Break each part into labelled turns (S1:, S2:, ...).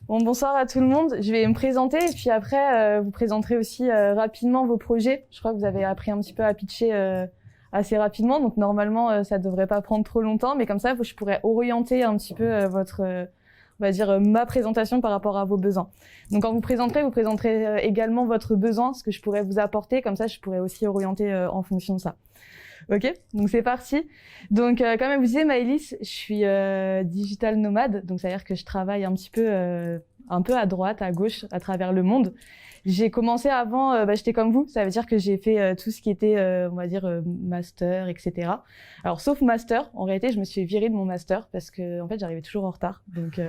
S1: Bon, bonsoir à tout le monde. Je vais me présenter et puis après, vous présenterez aussi rapidement vos projets. Je crois que vous avez appris un petit peu à pitcher assez rapidement, donc normalement, ça devrait pas prendre trop longtemps, mais comme ça, je pourrais orienter un petit peu on va dire, ma présentation par rapport à vos besoins. Donc, quand vous présenterez également votre besoin, ce que je pourrais vous apporter, comme ça, je pourrais aussi orienter en fonction de ça. Ok, donc c'est parti. Donc, comme elle vous disait, Maëlys, je suis digital nomade, donc ça veut dire que je travaille un peu à droite, à gauche, à travers le monde. J'ai commencé avant, j'étais comme vous, ça veut dire que j'ai fait tout ce qui était, on va dire, master, etc. Alors, sauf master, en réalité, je me suis virée de mon master parce que, en fait, j'arrivais toujours en retard. Donc,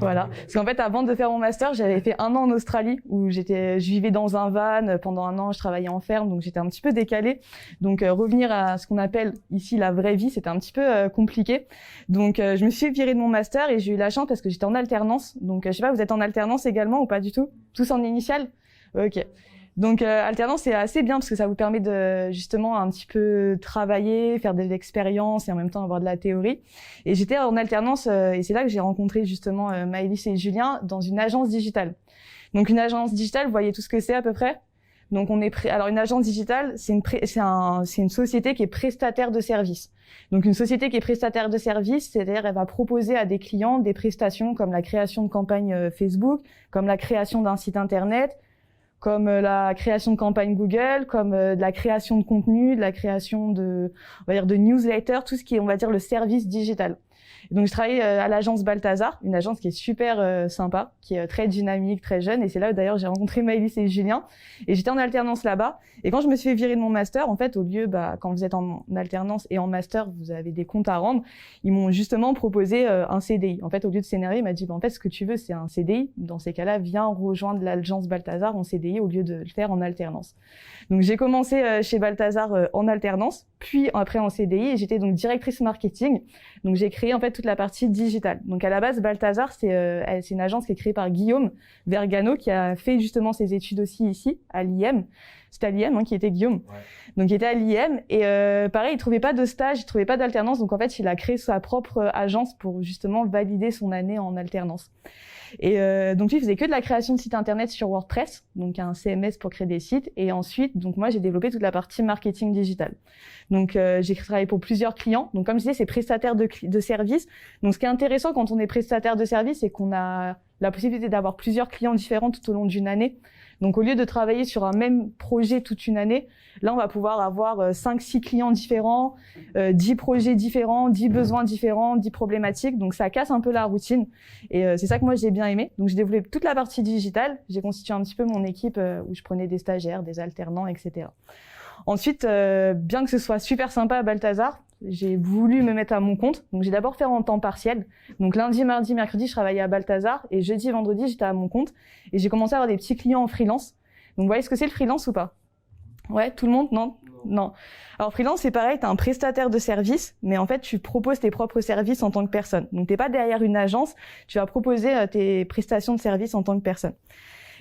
S1: voilà. Parce qu'en fait, avant de faire mon master, j'avais fait 1 an en Australie où je vivais dans un van. Pendant 1 an, je travaillais en ferme, donc j'étais un petit peu décalée. Donc, revenir à ce qu'on appelle ici la vraie vie, c'était un petit peu compliqué. Donc, je me suis virée de mon master et j'ai eu la chance parce que j'étais en alternance. Donc, je sais pas, vous êtes en alternance également ou pas du tout? Tous en initiale? Ok. Donc alternance c'est assez bien parce que ça vous permet de justement un petit peu travailler, faire de l'expérience et en même temps avoir de la théorie. Et j'étais en alternance et c'est là que j'ai rencontré justement Maëlys et Julien dans une agence digitale. Donc une agence digitale, vous voyez tout ce que c'est à peu près? Donc alors une agence digitale, c'est une société qui est prestataire de services. Donc une société qui est prestataire de services, c'est-à-dire elle va proposer à des clients des prestations comme la création de campagnes Facebook, comme la création d'un site internet, comme la création de campagne Google, comme de la création de contenu, de la création on va dire de newsletter, tout ce qui est, on va dire, le service digital. Et donc, je travaille à l'agence Balthazar, une agence qui est super sympa, qui est très dynamique, très jeune. Et c'est là, d'ailleurs, j'ai rencontré Maëlys et Julien. Et j'étais en alternance là-bas. Et quand je me suis fait virer de mon master, en fait, au lieu, quand vous êtes en alternance et en master, vous avez des comptes à rendre, ils m'ont justement proposé un CDI. En fait, au lieu de s'énerver, il m'a dit, en fait, ce que tu veux, c'est un CDI. Dans ces cas-là, viens rejoindre l'agence Balthazar en CDI au lieu de le faire en alternance. Donc, j'ai commencé chez Balthazar en alternance, puis après en CDI, et j'étais donc directrice marketing. Donc, j'ai créé en fait toute la partie digitale. Donc, à la base, Balthazar, c'est une agence qui est créée par Guillaume Vergano, qui a fait justement ses études aussi ici, à l'IM. C'était à l'IM qui était Guillaume. Ouais. Donc, il était à l'IM et pareil, il trouvait pas de stage, il trouvait pas d'alternance. Donc, en fait, il a créé sa propre agence pour justement valider son année en alternance. Et donc lui, il faisait que de la création de sites internet sur WordPress, donc un CMS pour créer des sites. Et ensuite, donc moi, j'ai développé toute la partie marketing digital. Donc j'ai travaillé pour plusieurs clients. Donc comme je disais, c'est prestataire de services. Donc ce qui est intéressant quand on est prestataire de services, c'est qu'on a la possibilité d'avoir plusieurs clients différents tout au long d'une année. Donc, au lieu de travailler sur un même projet toute une année, là, on va pouvoir avoir 5-6 clients différents, 10 projets différents, 10 besoins différents, 10 problématiques. Donc, ça casse un peu la routine. Et c'est ça que moi, j'ai bien aimé. Donc, j'ai développé toute la partie digitale. J'ai constitué un petit peu mon équipe où je prenais des stagiaires, des alternants, etc. Ensuite, bien que ce soit super sympa à Balthazar, j'ai voulu me mettre à mon compte. Donc, j'ai d'abord fait en temps partiel. Donc, lundi, mardi, mercredi, je travaillais à Balthazar. Et jeudi, vendredi, j'étais à mon compte. Et j'ai commencé à avoir des petits clients en freelance. Donc, vous voyez ce que c'est le freelance ou pas? Ouais, tout le monde? Non. Alors, freelance, c'est pareil. T'es un prestataire de service. Mais en fait, tu proposes tes propres services en tant que personne. Donc, t'es pas derrière une agence. Tu vas proposer tes prestations de service en tant que personne.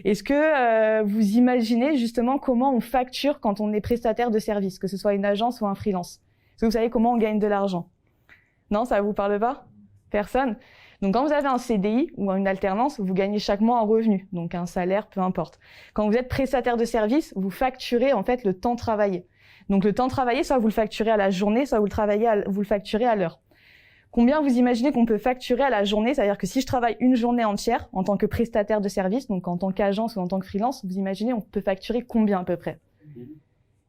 S1: Est-ce que vous imaginez justement comment on facture quand on est prestataire de service, que ce soit une agence ou un freelance? Est-ce que vous savez comment on gagne de l'argent? Non, ça vous parle pas? Personne? Donc, quand vous avez un CDI ou une alternance, vous gagnez chaque mois un revenu, donc un salaire, peu importe. Quand vous êtes prestataire de service, vous facturez en fait le temps travaillé. Donc, le temps travaillé, soit vous le facturez à la journée, soit vous le facturez à l'heure. Combien vous imaginez qu'on peut facturer à la journée? C'est-à-dire que si je travaille une journée entière en tant que prestataire de service, donc en tant qu'agence ou en tant que freelance, vous imaginez on peut facturer combien à peu près?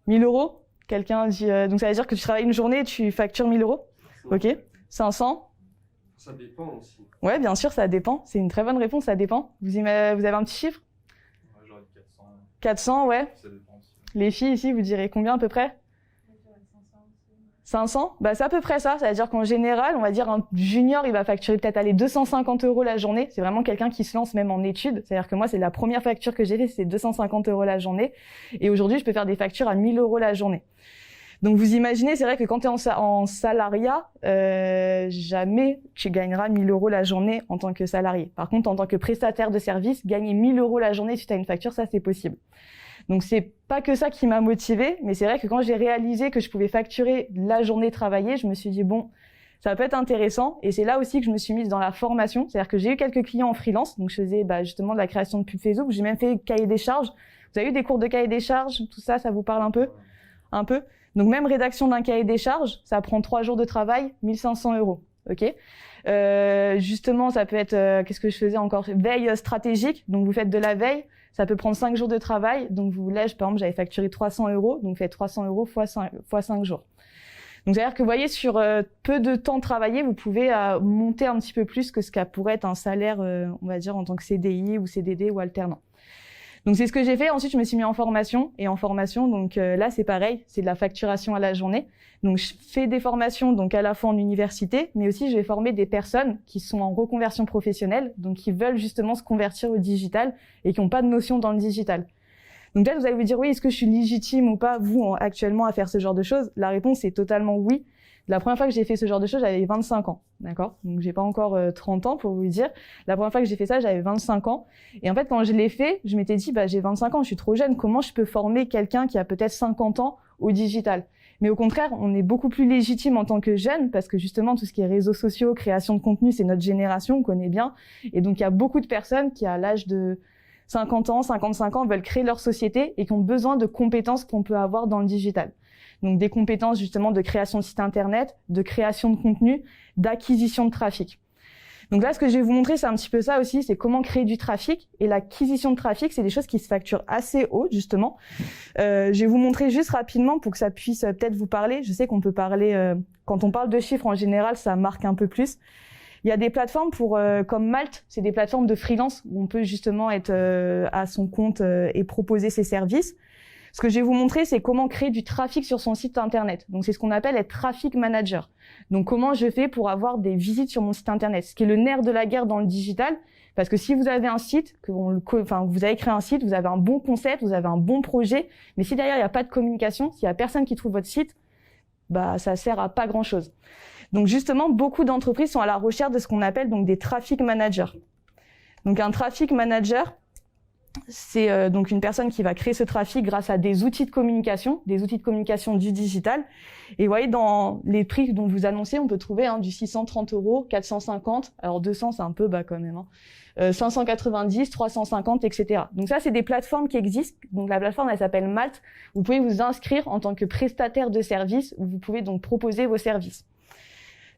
S1: 1000 euros? Quelqu'un dit... donc ça veut dire que tu travailles une journée et tu factures 1000 euros? Ok. 500?
S2: Ça dépend aussi.
S1: Ouais, bien sûr, ça dépend. C'est une très bonne réponse, ça dépend. Vous avez un petit chiffre?
S2: Ouais, j'aurais dit 400.
S1: 400, ouais.
S2: Ça dépend aussi.
S1: Les filles ici, vous direz combien à peu près? 500? Bah, c'est à peu près ça. C'est-à-dire qu'en général, on va dire un junior, il va facturer peut-être 250 euros la journée. C'est vraiment quelqu'un qui se lance même en études. C'est-à-dire que moi, c'est la première facture que j'ai fait, c'est 250 euros la journée. Et aujourd'hui, je peux faire des factures à 1000 euros la journée. Donc, vous imaginez, c'est vrai que quand tu es en salariat, jamais tu gagneras 1000 euros la journée en tant que salarié. Par contre, en tant que prestataire de service, gagner 1000 euros la journée si tu as une facture, ça, c'est possible. Donc, c'est pas que ça qui m'a motivée, mais c'est vrai que quand j'ai réalisé que je pouvais facturer la journée travaillée, je me suis dit, bon, ça peut être intéressant. Et c'est là aussi que je me suis mise dans la formation. C'est-à-dire que j'ai eu quelques clients en freelance. Donc, je faisais justement de la création de pub Facebook. J'ai même fait cahier des charges. Vous avez eu des cours de cahier des charges? Tout ça, ça vous parle un peu? Un peu. Donc, même rédaction d'un cahier des charges, ça prend 3 jours de travail, 1 500 €. OK? Justement, ça peut être, qu'est-ce que je faisais encore? Veille stratégique. Donc, vous faites de la veille. Ça peut prendre 5 jours de travail. Donc, par exemple, j'avais facturé 300 €. Donc, faites 300 € fois 5 jours. Donc, c'est-à-dire que vous voyez, sur peu de temps travaillé, vous pouvez monter un petit peu plus que ce qu'a pourrait être un salaire, on va dire, en tant que CDI ou CDD ou alternant. Donc, c'est ce que j'ai fait. Ensuite, je me suis mis en formation. Et en formation, donc là, c'est pareil. C'est de la facturation à la journée. Donc, je fais des formations, donc à la fois en université, mais aussi je vais former des personnes qui sont en reconversion professionnelle, donc qui veulent justement se convertir au digital et qui n'ont pas de notion dans le digital. Donc peut-être vous allez vous dire, oui, est-ce que je suis légitime ou pas, vous, actuellement, à faire ce genre de choses? La réponse est totalement oui. La première fois que j'ai fait ce genre de choses, j'avais 25 ans, d'accord? Donc j'ai pas encore 30 ans pour vous dire. La première fois que j'ai fait ça, j'avais 25 ans. Et en fait, quand je l'ai fait, je m'étais dit, j'ai 25 ans, je suis trop jeune. Comment je peux former quelqu'un qui a peut-être 50 ans au digital? Mais au contraire, on est beaucoup plus légitime en tant que jeune parce que justement, tout ce qui est réseaux sociaux, création de contenu, c'est notre génération, on connaît bien. Et donc, il y a beaucoup de personnes qui, à l'âge de 50 ans, 55 ans, veulent créer leur société et qui ont besoin de compétences qu'on peut avoir dans le digital. Donc, des compétences justement de création de site internet, de création de contenu, d'acquisition de trafic. Donc là, ce que je vais vous montrer, c'est un petit peu ça aussi, c'est comment créer du trafic. Et l'acquisition de trafic, c'est des choses qui se facturent assez haut, justement. Je vais vous montrer juste rapidement pour que ça puisse peut-être vous parler. Je sais qu'on peut parler, quand on parle de chiffres en général, ça marque un peu plus. Il y a des plateformes comme Malte, c'est des plateformes de freelance où on peut justement être à son compte et proposer ses services. Ce que je vais vous montrer, c'est comment créer du trafic sur son site internet. Donc, c'est ce qu'on appelle être traffic manager. Donc, comment je fais pour avoir des visites sur mon site internet, ce qui est le nerf de la guerre dans le digital. Parce que si vous avez un site, vous avez créé un site, vous avez un bon concept, vous avez un bon projet, mais si derrière il n'y a pas de communication, s'il y a personne qui trouve votre site, ça sert à pas grand chose. Donc, justement, beaucoup d'entreprises sont à la recherche de ce qu'on appelle donc des traffic managers. Donc, un traffic manager, c'est donc une personne qui va créer ce trafic grâce à des outils de communication du digital. Et vous voyez, dans les prix dont vous annoncez, on peut trouver du 630 €, 450, alors 200 c'est un peu bas quand même, 590, 350, etc. Donc ça, c'est des plateformes qui existent. Donc la plateforme, elle s'appelle Malte. Vous pouvez vous inscrire en tant que prestataire de services où vous pouvez donc proposer vos services.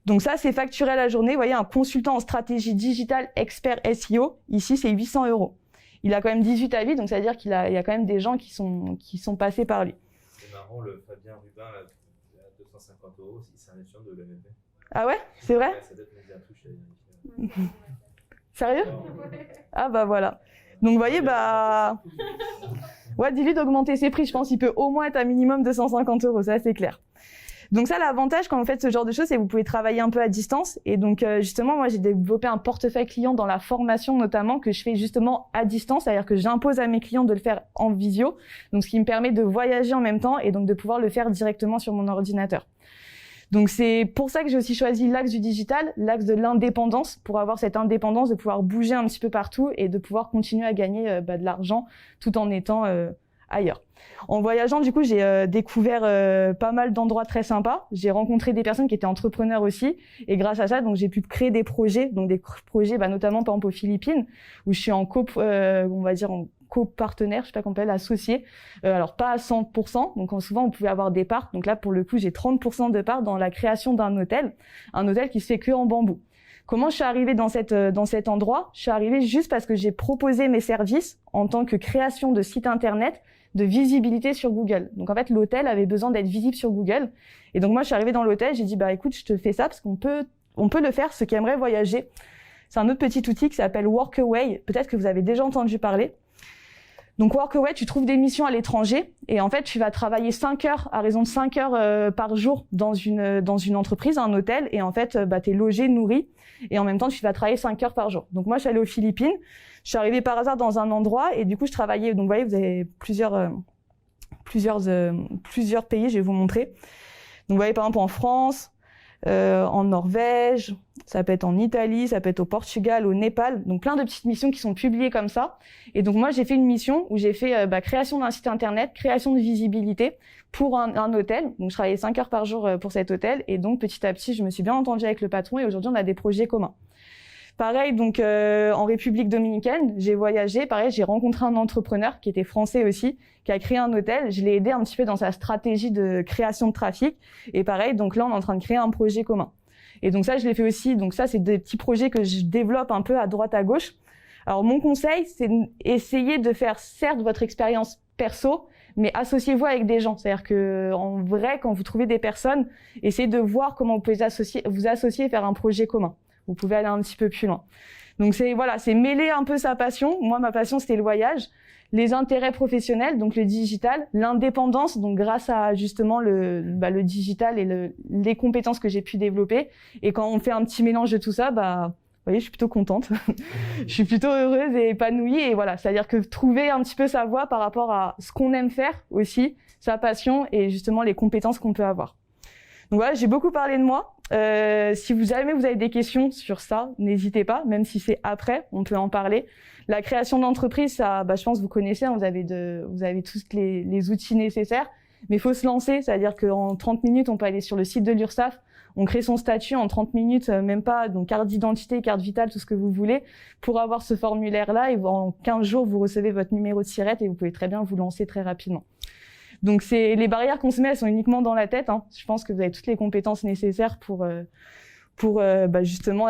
S1: Donc ça, c'est facturé à la journée. Vous voyez, un consultant en stratégie digitale expert SEO, ici, c'est 800 €. Il a quand même 18 avis, donc ça veut dire il y a quand même des gens qui sont passés par lui.
S3: C'est marrant, le Fabien Rubin, là, à 250 €, c'est un étudiant de l'EMP.
S1: Ah ouais? C'est vrai?
S3: Ouais, ça doit être une touche à vérifier.
S1: Sérieux? Ah voilà. Donc vous voyez, ouais, dis-lui d'augmenter ses prix, je pense qu'il peut au moins être à minimum 250 €, ça c'est clair. Donc ça, l'avantage quand vous faites ce genre de choses, c'est que vous pouvez travailler un peu à distance. Et donc justement, moi j'ai développé un portefeuille client dans la formation notamment que je fais justement à distance, c'est-à-dire que j'impose à mes clients de le faire en visio, donc ce qui me permet de voyager en même temps et donc de pouvoir le faire directement sur mon ordinateur. Donc c'est pour ça que j'ai aussi choisi l'axe du digital, l'axe de l'indépendance, pour avoir cette indépendance, de pouvoir bouger un petit peu partout et de pouvoir continuer à gagner de l'argent tout en étant ailleurs. En voyageant, du coup, j'ai découvert pas mal d'endroits très sympas. J'ai rencontré des personnes qui étaient entrepreneurs aussi, et grâce à ça, donc j'ai pu créer des projets, notamment par exemple aux Philippines, où je suis en copartenaire, je sais pas comment on appelle, associé. Alors pas à 100%, donc souvent on pouvait avoir des parts. Donc là, pour le coup, j'ai 30% de parts dans la création d'un hôtel, un hôtel qui se fait que en bambou. Comment je suis arrivée dans cet endroit? Je suis arrivée juste parce que j'ai proposé mes services en tant que création de site internet, de visibilité sur Google. Donc en fait, l'hôtel avait besoin d'être visible sur Google. Et donc moi, je suis arrivée dans l'hôtel, j'ai dit écoute, je te fais ça parce qu'on peut le faire, ceux qui aimeraient voyager. C'est un autre petit outil qui s'appelle Workaway. Peut-être que vous avez déjà entendu parler. Donc Workaway, tu trouves des missions à l'étranger et en fait, tu vas travailler 5 heures, à raison de 5 heures par jour dans une entreprise, un hôtel, et en fait, t'es logé, nourri, et en même temps, tu vas travailler 5 heures par jour. Donc moi, je suis allée aux Philippines, je suis arrivée par hasard dans un endroit et du coup, je travaillais. Donc vous voyez, vous avez plusieurs pays, je vais vous montrer. Donc vous voyez par exemple en France, en Norvège, ça peut être en Italie, ça peut être au Portugal, au Népal, donc plein de petites missions qui sont publiées comme ça. Et donc moi j'ai fait une mission où j'ai fait création d'un site internet, création de visibilité pour un hôtel. Donc je travaillais 5 heures par jour pour cet hôtel et donc petit à petit je me suis bien entendue avec le patron et aujourd'hui on a des projets communs. Pareil, donc en République dominicaine, j'ai voyagé, pareil, j'ai rencontré un entrepreneur qui était français aussi, qui a créé un hôtel. Je l'ai aidé un petit peu dans sa stratégie de création de trafic. Et pareil, donc là, on est en train de créer un projet commun. Et donc ça, je l'ai fait aussi. Donc ça, c'est des petits projets que je développe un peu à droite, à gauche. Alors mon conseil, c'est d'essayer de faire certes votre expérience perso, mais associez-vous avec des gens. C'est-à-dire que en vrai, quand vous trouvez des personnes, essayez de voir comment vous pouvez vous associer et faire un projet commun. Vous pouvez aller un petit peu plus loin. Donc c'est mêler un peu sa passion. Moi, ma passion, c'était le voyage, les intérêts professionnels, donc le digital, l'indépendance, donc grâce à justement le digital et les compétences que j'ai pu développer. Et quand on fait un petit mélange de tout ça, vous voyez, je suis plutôt contente. Je suis plutôt heureuse et épanouie. Et voilà, c'est-à-dire que trouver un petit peu sa voie par rapport à ce qu'on aime faire aussi, sa passion et justement les compétences qu'on peut avoir. Donc voilà, j'ai beaucoup parlé de moi. Si jamais vous avez des questions sur ça, n'hésitez pas, même si c'est après, on peut en parler. La création d'entreprise, ça, je pense que vous connaissez, hein, vous avez tous les outils nécessaires, mais il faut se lancer, c'est-à-dire qu'en 30 minutes, on peut aller sur le site de l'URSSAF, on crée son statut en 30 minutes, même pas, donc carte d'identité, carte vitale, tout ce que vous voulez, pour avoir ce formulaire-là, et en 15 jours, vous recevez votre numéro de SIRET et vous pouvez très bien vous lancer très rapidement. Donc les barrières qu'on se met, elles sont uniquement dans la tête. Hein. Je pense que vous avez toutes les compétences nécessaires pour justement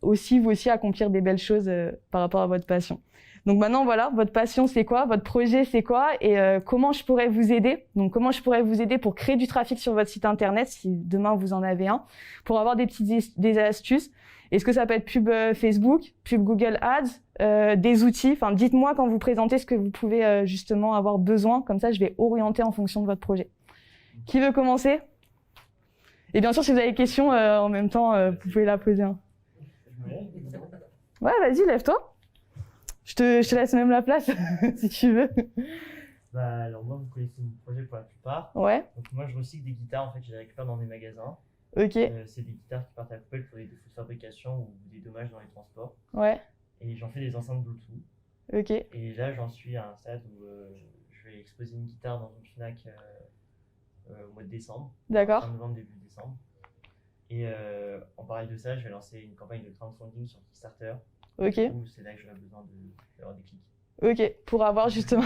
S1: aussi vous aussi accomplir des belles choses par rapport à votre passion. Donc maintenant voilà, votre passion c'est quoi, votre projet c'est quoi et comment je pourrais vous aider. Donc comment je pourrais vous aider pour créer du trafic sur votre site internet si demain vous en avez un, pour avoir des astuces. Est-ce que ça peut être pub Facebook, pub Google Ads, des outils. Enfin, dites-moi quand vous présentez ce que vous pouvez justement avoir besoin. Comme ça, je vais orienter en fonction de votre projet. Qui veut commencer? Et bien sûr, si vous avez des questions en même temps, vous pouvez la poser. Hein. Ouais, vas-y, lève-toi. Je te laisse même la place, si tu veux.
S4: Alors moi, vous connaissez mon projet pour la plupart.
S1: Ouais.
S4: Donc moi, je recycle des guitares. En fait, je les récupère dans des magasins.
S1: Ok.
S4: C'est des guitares qui partent à la poubelle pour des défauts de fabrication ou des dommages dans les transports.
S1: Ouais.
S4: Et j'en fais des enceintes Bluetooth.
S1: Ok.
S4: Et là, j'en suis à un stade où je vais exposer une guitare dans une Fnac au mois de décembre.
S1: D'accord.
S4: Fin novembre, début décembre. Et en parallèle de ça, je vais lancer une campagne de crowdfunding sur Kickstarter.
S1: Ok.
S4: C'est là que j'aurai besoin d'avoir des clics.
S1: Ok, pour avoir justement,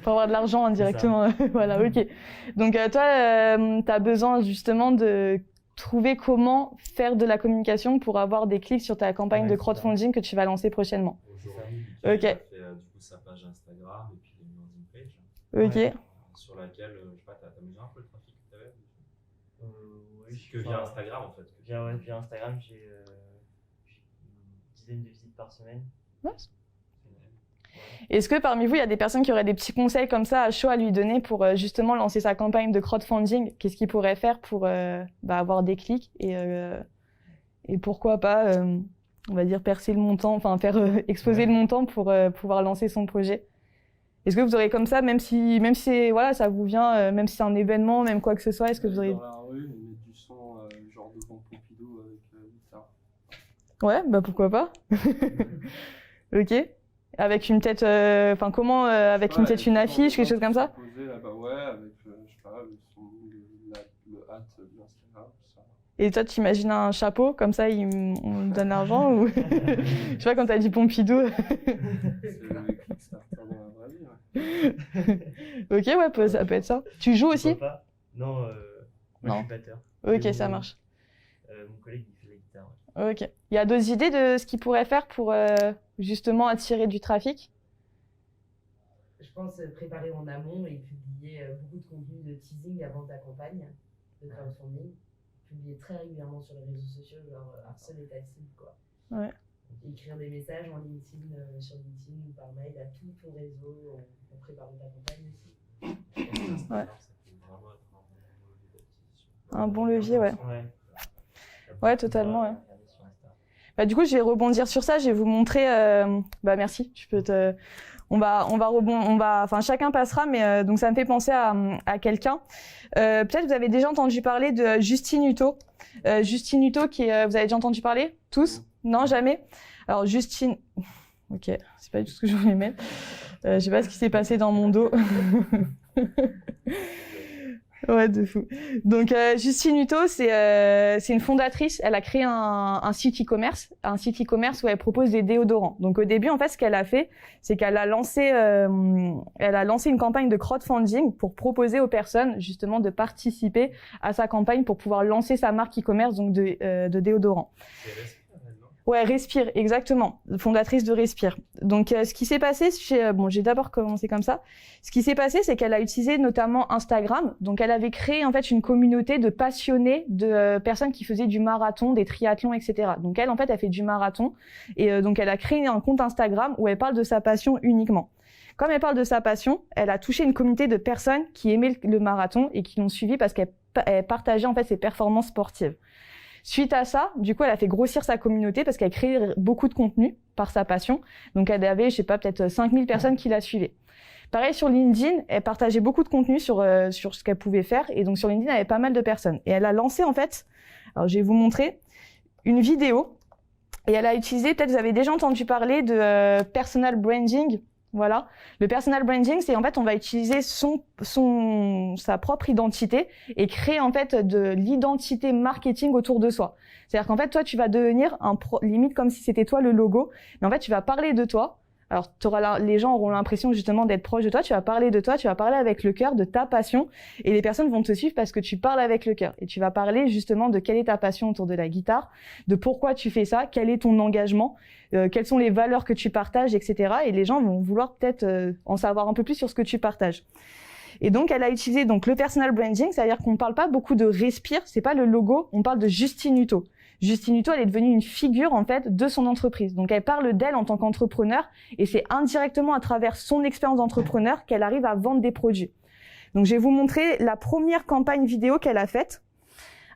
S1: pour avoir de l'argent indirectement. Voilà, ok. Donc toi, tu as besoin justement de trouver comment faire de la communication pour avoir des clics sur ta campagne de crowdfunding que tu vas lancer prochainement.
S2: Aujourd'hui,
S1: Ok.
S2: fait du coup sa page Instagram et puis une landing page.
S1: Ok.
S4: Ouais.
S2: Sur laquelle, je sais pas, t'as mesuré un peu le trafic que t'avais
S4: Oui,
S2: que via Instagram en fait.
S4: Via Instagram, j'ai une dizaine de visites par semaine.
S1: Ouais. Est-ce que parmi vous, il y a des personnes qui auraient des petits conseils comme ça à chaud à lui donner pour justement lancer sa campagne de crowdfunding? Qu'est-ce qu'il pourrait faire pour avoir des clics et pourquoi pas, on va dire, percer le montant, enfin faire exploser le montant pour pouvoir lancer son projet? Est-ce que vous aurez comme ça, même si voilà, ça vous vient, même si c'est un événement, même quoi que ce soit, est-ce que vous auriez...
S2: Dans la rue, et mettre du son genre devant Pompidou avec guitare.
S1: Ouais, pourquoi pas. Ok. Avec une tête, comment, avec une tête, une affiche, quelque chose comme ça?
S2: Posé là-bas, ouais, avec, je sais pas, le son, le hâte de l'Instagram, tout ça.
S1: Et toi, tu imagines un chapeau, comme ça, on donne l'argent ou... Je sais pas, quand t'as dit Pompidou.
S2: C'est le Kickstarter dans la vraie vie, ouais.
S1: Ok, ouais, ça peut être ça. Tu joues aussi?
S4: Pas. Non, moi
S1: Non.
S4: je suis batteur.
S1: Ok, ça marche.
S4: Mon collègue, il fait la guitare. Ouais.
S1: Ok. Il y a d'autres idées de ce qu'il pourrait faire pour justement attirer du trafic?
S5: Je pense préparer en amont et publier beaucoup de contenu de teasing avant ta campagne de crowdfunding. Publier très régulièrement sur les réseaux sociaux, genre harceler ta cible, quoi.
S1: Ouais.
S5: Écrire des messages en LinkedIn, sur LinkedIn ou par mail à tout ton réseau pour préparer ta campagne aussi.
S1: Ouais.
S2: Ça peut vraiment être d'acquisition.
S1: Un bon levier, ouais. Ouais, totalement, ouais.
S4: Sur Insta.
S1: Du coup, je vais rebondir sur ça. Je vais vous montrer. Merci. Enfin, chacun passera, mais donc ça me fait penser à quelqu'un. Peut-être vous avez déjà entendu parler de Justine Hutto. Justine Hutto, vous avez déjà entendu parler? Tous? Non, jamais? Alors, Justine, ok, c'est pas du tout ce que je voulais mettre. Je sais pas ce qui s'est passé dans mon dos. Ouais, de fou. Donc, Justine Hutto, c'est une fondatrice. Elle a créé un site e-commerce où elle propose des déodorants. Donc, au début, en fait, ce qu'elle a fait, c'est qu'elle a lancé une campagne de crowdfunding pour proposer aux personnes, justement, de participer à sa campagne pour pouvoir lancer sa marque e-commerce, donc de déodorants. Ouais, Respire, exactement. Fondatrice de Respire. Donc, ce qui s'est passé, j'ai d'abord commencé comme ça. Ce qui s'est passé, c'est qu'elle a utilisé notamment Instagram. Donc, elle avait créé, en fait, une communauté de passionnés, de personnes qui faisaient du marathon, des triathlons, etc. Donc, elle, en fait, elle fait du marathon. Et donc, elle a créé un compte Instagram où elle parle de sa passion uniquement. Comme elle parle de sa passion, elle a touché une communauté de personnes qui aimaient le marathon et qui l'ont suivie parce qu'elle partageait, en fait, ses performances sportives. Suite à ça, du coup, elle a fait grossir sa communauté parce qu'elle créait beaucoup de contenu par sa passion. Donc, elle avait, je sais pas, peut-être 5000 personnes qui la suivaient. Pareil, sur LinkedIn, elle partageait beaucoup de contenu sur ce qu'elle pouvait faire. Et donc, sur LinkedIn, elle avait pas mal de personnes. Et elle a lancé, en fait, alors je vais vous montrer, une vidéo. Et elle a utilisé, peut-être vous avez déjà entendu parler de personal branding. Voilà. Le personal branding, c'est en fait, on va utiliser sa propre identité et créer en fait de l'identité marketing autour de soi. C'est-à-dire qu'en fait, toi, tu vas devenir limite comme si c'était toi le logo. Mais en fait, tu vas parler de toi. Alors, les gens auront l'impression justement d'être proches de toi. Tu vas parler de toi, tu vas parler avec le cœur, de ta passion. Et les personnes vont te suivre parce que tu parles avec le cœur. Et tu vas parler justement de quelle est ta passion autour de la guitare, de pourquoi tu fais ça, quel est ton engagement, quelles sont les valeurs que tu partages, etc. Et les gens vont vouloir peut-être en savoir un peu plus sur ce que tu partages. Et donc, elle a utilisé donc le personal branding, c'est-à-dire qu'on ne parle pas beaucoup de Respire, c'est pas le logo, on parle de Justine Hutto. Justine Hutto, elle est devenue une figure en fait de son entreprise. Donc, elle parle d'elle en tant qu'entrepreneur et c'est indirectement à travers son expérience d'entrepreneur qu'elle arrive à vendre des produits. Donc, je vais vous montrer la première campagne vidéo qu'elle a faite.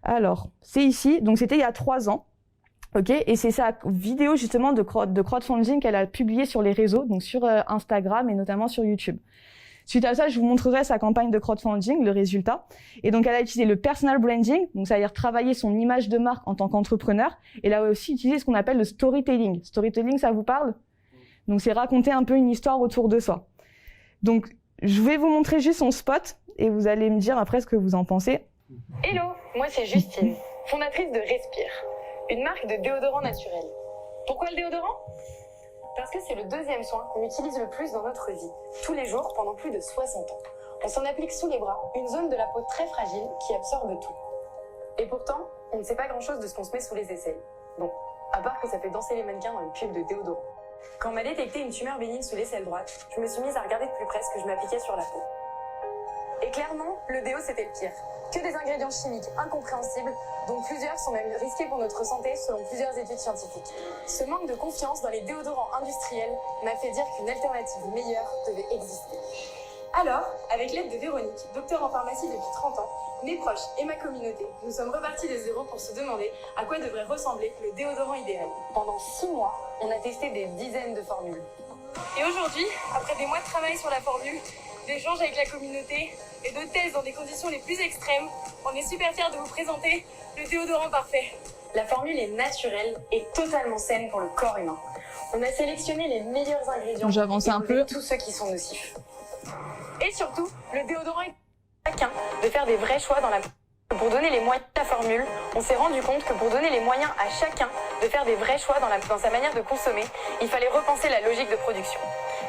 S1: Alors, c'est ici. Donc, c'était il y a 3 ans. Ok, et c'est sa vidéo justement de crowdfunding qu'elle a publiée sur les réseaux, donc sur Instagram et notamment sur YouTube. Suite à ça, je vous montrerai sa campagne de crowdfunding, le résultat. Et donc, elle a utilisé le personal branding, donc c'est-à-dire travailler son image de marque en tant qu'entrepreneur. Et elle a aussi utilisé ce qu'on appelle le storytelling. Storytelling, ça vous parle? Donc, c'est raconter un peu une histoire autour de soi. Donc, je vais vous montrer juste son spot et vous allez me dire après ce que vous en pensez.
S6: Hello, moi c'est Justine, fondatrice de Respire, une marque de déodorant naturel. Pourquoi le déodorant ? Parce que c'est le deuxième soin qu'on utilise le plus dans notre vie, tous les jours pendant plus de 60 ans. On s'en applique sous les bras, une zone de la peau très fragile qui absorbe tout. Et pourtant, on ne sait pas grand-chose de ce qu'on se met sous les aisselles. Bon, à part que ça fait danser les mannequins dans une pub de déodorant. Quand on m'a détecté une tumeur bénigne sous l'aisselle droite, je me suis mise à regarder de plus près ce que je m'appliquais sur la peau. Et clairement, le déo c'était le pire. Que des ingrédients chimiques incompréhensibles, dont plusieurs sont même risqués pour notre santé selon plusieurs études scientifiques. Ce manque de confiance dans les déodorants industriels m'a fait dire qu'une alternative meilleure devait exister. Alors, avec l'aide de Véronique, docteur en pharmacie depuis 30 ans, mes proches et ma communauté, nous sommes repartis de zéro pour se demander à quoi devrait ressembler le déodorant idéal. Pendant 6 mois, on a testé des dizaines de formules. Et aujourd'hui, après des mois de travail sur la formule, d'échanges avec la communauté et de tests dans des conditions les plus extrêmes, on est super fiers de vous présenter le déodorant parfait. La formule est naturelle et totalement saine pour le corps humain. On a sélectionné les meilleurs ingrédients
S1: J'avance un peu.
S6: tous ceux qui sont nocifs. Et surtout, le déodorant est à chacun de faire des vrais choix dans la... Pour donner les moyens à la formule, on s'est rendu compte que pour donner les moyens à chacun de faire des vrais choix dans sa manière de consommer, il fallait repenser la logique de production.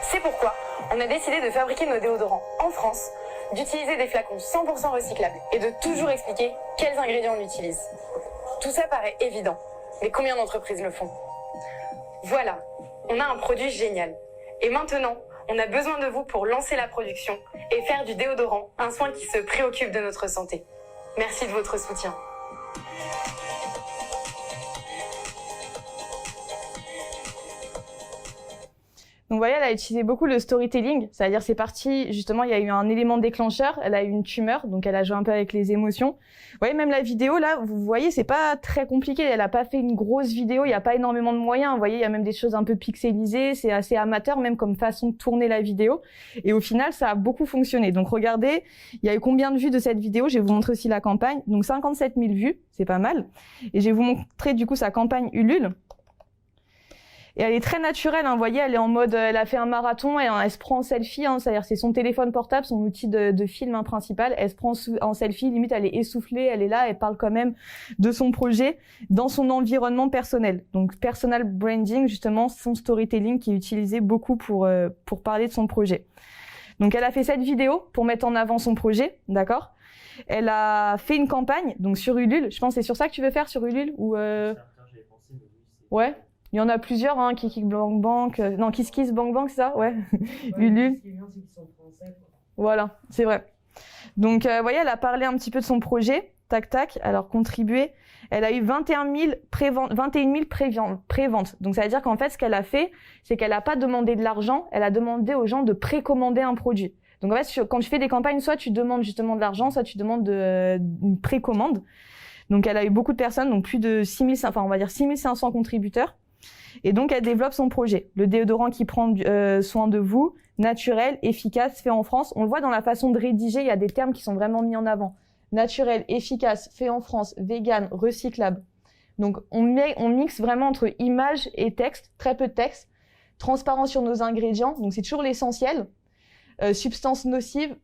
S6: C'est pourquoi on a décidé de fabriquer nos déodorants en France, d'utiliser des flacons 100% recyclables et de toujours expliquer quels ingrédients on utilise. Tout ça paraît évident, mais combien d'entreprises le font ? Voilà, on a un produit génial. Et maintenant, on a besoin de vous pour lancer la production et faire du déodorant un soin qui se préoccupe de notre santé. Merci de votre soutien.
S1: Donc, vous voyez, elle a utilisé beaucoup le storytelling. C'est-à-dire, c'est parti, justement, il y a eu un élément déclencheur. Elle a eu une tumeur, donc elle a joué un peu avec les émotions. Vous voyez, même la vidéo, là, vous voyez, c'est pas très compliqué. Elle a pas fait une grosse vidéo. Il y a pas énormément de moyens. Vous voyez, il y a même des choses un peu pixelisées. C'est assez amateur, même comme façon de tourner la vidéo. Et au final, ça a beaucoup fonctionné. Donc, regardez, il y a eu combien de vues de cette vidéo? Je vais vous montrer aussi la campagne. Donc, 57 000 vues. C'est pas mal. Et je vais vous montrer, du coup, sa campagne Ulule. Et elle est très naturelle, hein. Vous voyez, elle est en mode, elle a fait un marathon, elle se prend en selfie, hein. C'est-à-dire c'est son téléphone portable, son outil de film hein, principal. Elle se prend en selfie, limite elle est essoufflée, elle est là, elle parle quand même de son projet dans son environnement personnel. Donc personal branding, justement, son storytelling qui est utilisé beaucoup pour parler de son projet. Donc elle a fait cette vidéo pour mettre en avant son projet, d'accord? Elle a fait une campagne, donc sur Ulule. Je pense que c'est sur ça que tu veux faire, sur Ulule ou Ouais. Il y en a plusieurs, hein, KikiBankBank, non, KissKissBankBank, c'est ça? Ouais. Ulule.
S5: Ce qui est bien, c'est qu'ils sont français, quoi.
S1: Voilà, c'est vrai. Donc, vous voyez, elle a parlé un petit peu de son projet. Tac, tac. Alors, contribuer. Elle a eu 21 000 préventes. Donc, ça veut dire qu'en fait, ce qu'elle a fait, c'est qu'elle n'a pas demandé de l'argent. Elle a demandé aux gens de précommander un produit. Donc, en fait, quand tu fais des campagnes, soit tu demandes justement de l'argent, soit tu demandes une précommande. Donc, elle a eu beaucoup de personnes, donc plus de 6500 contributeurs. Et donc, elle développe son projet. Le déodorant qui prend soin de vous, naturel, efficace, fait en France. On le voit dans la façon de rédiger, il y a des termes qui sont vraiment mis en avant. Naturel, efficace, fait en France, vegan, recyclable. Donc, on mixe vraiment entre images et texte, très peu de texte. Transparent sur nos ingrédients, donc c'est toujours l'essentiel. Substances nocives,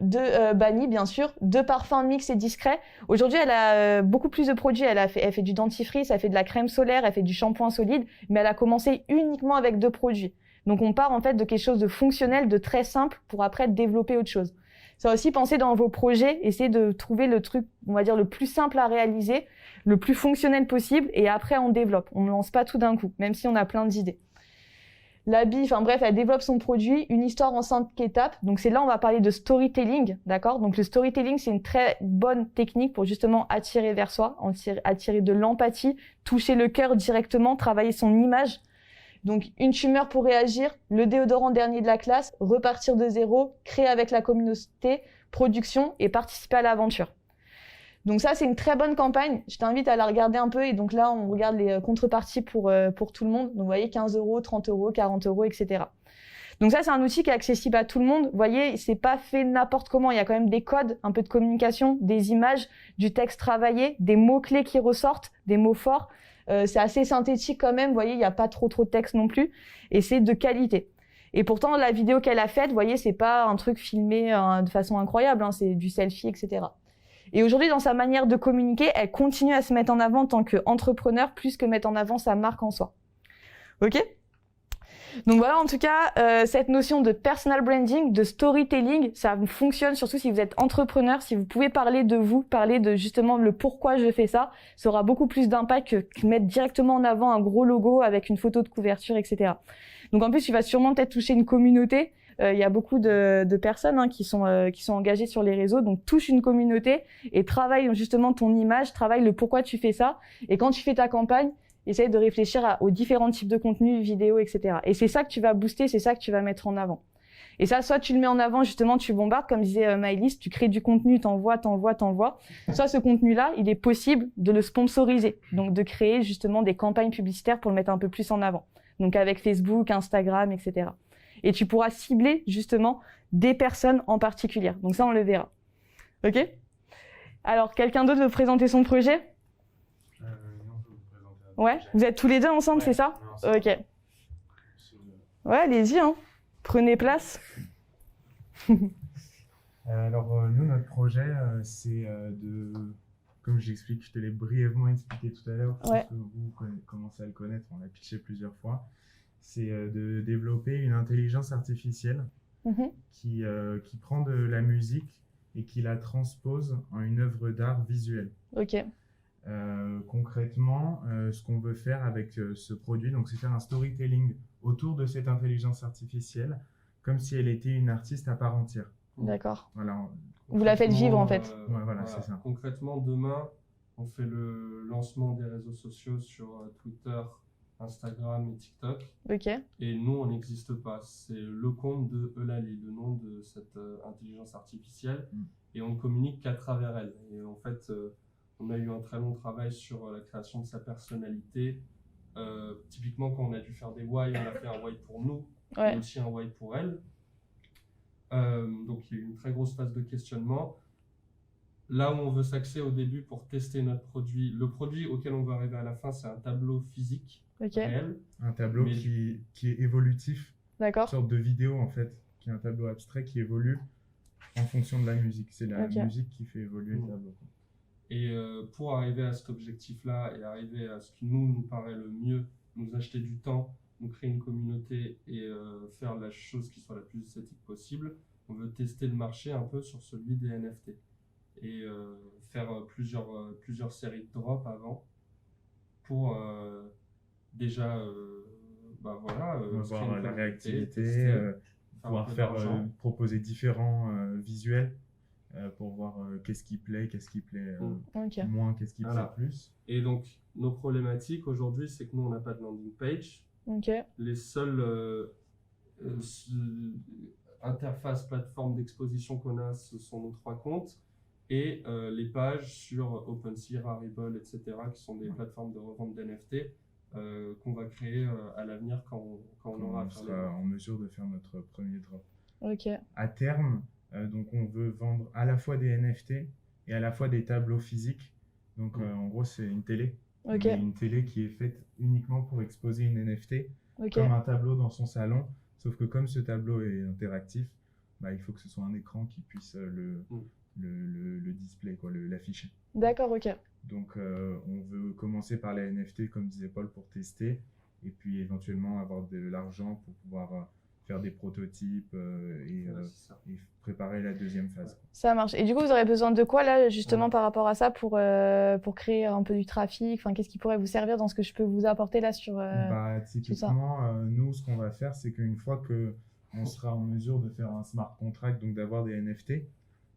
S1: banni bien sûr, de parfums mix et discrets. Aujourd'hui, elle a beaucoup plus de produits. Elle fait du dentifrice, elle fait de la crème solaire, elle fait du shampoing solide, mais elle a commencé uniquement avec 2 produits. Donc on part en fait de quelque chose de fonctionnel, de très simple, pour après développer autre chose. Ça aussi, pensez dans vos projets, essayez de trouver le truc, on va dire, le plus simple à réaliser, le plus fonctionnel possible, et après on développe. On ne lance pas tout d'un coup, même si on a plein d'idées. L'habit, enfin bref, elle développe son produit, une histoire en 5 étapes. Donc c'est là on va parler de storytelling, d'accord? Donc le storytelling, c'est une très bonne technique pour justement attirer vers soi, attirer de l'empathie, toucher le cœur directement, travailler son image. Donc une tumeur pour réagir, le déodorant dernier de la classe, repartir de zéro, créer avec la communauté, production et participer à l'aventure. Donc ça, c'est une très bonne campagne. Je t'invite à la regarder un peu. Et donc là, on regarde les contreparties pour tout le monde. Donc vous voyez, 15 €, 30 €, 40 €, etc. Donc ça, c'est un outil qui est accessible à tout le monde. Vous voyez, c'est pas fait n'importe comment. Il y a quand même des codes, un peu de communication, des images, du texte travaillé, des mots-clés qui ressortent, des mots forts. C'est assez synthétique quand même. Vous voyez, il n'y a pas trop de texte non plus. Et c'est de qualité. Et pourtant, la vidéo qu'elle a faite, vous voyez, c'est pas un truc filmé de façon incroyable. Hein, c'est du selfie, etc. Et aujourd'hui, dans sa manière de communiquer, elle continue à se mettre en avant en tant qu'entrepreneur plus que mettre en avant sa marque en soi. Ok? Donc voilà, en tout cas, cette notion de personal branding, de storytelling, ça fonctionne surtout si vous êtes entrepreneur, si vous pouvez parler de vous, parler de justement le pourquoi je fais ça, ça aura beaucoup plus d'impact que mettre directement en avant un gros logo avec une photo de couverture, etc. Donc en plus, tu vas sûrement peut-être toucher une communauté. Il y a beaucoup de personnes hein, qui sont engagées sur les réseaux, donc touche une communauté et travaille justement ton image, travaille le pourquoi tu fais ça. Et quand tu fais ta campagne, essaye de réfléchir aux différents types de contenus, vidéos, etc. Et c'est ça que tu vas booster, c'est ça que tu vas mettre en avant. Et ça, soit tu le mets en avant, justement, tu bombardes, comme disait Maëlys, tu crées du contenu, t'envoies. Soit ce contenu-là, il est possible de le sponsoriser, donc de créer justement des campagnes publicitaires pour le mettre un peu plus en avant. Donc avec Facebook, Instagram, etc. Et tu pourras cibler justement des personnes en particulier. Donc ça, on le verra. Ok? Alors, quelqu'un d'autre veut présenter son projet?
S2: Non, je vais vous présenter un
S1: Ouais?
S2: projet.
S1: Vous êtes tous les deux ensemble,
S2: Ouais,
S1: c'est ça?
S2: on est ensemble.
S1: Ok. Ouais, allez-y, hein. Prenez place.
S7: Alors, nous, notre projet, c'est comme j'explique, je te l'ai brièvement expliqué tout à l'heure, je
S1: Ouais.
S7: pense que vous commencez à le connaître, on l'a pitché plusieurs fois, c'est de développer une intelligence artificielle
S1: Mhm.
S7: qui prend de la musique et qui la transpose en une œuvre d'art visuelle.
S1: Ok.
S7: Concrètement, ce qu'on veut faire avec ce produit, donc c'est faire un storytelling autour de cette intelligence artificielle, comme si elle était une artiste à part entière.
S1: D'accord.
S7: Voilà.
S1: Vous la faites vivre, en fait.
S7: Ouais, voilà, c'est ça.
S2: Concrètement, demain, on fait le lancement des réseaux sociaux sur Twitter, Instagram et TikTok.
S1: Ok.
S2: Et nous, on n'existe pas. C'est le compte de Eulalie, le nom de cette intelligence artificielle. Et on ne communique qu'à travers elle. Et en fait, on a eu un très long travail sur la création de sa personnalité. Typiquement, quand on a dû faire des why, on a fait un why pour nous, mais aussi un why pour elle. Donc, il y a eu une très grosse phase de questionnement. Là où on veut s'axer au début pour tester notre produit, le produit auquel on va arriver à la fin, c'est un tableau physique réel.
S7: Un tableau qui est évolutif,
S1: D'accord.
S7: une sorte de vidéo en fait, qui est un tableau abstrait qui évolue en fonction de la musique. C'est la musique qui fait évoluer le tableau.
S2: Et pour arriver à cet objectif-là et arriver à ce qui nous paraît le mieux, nous acheter du temps, nous créer une communauté et faire la chose qui soit la plus esthétique possible, on veut tester le marché un peu sur celui des NFT. Et faire plusieurs séries de drops avant pour déjà
S7: voir la réactivité, pouvoir proposer différents visuels pour voir qu'est-ce qui plaît moins, qu'est-ce qui plaît plus.
S2: Et donc nos problématiques aujourd'hui, c'est que nous on n'a pas de landing page. Les seules interfaces plateformes d'exposition qu'on a, ce sont nos 3 comptes. Et les pages sur OpenSea, Rarible, etc., qui sont des plateformes de revente d'NFT qu'on va créer à l'avenir quand on
S7: sera en mesure de faire notre premier drop.
S1: Ok.
S7: À terme, donc on veut vendre à la fois des NFT et à la fois des tableaux physiques. Donc en gros, c'est une télé.
S1: Okay.
S7: Une télé qui est faite uniquement pour exposer une NFT, comme un tableau dans son salon. Sauf que comme ce tableau est interactif, il faut que ce soit un écran qui puisse le display, l'afficher.
S1: D'accord, ok.
S7: Donc on veut commencer par les NFT, comme disait Paul, pour tester, et puis éventuellement avoir de l'argent pour pouvoir faire des prototypes et préparer la deuxième phase.
S1: Ça marche. Et du coup, vous aurez besoin de quoi là, justement, par rapport à ça, pour créer un peu du trafic? Enfin, qu'est-ce qui pourrait vous servir dans ce que je peux vous apporter là sur
S7: typiquement, nous, ce qu'on va faire, c'est qu'une fois qu'on sera en mesure de faire un smart contract, donc d'avoir des NFT,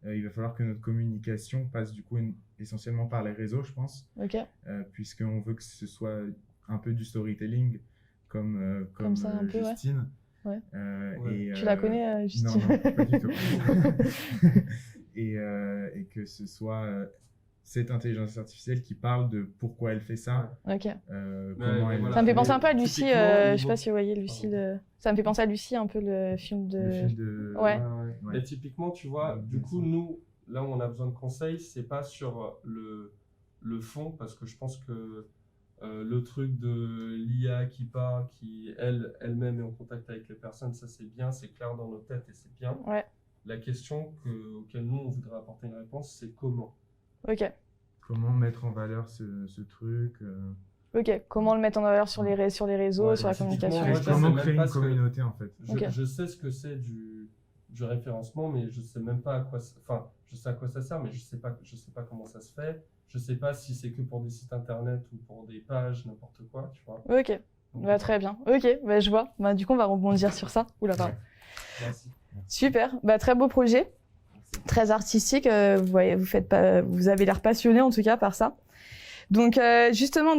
S7: il va falloir que notre communication passe du coup essentiellement par les réseaux, je pense, puisqu'on veut que ce soit un peu du storytelling comme
S1: ça, un peu,
S7: Justine.
S1: Ouais.
S7: Et,
S1: tu la connais, Justine?
S7: Non, pas du tout. Et que ce soit cette intelligence artificielle qui parle de pourquoi elle fait ça.
S1: Ok.
S7: Comment elle
S1: ça me fait penser un peu à Lucie, je sais pas si vous voyez Lucie, ça me fait penser à Lucie, un peu le film de... Ouais.
S2: Et typiquement, tu vois, du coup, nous, là où on a besoin de conseils, c'est pas sur le fond, parce que je pense que le truc de l'IA qui parle, qui elle-même est en contact avec les personnes, ça c'est bien, c'est clair dans nos têtes et c'est bien.
S1: Ouais.
S2: La question auquel nous on voudrait apporter une réponse, c'est comment.
S1: Ok.
S7: Comment mettre en valeur ce truc
S1: Ok, comment le mettre en valeur sur les réseaux, sur la communication.
S7: Comment créer une communauté en fait.
S2: Je sais ce que c'est du référencement, mais je sais même pas à quoi je sais à quoi ça sert, mais je sais pas comment ça se fait. Je sais pas si c'est que pour des sites internet ou pour des pages, n'importe quoi, tu vois.
S1: Ok, donc, très bien. Ok, je vois. Du coup, on va rebondir sur ça. Oula, pardon.
S2: Merci.
S1: Super, très beau projet. Très artistique. Vous voyez, vous avez l'air passionné en tout cas par ça. Donc, justement,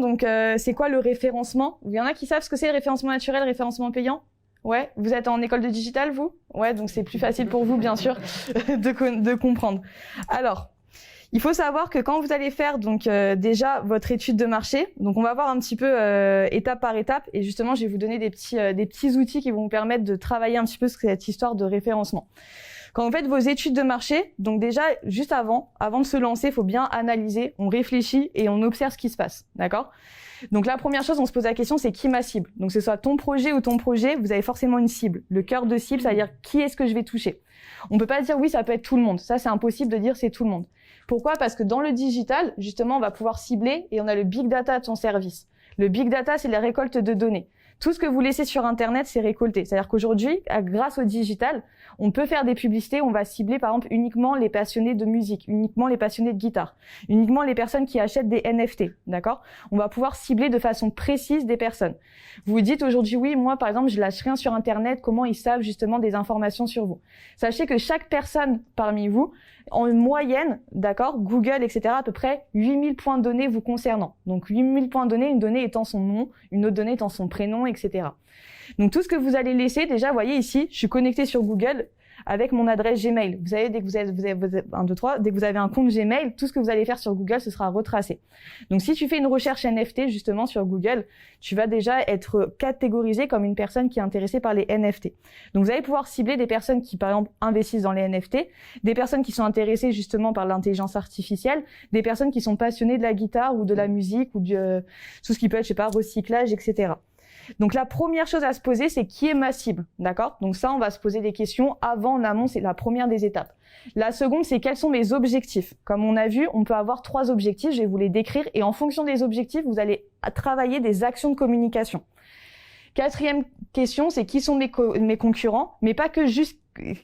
S1: c'est quoi le référencement? Il y en a qui savent ce que c'est le référencement naturel, référencement payant? Ouais, vous êtes en école de digital, vous? Ouais, donc c'est plus facile pour vous, bien sûr, de comprendre. Alors, il faut savoir que quand vous allez faire déjà votre étude de marché, donc on va voir un petit peu étape par étape, et justement je vais vous donner des petits outils qui vont vous permettre de travailler un petit peu cette histoire de référencement. Quand vous faites vos études de marché, donc déjà juste avant de se lancer, il faut bien analyser, on réfléchit et on observe ce qui se passe, d'accord? Donc la première chose, on se pose la question, c'est qui ma cible? Donc que ce soit ton projet ou ton projet, vous avez forcément une cible. Le cœur de cible, c'est-à-dire qui est-ce que je vais toucher? On peut pas dire oui, ça peut être tout le monde. Ça, c'est impossible de dire c'est tout le monde. Pourquoi? Parce que dans le digital, justement, on va pouvoir cibler et on a le big data de son service. Le big data, c'est la récolte de données. Tout ce que vous laissez sur Internet, c'est récolté. C'est-à-dire qu'aujourd'hui, grâce au digital, on peut faire des publicités, on va cibler par exemple uniquement les passionnés de musique, uniquement les passionnés de guitare, uniquement les personnes qui achètent des NFT, d'accord? On va pouvoir cibler de façon précise des personnes. Vous vous dites aujourd'hui, oui, moi par exemple, je lâche rien sur Internet, comment ils savent justement des informations sur vous? Sachez que chaque personne parmi vous, en moyenne, d'accord, Google, etc., à peu près 8000 points de données vous concernant. Donc 8000 points de données, une donnée étant son nom, une autre donnée étant son prénom, etc. Donc tout ce que vous allez laisser, déjà, vous voyez ici, je suis connectée sur Google avec mon adresse Gmail. Vous savez, dès que vous avez dès que vous avez un compte Gmail, tout ce que vous allez faire sur Google, ce sera retracé. Donc si tu fais une recherche NFT justement sur Google, tu vas déjà être catégorisé comme une personne qui est intéressée par les NFT. Donc vous allez pouvoir cibler des personnes qui, par exemple, investissent dans les NFT, des personnes qui sont intéressées justement par l'intelligence artificielle, des personnes qui sont passionnées de la guitare ou de la musique ou de tout ce qui peut être, je sais pas, recyclage, etc. Donc la première chose à se poser, c'est qui est ma cible, d'accord? Donc ça, on va se poser des questions avant, en amont, c'est la première des étapes. La seconde, c'est quels sont mes objectifs. Comme on a vu, on peut avoir 3 objectifs, je vais vous les décrire, et en fonction des objectifs, vous allez travailler des actions de communication. 4e question, c'est qui sont mes concurrents, mais pas que juste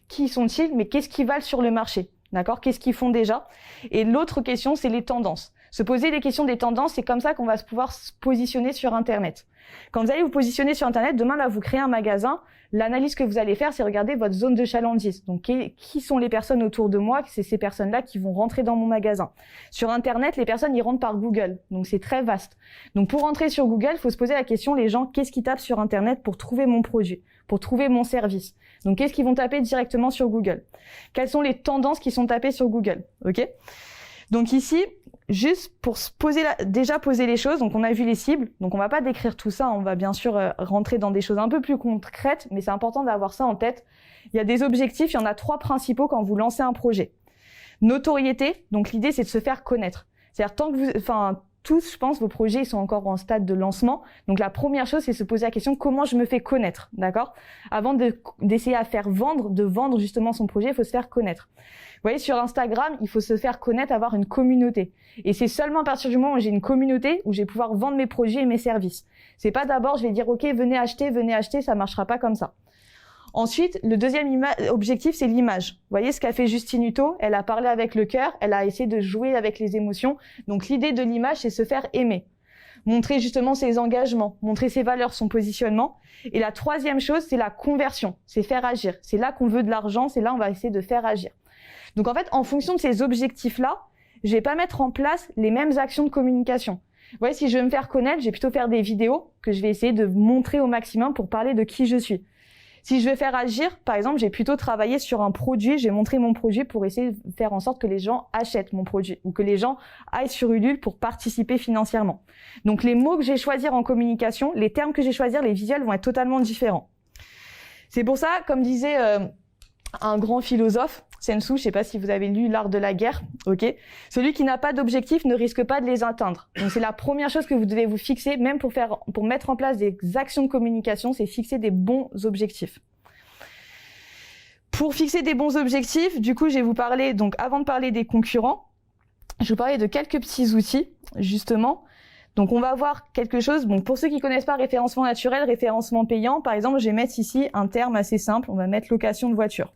S1: qui sont-ils, mais qu'est-ce qu'ils valent sur le marché, d'accord? Qu'est-ce qu'ils font déjà? Et l'autre question, c'est les tendances. Se poser les questions des tendances, c'est comme ça qu'on va pouvoir se positionner sur Internet. Quand vous allez vous positionner sur Internet, demain, là, vous créez un magasin, l'analyse que vous allez faire, c'est regarder votre zone de chalandise. Donc, qui sont les personnes autour de moi? C'est ces personnes-là qui vont rentrer dans mon magasin. Sur Internet, les personnes, ils rentrent par Google. Donc, c'est très vaste. Donc, pour rentrer sur Google, il faut se poser la question, les gens, qu'est-ce qu'ils tapent sur Internet pour trouver mon produit, pour trouver mon service? Donc, qu'est-ce qu'ils vont taper directement sur Google? Quelles sont les tendances qui sont tapées sur Google? OK? Donc ici, juste pour se poser déjà poser les choses, donc on a vu les cibles, donc on va pas décrire tout ça, on va bien sûr rentrer dans des choses un peu plus concrètes, mais c'est important d'avoir ça en tête. Il y a des objectifs, il y en a 3 principaux quand vous lancez un projet. Notoriété, donc l'idée c'est de se faire connaître. C'est-à-dire tant que tous, je pense, vos projets ils sont encore en stade de lancement. Donc la première chose, c'est se poser la question comment je me fais connaître, d'accord? Avant d'essayer à faire vendre, de vendre justement son projet, il faut se faire connaître. Vous voyez, sur Instagram, il faut se faire connaître, avoir une communauté. Et c'est seulement à partir du moment où j'ai une communauté où je vais pouvoir vendre mes projets et mes services. C'est pas d'abord, je vais dire, OK, venez acheter, ça marchera pas comme ça. Ensuite, le deuxième objectif, c'est l'image. Vous voyez ce qu'a fait Justine Hutto? Elle a parlé avec le cœur, elle a essayé de jouer avec les émotions. Donc l'idée de l'image, c'est se faire aimer. Montrer justement ses engagements, montrer ses valeurs, son positionnement. Et la 3e chose, c'est la conversion, c'est faire agir. C'est là qu'on veut de l'argent, c'est là on va essayer de faire agir. Donc en fait, en fonction de ces objectifs-là, je vais pas mettre en place les mêmes actions de communication. Vous voyez, si je veux me faire connaître, je vais plutôt faire des vidéos que je vais essayer de montrer au maximum pour parler de qui je suis. Si je veux faire agir, par exemple, j'ai plutôt travaillé sur un produit, j'ai montré mon produit pour essayer de faire en sorte que les gens achètent mon produit ou que les gens aillent sur Ulule pour participer financièrement. Donc les mots que j'ai choisir en communication, les termes que j'ai choisir, les visuels vont être totalement différents. C'est pour ça, comme disait un grand philosophe, Sun Tzu, je sais pas si vous avez lu L'Art de la guerre, ok. Celui qui n'a pas d'objectif ne risque pas de les atteindre. Donc c'est la première chose que vous devez vous fixer, même pour mettre en place des actions de communication, c'est fixer des bons objectifs. Pour fixer des bons objectifs, du coup, je vais vous parler, donc avant de parler des concurrents, je vais vous parler de quelques petits outils, justement. Donc on va voir quelque chose, bon, pour ceux qui connaissent pas référencement naturel, référencement payant, par exemple, je vais mettre ici un terme assez simple, on va mettre location de voiture.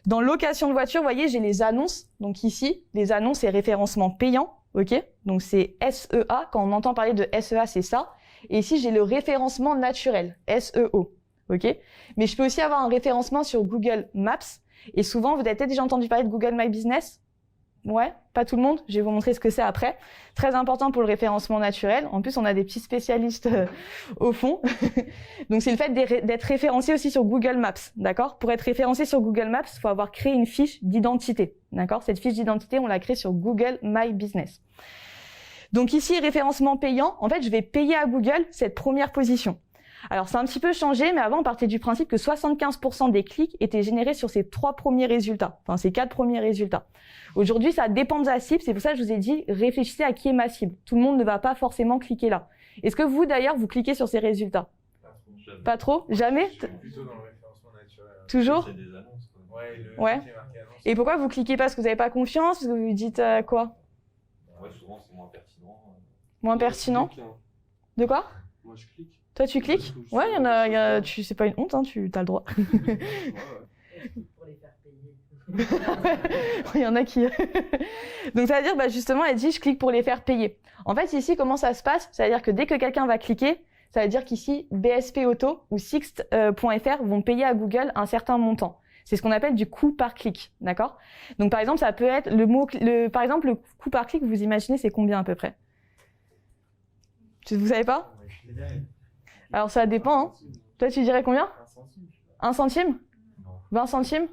S1: Dans location de voiture, vous voyez, j'ai les annonces. Donc ici, les annonces et référencement payant, ok? Donc c'est SEA. Quand on entend parler de SEA, c'est ça. Et ici, j'ai le référencement naturel, SEO, ok? Mais je peux aussi avoir un référencement sur Google Maps. Et souvent, vous avez peut-être déjà entendu parler de Google My Business. Ouais, pas tout le monde. Je vais vous montrer ce que c'est après. Très important pour le référencement naturel. En plus, on a des petits spécialistes au fond. Donc, c'est le fait d'être référencé aussi sur Google Maps, d'accord? Pour être référencé sur Google Maps, il faut avoir créé une fiche d'identité, d'accord? Cette fiche d'identité, on l'a créée sur Google My Business. Donc ici, référencement payant. En fait, je vais payer à Google cette première position. Alors, c'est un petit peu changé, mais avant, on partait du principe que 75% des clics étaient générés sur ces 3 premiers résultats, enfin ces 4 premiers résultats. Aujourd'hui, ça dépend de la cible, c'est pour ça que je vous ai dit, réfléchissez à qui est ma cible. Tout le monde ne va pas forcément cliquer là. Est-ce que vous, d'ailleurs, vous cliquez sur ces résultats? Pas trop? Jamais?
S7: Je suis plutôt dans le référencement naturel.
S1: Toujours?
S3: C'est des annonces, quoi.
S1: Ouais.
S7: Qui est marqué annonce.
S1: Et pourquoi vous cliquez pas? Parce que vous n'avez pas confiance? Parce que vous vous dites quoi?
S3: Ouais, souvent c'est moins pertinent.
S1: Moins pertinent? De quoi?
S2: Moi, je clique.
S1: Toi, tu cliques? Ouais, c'est pas une honte, hein, t'as le droit.
S2: Ouais.
S5: Pour les faire payer.
S1: Il y en a qui... Donc, ça veut dire, justement, elle dit, je clique pour les faire payer. En fait, ici, comment ça se passe? Ça veut dire que dès que quelqu'un va cliquer, ça veut dire qu'ici, BSP Auto ou Sixt.fr vont payer à Google un certain montant. C'est ce qu'on appelle du coût par clic, d'accord? Donc, par exemple, ça peut être par exemple, le coût par clic, vous imaginez, c'est combien à peu près? Vous savez pas? Alors, ça dépend, hein. Toi, tu dirais combien? 1 centime? 20 centimes?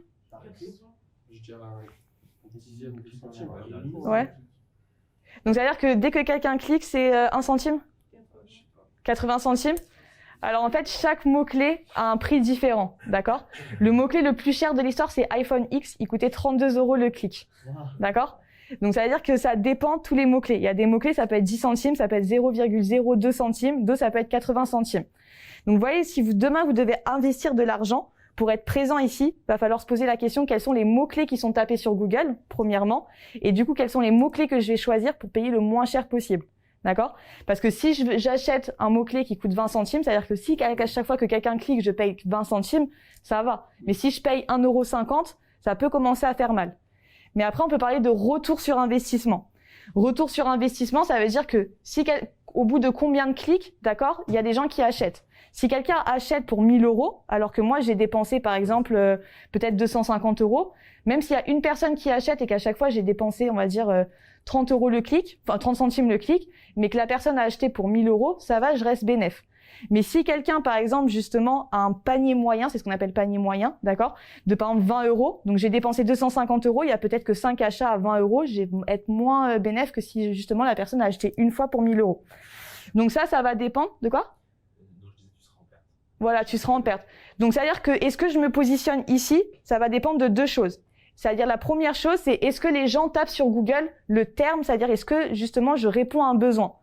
S2: Je dirais un dixième de centime.
S1: Ouais. Donc, ça veut dire que dès que quelqu'un clique, c'est 1 centime? 80 centimes? Alors, en fait, chaque mot-clé a un prix différent, d'accord? Le mot-clé le plus cher de l'histoire, c'est iPhone X. Il coûtait 32 € le clic, d'accord? Donc, ça veut dire que ça dépend de tous les mots-clés. Il y a des mots-clés, ça peut être 10 centimes, ça peut être 0,02 centimes, d'autres, ça peut être 80 centimes. Donc, vous voyez, si demain, vous devez investir de l'argent pour être présent ici, il va falloir se poser la question quels sont les mots-clés qui sont tapés sur Google, premièrement, et du coup, quels sont les mots-clés que je vais choisir pour payer le moins cher possible. D'accord? Parce que si j'achète un mot-clé qui coûte 20 centimes, c'est-à-dire que si à chaque fois que quelqu'un clique, je paye 20 centimes, ça va. Mais si je paye 1,50 €, ça peut commencer à faire mal. Mais après, on peut parler de retour sur investissement. Retour sur investissement, ça veut dire que au bout de combien de clics, d'accord, il y a des gens qui achètent. Si quelqu'un achète pour 1 000 €, alors que moi, j'ai dépensé, par exemple, peut-être 250 €, même s'il y a une personne qui achète et qu'à chaque fois, j'ai dépensé, on va dire, 30 € le clic, enfin 30 centimes le clic, mais que la personne a acheté pour 1 000 €, ça va, je reste bénéf. Mais si quelqu'un, par exemple, justement, a un panier moyen, c'est ce qu'on appelle panier moyen, d'accord, de par exemple 20 €, donc j'ai dépensé 250 €, il y a peut-être que 5 achats à 20 €, je vais être moins bénéf que si justement la personne a acheté une fois pour 1 000 €. Donc ça va dépendre de quoi? Voilà, tu seras en perte. Donc, c'est-à-dire que, est-ce que je me positionne ici? Ça va dépendre de 2 choses. C'est-à-dire, la première chose, c'est est-ce que les gens tapent sur Google le terme, c'est-à-dire est-ce que, justement, je réponds à un besoin?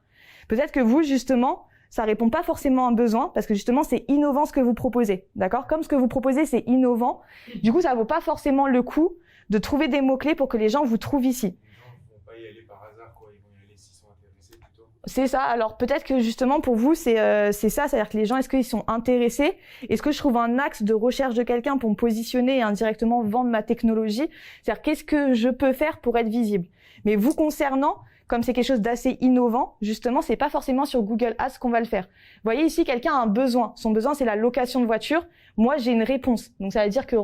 S1: Peut-être que vous, justement, ça répond pas forcément à un besoin, parce que, justement, c'est innovant ce que vous proposez. D'accord? Comme ce que vous proposez, c'est innovant. Du coup, ça vaut pas forcément le coup de trouver des mots-clés pour que les gens vous trouvent ici.
S7: Ils vont pas y aller par hasard, quoi. Ils vont y aller s'ils sont intéressés plutôt.
S1: C'est ça. Alors peut-être que justement pour vous c'est ça, c'est-à-dire que les gens, est-ce qu'ils sont intéressés? Est-ce que je trouve un axe de recherche de quelqu'un pour me positionner et indirectement vendre ma technologie? C'est-à-dire qu'est-ce que je peux faire pour être visible? Mais vous concernant, comme c'est quelque chose d'assez innovant, justement, c'est pas forcément sur Google Ads qu'on va le faire. Vous voyez ici, quelqu'un a un besoin. Son besoin, c'est la location de voiture. Moi, j'ai une réponse. Donc ça veut dire que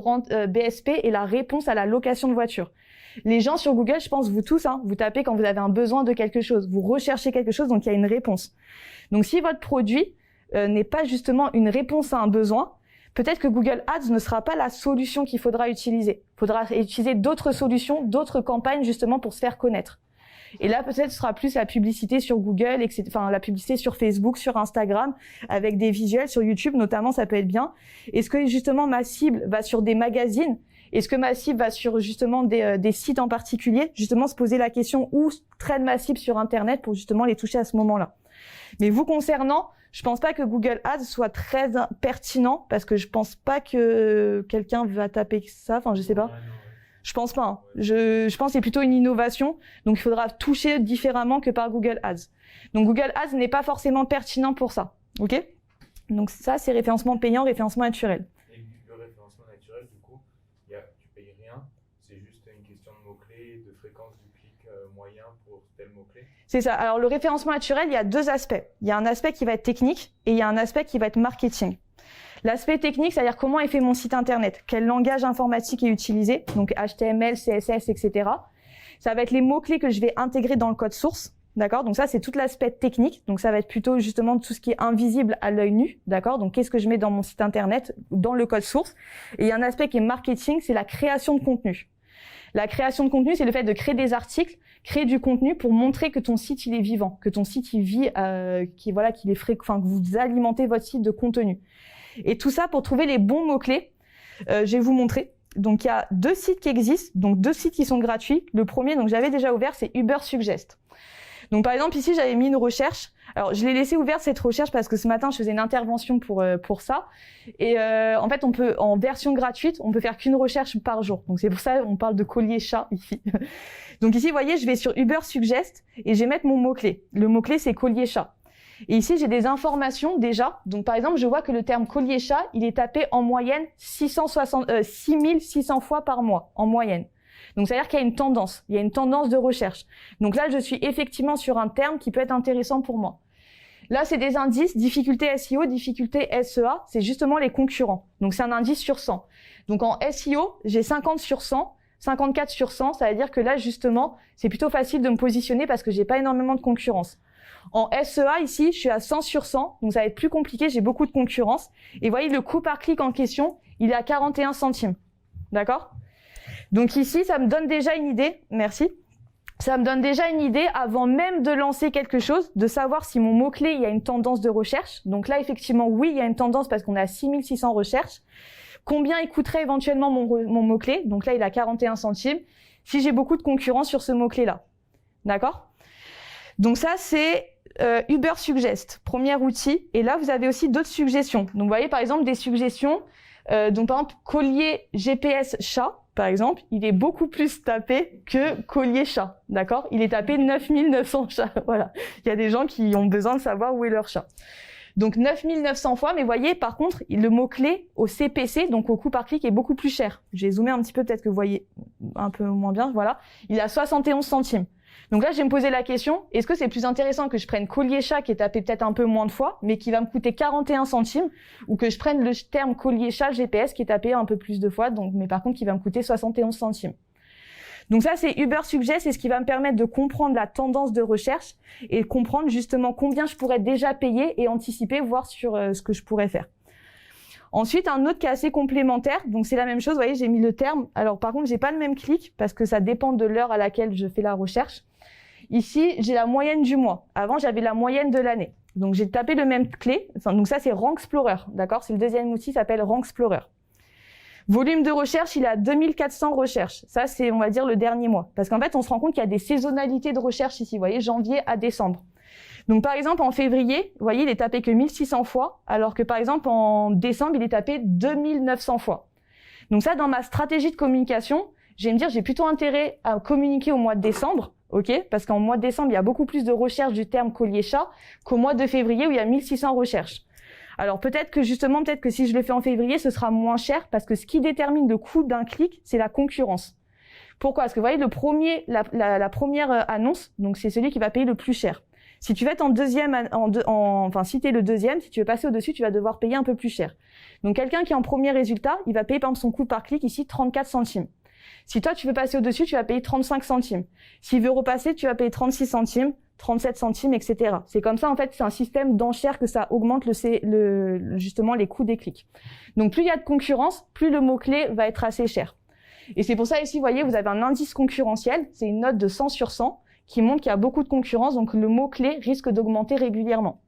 S1: BSP est la réponse à la location de voiture. Les gens sur Google, je pense, vous tous, hein, vous tapez quand vous avez un besoin de quelque chose. Vous recherchez quelque chose, donc il y a une réponse. Donc si votre produit n'est pas justement une réponse à un besoin, peut-être que Google Ads ne sera pas la solution qu'il faudra utiliser. Il faudra utiliser d'autres solutions, d'autres campagnes justement pour se faire connaître. Et là, peut-être, ce sera plus la publicité sur Google, etc. Enfin, la publicité sur Facebook, sur Instagram, avec des visuels, sur YouTube notamment, ça peut être bien. Est-ce que justement ma cible va sur des magazines? Est-ce que ma cible va sur justement des sites en particulier? Justement, se poser la question où traîne ma cible sur Internet pour justement les toucher à ce moment-là. Mais vous concernant, je pense pas que Google Ads soit très pertinent parce que je pense pas que quelqu'un va taper ça. Enfin, je sais pas. Je pense pas. Hein. Je pense que c'est plutôt une innovation. Donc, il faudra toucher différemment que par Google Ads. Donc, Google Ads n'est pas forcément pertinent pour ça. OK? Donc, ça, c'est référencement payant, référencement naturel.
S7: Et le référencement naturel, du coup, tu payes rien. C'est juste une question de mots-clés, de fréquence du clic moyen pour tel mot-clé.
S1: C'est ça. Alors, le référencement naturel, il y a 2 aspects. Il y a un aspect qui va être technique et il y a un aspect qui va être marketing. L'aspect technique, c'est-à-dire comment est fait mon site internet, quel langage informatique est utilisé, donc HTML, CSS, etc. Ça va être les mots-clés que je vais intégrer dans le code source, d'accord? Donc ça, c'est tout l'aspect technique, donc ça va être plutôt justement tout ce qui est invisible à l'œil nu, d'accord? Donc qu'est-ce que je mets dans mon site internet, dans le code source? Et il y a un aspect qui est marketing, c'est la création de contenu. La création de contenu, c'est le fait de créer des articles, créer du contenu pour montrer que ton site, il est vivant, que ton site, il vit, qu'il est frais, enfin, que vous alimentez votre site de contenu. Et tout ça pour trouver les bons mots-clés. Je vais vous montrer. Donc, il y a 2 sites qui existent, donc 2 sites qui sont gratuits. Le premier, donc j'avais déjà ouvert, c'est Ubersuggest. Donc, par exemple, ici, j'avais mis une recherche. Alors, je l'ai laissé ouverte cette recherche parce que ce matin, je faisais une intervention pour ça. Et en fait, en version gratuite, on peut faire qu'une recherche par jour. Donc, c'est pour ça qu'on parle de collier chat ici. Donc ici, vous voyez, je vais sur Ubersuggest et je vais mettre mon mot-clé. Le mot-clé, c'est collier chat. Et ici, j'ai des informations déjà. Donc, par exemple, je vois que le terme collier-chat, il est tapé en moyenne 6600 fois par mois, en moyenne. Donc, c'est-à-dire qu'il y a une tendance. Il y a une tendance de recherche. Donc là, je suis effectivement sur un terme qui peut être intéressant pour moi. Là, c'est des indices, difficulté SEO, difficulté SEA, c'est justement les concurrents. Donc, c'est un indice sur 100. Donc, en SEO, j'ai 50 sur 100, 54 sur 100, ça veut dire que là, justement, c'est plutôt facile de me positionner parce que j'ai pas énormément de concurrence. En SEA, ici, je suis à 100 sur 100, donc ça va être plus compliqué, j'ai beaucoup de concurrence. Et vous voyez, le coût par clic en question, il est à 41 centimes. D'accord? Donc ici, ça me donne déjà une idée, merci. Ça me donne déjà une idée, avant même de lancer quelque chose, de savoir si mon mot-clé, il y a une tendance de recherche. Donc là, effectivement, oui, il y a une tendance parce qu'on est à 6600 recherches. Combien il coûterait éventuellement mon mot-clé? Donc là, il est à 41 centimes. Si j'ai beaucoup de concurrence sur ce mot-clé-là. D'accord? Donc ça, c'est Uber Suggest, premier outil. Et là, vous avez aussi d'autres suggestions. Donc, vous voyez, par exemple, des suggestions. Donc, par exemple, collier GPS chat, par exemple, il est beaucoup plus tapé que collier chat. D'accord? Il est tapé 9900 chats. Voilà. Il y a des gens qui ont besoin de savoir où est leur chat. Donc 9900 fois, mais voyez, par contre, le mot-clé au CPC, donc au coût par clic, est beaucoup plus cher. J'ai zoomé un petit peu, peut-être que vous voyez un peu moins bien, voilà. Il est à 71 centimes. Donc là, je vais me poser la question, est-ce que c'est plus intéressant que je prenne collier chat qui est tapé peut-être un peu moins de fois, mais qui va me coûter 41 centimes, ou que je prenne le terme collier chat GPS qui est tapé un peu plus de fois, donc, mais par contre qui va me coûter 71 centimes. Donc ça, c'est Uber Suggest, c'est ce qui va me permettre de comprendre la tendance de recherche et comprendre justement combien je pourrais déjà payer et anticiper, voir sur ce que je pourrais faire. Ensuite, un autre qui est assez complémentaire, donc c'est la même chose, vous voyez, j'ai mis le terme. Alors par contre, j'ai pas le même clic parce que ça dépend de l'heure à laquelle je fais la recherche. Ici, j'ai la moyenne du mois. Avant, j'avais la moyenne de l'année. Donc j'ai tapé le même clé. Enfin, donc ça, c'est Rank Explorer, d'accord? C'est le deuxième outil, s'appelle Rank Explorer. Volume de recherche, il est à 2400 recherches. Ça, c'est, on va dire, le dernier mois. Parce qu'en fait, on se rend compte qu'il y a des saisonnalités de recherche ici. Vous voyez, janvier à décembre. Donc, par exemple, en février, vous voyez, il est tapé que 1600 fois, alors que, par exemple, en décembre, il est tapé 2900 fois. Donc ça, dans ma stratégie de communication, je vais me dire, j'ai plutôt intérêt à communiquer au mois de décembre, ok? Parce qu'en mois de décembre, il y a beaucoup plus de recherches du terme collier-chat qu'au mois de février où il y a 1600 recherches. Alors peut-être que justement, peut-être que si je le fais en février, ce sera moins cher parce que ce qui détermine le coût d'un clic, c'est la concurrence. Pourquoi? Parce que vous voyez, la première annonce, donc c'est celui qui va payer le plus cher. Si tu veux être en deuxième, enfin si t'es le deuxième, si tu veux passer au-dessus, tu vas devoir payer un peu plus cher. Donc quelqu'un qui est en premier résultat, il va payer par exemple son coût par clic ici 34 centimes. Si toi tu veux passer au-dessus, tu vas payer 35 centimes. S'il veut repasser, tu vas payer 36 centimes. 37 centimes, etc. C'est comme ça, en fait, c'est un système d'enchères que ça augmente justement les coûts des clics. Donc, plus il y a de concurrence, plus le mot-clé va être assez cher. Et c'est pour ça, ici, vous voyez, vous avez un indice concurrentiel, c'est une note de 100 sur 100, qui montre qu'il y a beaucoup de concurrence, donc le mot-clé risque d'augmenter régulièrement.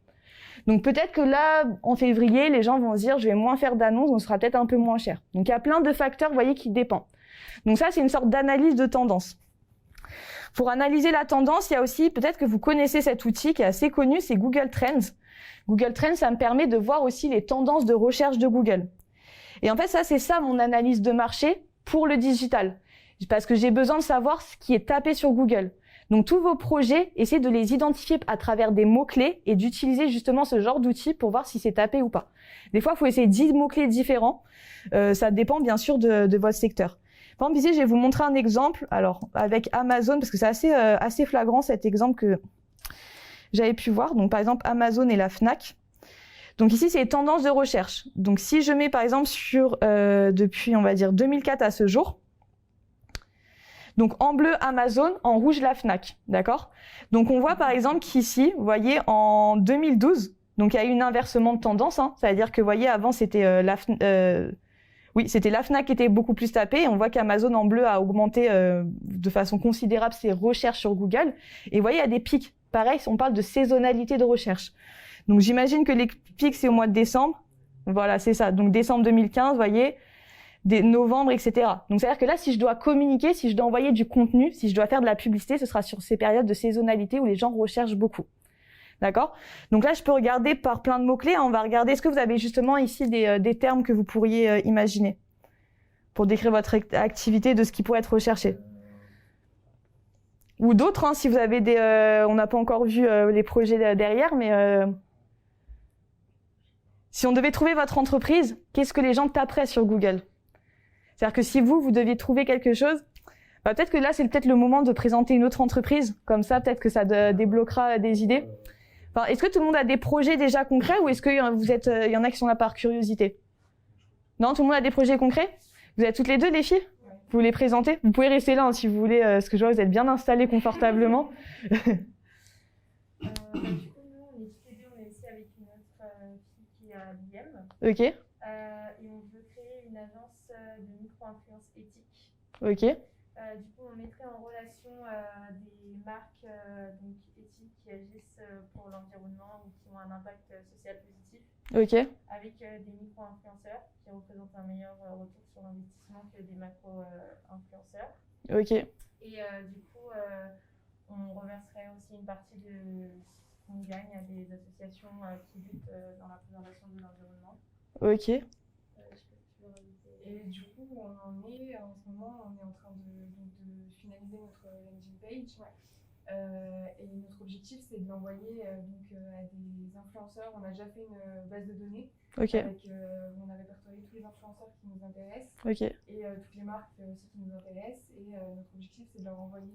S1: Donc, peut-être que là, en février, les gens vont se dire, je vais moins faire d'annonces, donc ce sera peut-être un peu moins cher. Donc, il y a plein de facteurs, vous voyez, qui dépendent. Donc, ça, c'est une sorte d'analyse de tendance. Pour analyser la tendance, il y a aussi, peut-être que vous connaissez cet outil qui est assez connu, c'est Google Trends. Google Trends, ça me permet de voir aussi les tendances de recherche de Google. Et en fait, ça, c'est ça mon analyse de marché pour le digital. Parce que j'ai besoin de savoir ce qui est tapé sur Google. Donc, tous vos projets, essayez de les identifier à travers des mots-clés et d'utiliser justement ce genre d'outils pour voir si c'est tapé ou pas. Des fois, il faut essayer 10 mots-clés différents. Ça dépend bien sûr de votre secteur. Par exemple, ici, je vais vous montrer un exemple, alors avec Amazon, parce que c'est assez flagrant cet exemple que j'avais pu voir. Donc, par exemple, Amazon et la Fnac. Donc ici, c'est les tendances de recherche. Donc, si je mets, par exemple, sur depuis, on va dire, 2004 à ce jour, donc en bleu, Amazon, en rouge, la Fnac, d'accord? Donc, on voit, par exemple, qu'ici, vous voyez, en 2012, donc il y a eu un inversement de tendance, hein, ça veut dire que, vous voyez, avant, c'était c'était la Fnac qui était beaucoup plus tapée. Et on voit qu'Amazon en bleu a augmenté de façon considérable ses recherches sur Google. Et vous voyez, il y a des pics. Pareil, on parle de saisonnalité de recherche. Donc, j'imagine que les pics, c'est au mois de décembre. Voilà, c'est ça. Donc, décembre 2015, vous voyez, novembre, etc. Donc, c'est-à-dire que là, si je dois communiquer, si je dois envoyer du contenu, si je dois faire de la publicité, ce sera sur ces périodes de saisonnalité où les gens recherchent beaucoup. D'accord? Donc là, je peux regarder par plein de mots-clés. On va regarder, est-ce que vous avez justement ici des termes que vous pourriez imaginer pour décrire votre activité de ce qui pourrait être recherché? Ou d'autres, hein, si vous avez des... on n'a pas encore vu les projets derrière, mais si on devait trouver votre entreprise, qu'est-ce que les gens taperaient sur Google? C'est-à-dire que si vous deviez trouver quelque chose, bah, peut-être que là, c'est peut-être le moment de présenter une autre entreprise. Comme ça, peut-être que ça débloquera des idées. Enfin, est-ce que tout le monde a des projets déjà concrets ou est-ce que il y en a qui sont là par curiosité? Non, tout le monde a des projets concrets? Vous êtes toutes les deux, les filles? Vous les présentez? Vous pouvez rester là, hein, si vous voulez, parce que je vois que vous êtes bien installés confortablement.
S8: Du coup, nous, on est toutes les deux, on est ici avec une autre fille qui est à l'IM.
S1: Ok,
S8: Et on veut créer une agence de micro-influence éthique.
S1: ok,
S8: Du coup, on mettrait en relation des marques donc éthiques qui agissent pour l'environnement ou qui ont un impact social positif
S1: ok,
S8: avec des micro-influenceurs qui représentent un meilleur retour sur l'investissement que des macro-influenceurs.
S1: ok,
S8: Et du coup, on reverserait aussi une partie de ce qu'on gagne à des associations qui luttent dans la préservation de l'environnement.
S1: ok,
S8: Je sais pas si tu veux rajouter.
S9: Et du coup, on en est en ce moment, on est en train de finaliser notre landing page. Et notre objectif, c'est de l'envoyer à des influenceurs. On a déjà fait une base de données
S1: ok,
S9: avec, on a répertorié tous les influenceurs qui nous intéressent
S1: ok,
S9: et toutes les marques aussi qui nous intéressent. Et notre objectif, c'est de leur envoyer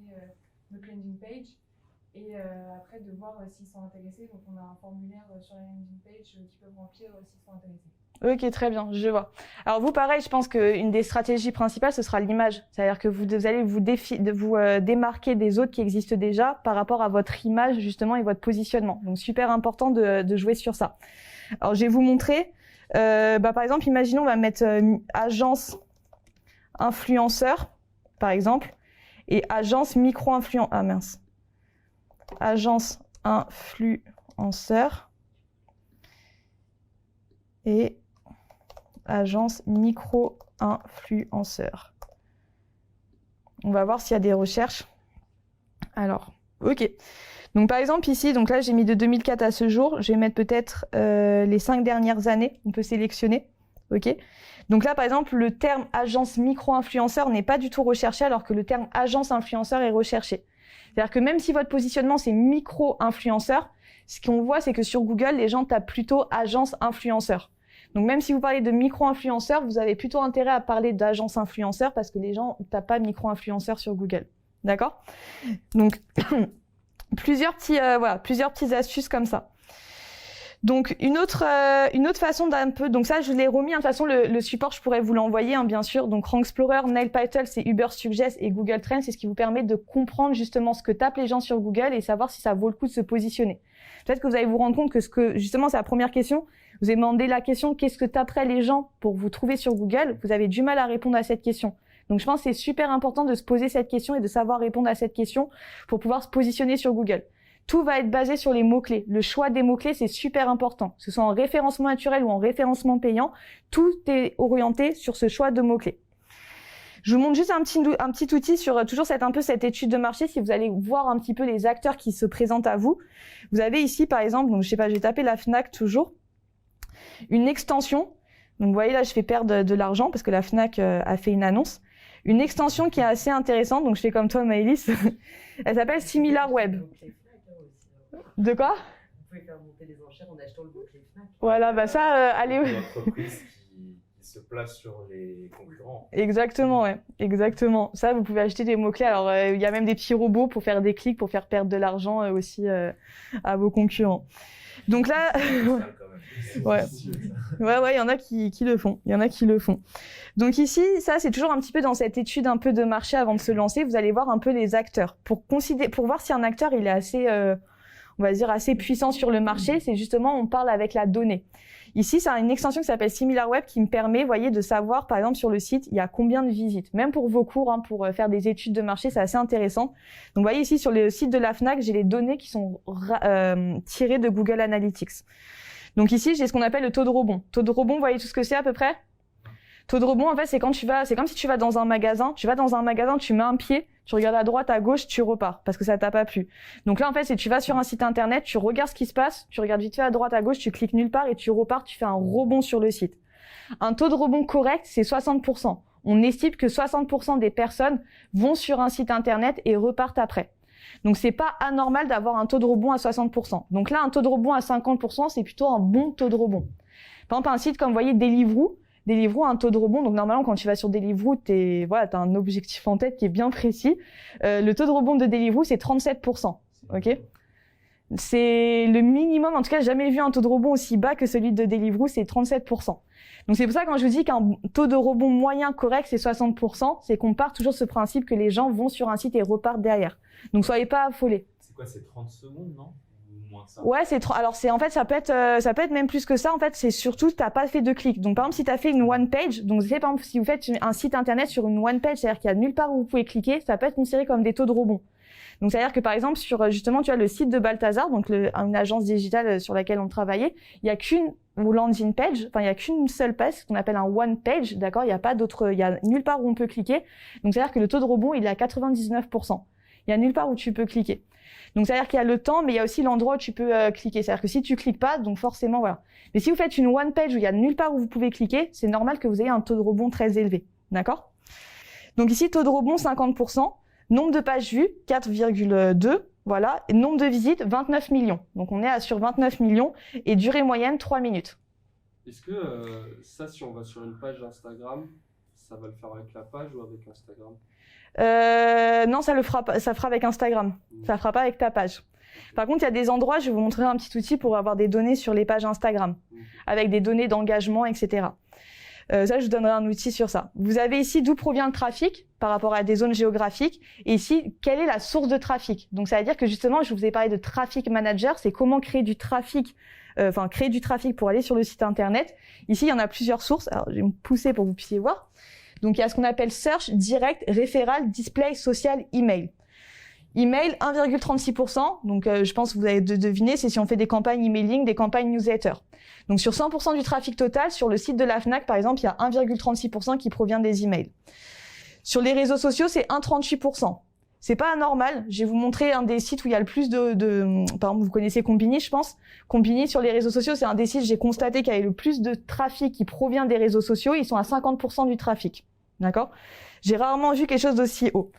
S9: notre landing page et après de voir s'ils sont intéressés. Donc, on a un formulaire sur la landing page qu'ils peuvent remplir s'ils sont intéressés.
S1: ok, très bien, je vois. Alors vous, pareil, je pense qu'une des stratégies principales, ce sera l'image. C'est-à-dire que vous allez vous démarquer des autres qui existent déjà par rapport à votre image, justement, et votre positionnement. Donc, super important de jouer sur ça. Alors, je vais vous montrer. Par exemple, imaginons, on va mettre agence influenceur, par exemple, et agence micro-influenceur. Ah mince. Agence influenceur et agence micro-influenceur. On va voir s'il y a des recherches. Alors, ok. Donc par exemple ici, donc là j'ai mis de 2004 à ce jour. Je vais mettre peut-être les 5 dernières années. On peut sélectionner. Ok. Donc là par exemple, le terme agence micro-influenceur n'est pas du tout recherché alors que le terme agence influenceur est recherché. C'est-à-dire que même si votre positionnement c'est micro-influenceur, ce qu'on voit c'est que sur Google, les gens tapent plutôt agence influenceur. Donc même si vous parlez de micro-influenceur, vous avez plutôt intérêt à parler d'agence influenceur parce que les gens ne tapent pas micro-influenceur sur Google. D'accord? Donc plusieurs petites astuces comme ça. Donc une autre façon d'un peu, donc ça je l'ai remis, de toute façon le support je pourrais vous l'envoyer bien sûr. Donc Rank Explorer, Nailtitle, c'est Uber Suggest et Google Trends, c'est ce qui vous permet de comprendre justement ce que tapent les gens sur Google et savoir si ça vaut le coup de se positionner. Peut-être que vous allez vous rendre compte que justement c'est la première question. Vous avez demandé la question qu'est-ce que taperaient les gens pour vous trouver sur Google. Vous avez du mal à répondre à cette question. Donc je pense que c'est super important de se poser cette question et de savoir répondre à cette question pour pouvoir se positionner sur Google. Tout va être basé sur les mots-clés. Le choix des mots-clés, c'est super important. Que ce soit en référencement naturel ou en référencement payant, tout est orienté sur ce choix de mots-clés. Je vous montre juste un petit outil sur toujours cette étude de marché. Si vous allez voir un petit peu les acteurs qui se présentent à vous. Vous avez ici, par exemple, donc je sais pas, je vais taper la Fnac toujours. Une extension. Donc vous voyez là, je fais perdre de l'argent parce que la Fnac a fait une annonce. Une extension qui est assez intéressante. Donc je fais comme toi, Maëlys. Elle s'appelle SimilarWeb. De quoi?
S5: Vous pouvez faire monter les enchères en achetant le mot-clé Fnac.
S1: Voilà, bah ça, allez.
S3: Une entreprise qui se place sur les concurrents.
S1: Exactement, ouais, exactement. Ça, vous pouvez acheter des mots-clés. Alors, il y a même des petits robots pour faire des clics, pour faire perdre de l'argent aussi à vos concurrents. Donc là, ouais, il y en a qui le font. Il y en a qui le font. Donc ici, ça, c'est toujours un petit peu dans cette étude un peu de marché avant de se lancer. Vous allez voir un peu les acteurs pour voir si un acteur il est assez on va dire assez puissant sur le marché, c'est justement on parle avec la donnée. Ici, c'est une extension qui s'appelle SimilarWeb qui me permet, vous voyez, de savoir par exemple sur le site, il y a combien de visites. Même pour vos cours, pour faire des études de marché, c'est assez intéressant. Donc vous voyez ici sur le site de la Fnac, j'ai les données qui sont tirées de Google Analytics. Donc ici, j'ai ce qu'on appelle le taux de rebond. Taux de rebond, vous voyez tout ce que c'est à peu près? Taux de rebond, en fait, c'est comme si tu vas dans un magasin, tu mets un pied, tu regardes à droite, à gauche, tu repars, parce que ça t'a pas plu. Donc là, en fait, c'est tu vas sur un site internet, tu regardes ce qui se passe, tu regardes vite fait à droite, à gauche, tu cliques nulle part et tu repars, tu fais un rebond sur le site. Un taux de rebond correct, c'est 60%. On estime que 60% des personnes vont sur un site internet et repartent après. Donc c'est pas anormal d'avoir un taux de rebond à 60%. Donc là, un taux de rebond à 50%, c'est plutôt un bon taux de rebond. Par exemple, un site comme vous voyez Deliveroo a un taux de rebond. Donc normalement, quand tu vas sur Deliveroo, t'as un objectif en tête qui est bien précis. Le taux de rebond de Deliveroo, c'est 37%. Ok. C'est le minimum. En tout cas, j'ai jamais vu un taux de rebond aussi bas que celui de Deliveroo, c'est 37%. Donc c'est pour ça que quand je vous dis qu'un taux de rebond moyen correct, c'est 60%, c'est qu'on part toujours de ce principe que les gens vont sur un site et repartent derrière. Donc soyez pas affolés.
S3: C'est quoi, c'est 30 secondes, non? Ou moins que ça?
S1: Ouais, alors en fait, ça peut être même plus que ça. En fait, c'est surtout, t'as pas fait de clic. Donc, par exemple, si t'as fait une one page, donc, par exemple, si vous faites un site internet sur une one page, c'est-à-dire qu'il y a nulle part où vous pouvez cliquer, ça peut être considéré comme des taux de rebond. Donc, c'est-à-dire que, par exemple, sur, justement, tu as le site de Balthazar, donc, une agence digitale sur laquelle on travaillait, il y a qu'une landing page, enfin, il y a qu'une seule page, ce qu'on appelle un one page, d'accord? Il y a pas d'autre, il y a nulle part où on peut cliquer. Donc, c'est-à-dire que le taux de rebond, il est à 99%. Il y a nulle part où tu peux cliquer. Donc, c'est-à-dire qu'il y a le temps, mais il y a aussi l'endroit où tu peux cliquer. C'est-à-dire que si tu cliques pas, donc forcément, voilà. Mais si vous faites une one page où il y a nulle part où vous pouvez cliquer, c'est normal que vous ayez un taux de rebond très élevé. D'accord? Donc ici, taux de rebond 50%. Nombre de pages vues, 4,2. Voilà. Et nombre de visites, 29 millions. Donc, on est sur 29 millions. Et durée moyenne, 3 minutes.
S2: Est-ce que ça, si on va sur une page Instagram, ça va le faire avec la page ou avec Instagram?
S1: Non, ça fera avec Instagram. Ça fera pas avec ta page. Par contre, il y a des endroits, je vais vous montrer un petit outil pour avoir des données sur les pages Instagram, avec des données d'engagement, etc. Ça, je vous donnerai un outil sur ça. Vous avez ici d'où provient le trafic par rapport à des zones géographiques. Et ici, quelle est la source de trafic? Donc, ça veut dire que justement, je vous ai parlé de traffic manager, c'est comment créer du trafic, créer du trafic pour aller sur le site internet. Ici, il y en a plusieurs sources. Alors, je vais me pousser pour que vous puissiez voir. Donc, il y a ce qu'on appelle search, direct, référal, display, social, email. Email, 1,36%. Donc, je pense que vous avez deviné, c'est si on fait des campagnes emailing, des campagnes newsletter. Donc, sur 100% du trafic total, sur le site de la Fnac, par exemple, il y a 1,36% qui provient des emails. Sur les réseaux sociaux, c'est 1,38%. C'est pas anormal. Je vais vous montrer un des sites où il y a le plus par exemple, vous connaissez Combini, je pense. Combini, sur les réseaux sociaux, c'est un des sites, j'ai constaté qu'il y avait le plus de trafic qui provient des réseaux sociaux. Ils sont à 50% du trafic. D'accord? J'ai rarement vu quelque chose d'aussi haut.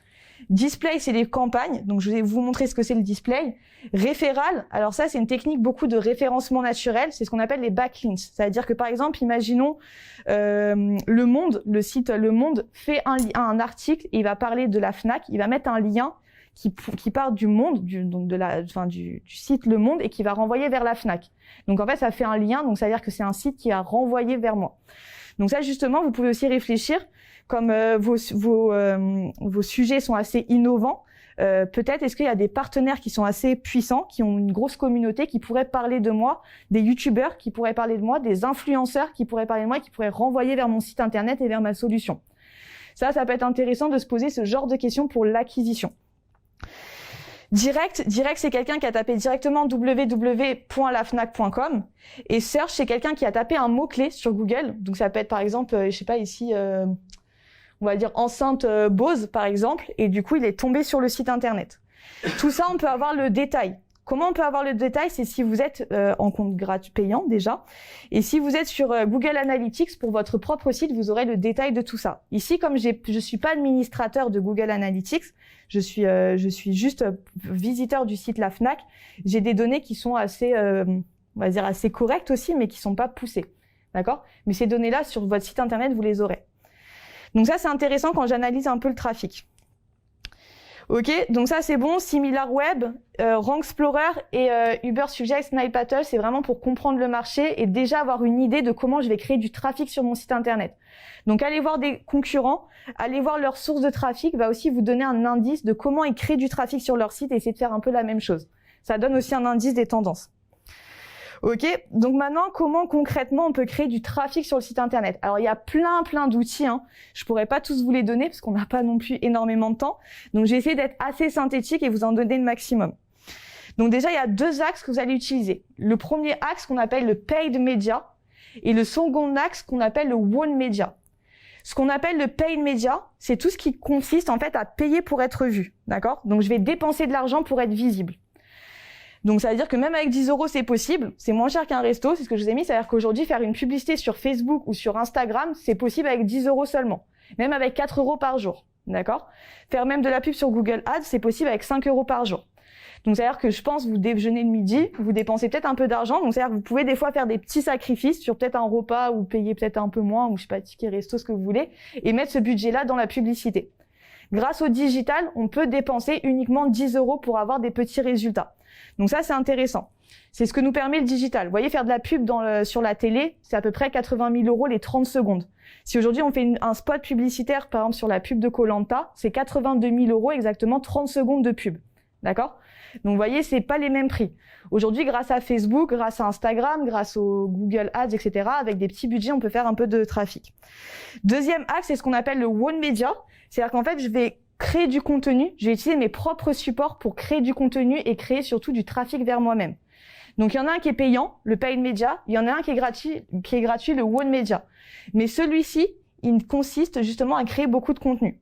S1: Display, c'est les campagnes. Donc, je vais vous montrer ce que c'est le display. Référal. Alors ça, c'est une technique beaucoup de référencement naturel. C'est ce qu'on appelle les backlinks. C'est-à-dire que, par exemple, imaginons Le Monde, le site Le Monde fait un article et il va parler de la Fnac. Il va mettre un lien qui part du Monde, du site Le Monde et qui va renvoyer vers la Fnac. Donc, en fait, ça fait un lien. Donc, ça veut dire que c'est un site qui a renvoyé vers moi. Donc ça, justement, vous pouvez aussi réfléchir. Comme vos sujets sont assez innovants, peut-être est-ce qu'il y a des partenaires qui sont assez puissants, qui ont une grosse communauté, qui pourraient parler de moi, des youtubeurs qui pourraient parler de moi, des influenceurs qui pourraient parler de moi, qui pourraient renvoyer vers mon site internet et vers ma solution. Ça peut être intéressant de se poser ce genre de questions pour l'acquisition. Direct, c'est quelqu'un qui a tapé directement www.lafnac.com et search, c'est quelqu'un qui a tapé un mot-clé sur Google. Donc ça peut être par exemple, je sais pas ici, on va dire enceinte Bose par exemple, et du coup il est tombé sur le site internet. Tout ça, on peut avoir le détail. Comment on peut avoir le détail? C'est si vous êtes en compte gratuit payant déjà, et si vous êtes sur Google Analytics pour votre propre site, vous aurez le détail de tout ça. Ici, comme je suis pas administrateur de Google Analytics, je suis juste visiteur du site La Fnac. J'ai des données qui sont assez, on va dire assez correctes aussi, mais qui sont pas poussées, d'accord? Mais ces données-là sur votre site internet, vous les aurez. Donc ça, c'est intéressant quand j'analyse un peu le trafic. Ok, donc ça c'est bon. SimilarWeb, Rank Explorer et Uber Suggest Snipe Battle, c'est vraiment pour comprendre le marché et déjà avoir une idée de comment je vais créer du trafic sur mon site internet. Donc allez voir des concurrents, allez voir leurs sources de trafic, va aussi vous donner un indice de comment ils créent du trafic sur leur site et essayer de faire un peu la même chose. Ça donne aussi un indice des tendances. Ok, donc maintenant, comment concrètement on peut créer du trafic sur le site internet? Alors il y a plein d'outils, hein. Je pourrais pas tous vous les donner parce qu'on n'a pas non plus énormément de temps. Donc j'ai essayé d'être assez synthétique et vous en donner le maximum. Donc déjà, il y a deux axes que vous allez utiliser. Le premier axe qu'on appelle le paid media et le second axe qu'on appelle le won media. Ce qu'on appelle le paid media, c'est tout ce qui consiste en fait à payer pour être vu, d'accord? Donc je vais dépenser de l'argent pour être visible. Donc, ça veut dire que même avec 10 €, c'est possible. C'est moins cher qu'un resto. C'est ce que je vous ai mis. C'est-à-dire qu'aujourd'hui, faire une publicité sur Facebook ou sur Instagram, c'est possible avec 10 € seulement. Même avec 4 € par jour. D'accord? Faire même de la pub sur Google Ads, c'est possible avec 5 € par jour. Donc, c'est-à-dire que je pense, vous déjeunez le midi, vous dépensez peut-être un peu d'argent. Donc, c'est-à-dire que vous pouvez des fois faire des petits sacrifices sur peut-être un repas ou payer peut-être un peu moins ou je sais pas, ticket resto, ce que vous voulez et mettre ce budget-là dans la publicité. Grâce au digital, on peut dépenser uniquement 10 € pour avoir des petits résultats. Donc ça, c'est intéressant. C'est ce que nous permet le digital. Vous voyez, faire de la pub sur la télé, c'est à peu près 80 000 € les 30 secondes. Si aujourd'hui, on fait un spot publicitaire, par exemple, sur la pub de Koh-Lanta, c'est 82 000 € exactement 30 secondes de pub. D'accord? Donc, vous voyez, c'est pas les mêmes prix. Aujourd'hui, grâce à Facebook, grâce à Instagram, grâce au Google Ads, etc., avec des petits budgets, on peut faire un peu de trafic. Deuxième axe, c'est ce qu'on appelle le One Media. C'est-à-dire qu'en fait, je vais créer du contenu, je vais utiliser mes propres supports pour créer du contenu et créer surtout du trafic vers moi-même. Donc, il y en a un qui est payant, le Paid Media. Il y en a un qui est gratuit, le One Media. Mais celui-ci, il consiste justement à créer beaucoup de contenu.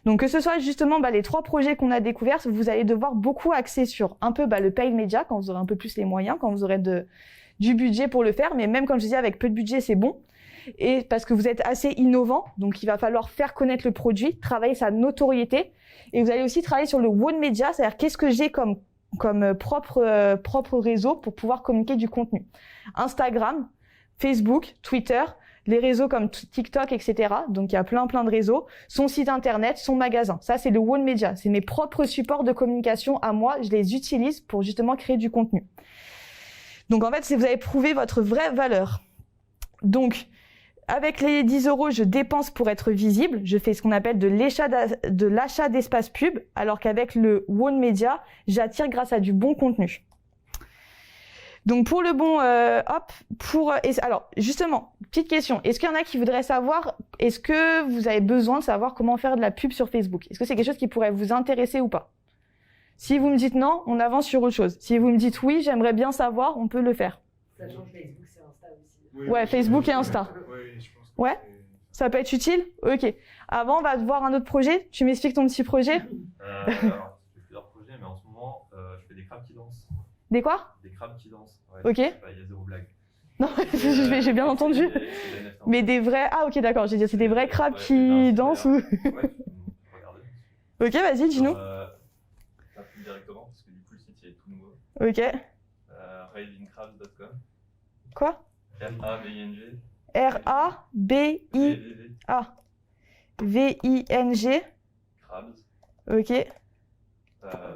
S1: Donc, que ce soit justement les 3 projets qu'on a découverts, vous allez devoir beaucoup axer sur un peu le Paid Media, quand vous aurez un peu plus les moyens, quand vous aurez du budget pour le faire. Mais même, comme je disais, avec peu de budget, c'est bon. Et parce que vous êtes assez innovant, donc il va falloir faire connaître le produit, travailler sa notoriété. Et vous allez aussi travailler sur le One Media, c'est-à-dire qu'est-ce que j'ai comme propre réseau pour pouvoir communiquer du contenu. Instagram, Facebook, Twitter, les réseaux comme TikTok, etc. Donc, il y a plein de réseaux. Son site internet, son magasin. Ça, c'est le One Media. C'est mes propres supports de communication à moi. Je les utilise pour justement créer du contenu. Donc, en fait, vous avez prouvé votre vraie valeur. Donc, avec les 10 €, je dépense pour être visible. Je fais ce qu'on appelle de l'achat d'espace pub, alors qu'avec le One Media, j'attire grâce à du bon contenu. Donc pour le bon, alors justement, petite question. Est-ce qu'il y en a qui voudraient savoir, est-ce que vous avez besoin de savoir comment faire de la pub sur Facebook? Est-ce que c'est quelque chose qui pourrait vous intéresser ou pas? Si vous me dites non, on avance sur autre chose. Si vous me dites oui, j'aimerais bien savoir, on peut le faire.
S5: Sachant que Facebook, c'est Insta aussi.
S1: Ouais, Facebook et Insta.
S7: Oui, je pense que
S1: Ouais, ça peut être utile? Ok. Avant, on va voir un autre projet. Tu m'expliques ton petit projet?
S10: Alors, je fais plusieurs projets, mais en ce moment, je fais des crabes qui dansent.
S1: Des quoi?
S10: Des crabes qui dansent. Ouais,
S1: Ok.
S10: Il y a zéro blague.
S1: Non, j'ai bien entendu.
S10: C'est des NFT.
S1: Mais des vrais... Ah ok, d'accord. J'ai dit c'est des vrais crabes
S10: Ouais,
S1: qui dansent ou...
S10: Ouais, regardez.
S1: Ok, vas-y, dis-nous.
S10: Ça fout directement, parce que du coup, le site il est tout nouveau.
S1: Ok.
S10: Ravingcrabs.com.
S1: Quoi?
S10: R-A-V-I-N-G.
S1: R-A-B-I-A. V-I-N-G.
S10: Crabs.
S1: Ok.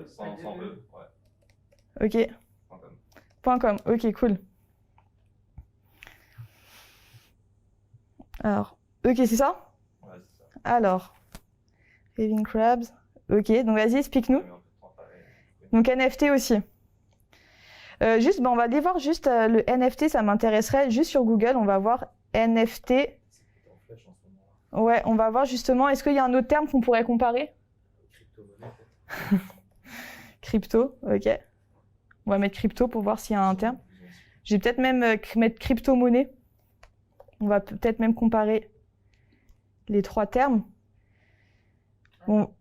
S10: Sans E. Ouais.
S1: Ok. .com. Ok, cool. Alors, ok, c'est ça?
S10: Ouais, c'est ça.
S1: Alors, Raving Crabs. Ok, donc vas-y, explique-nous. Donc NFT aussi. Juste, on va aller voir juste le NFT, ça m'intéresserait. Juste sur Google, on va voir NFT. Ouais, on va voir justement, est-ce qu'il y a un autre terme qu'on pourrait comparer? Crypto, ok. On va mettre crypto pour voir s'il y a un terme. Je vais peut-être même mettre crypto-monnaie. On va peut-être même comparer les 3 termes. Bon.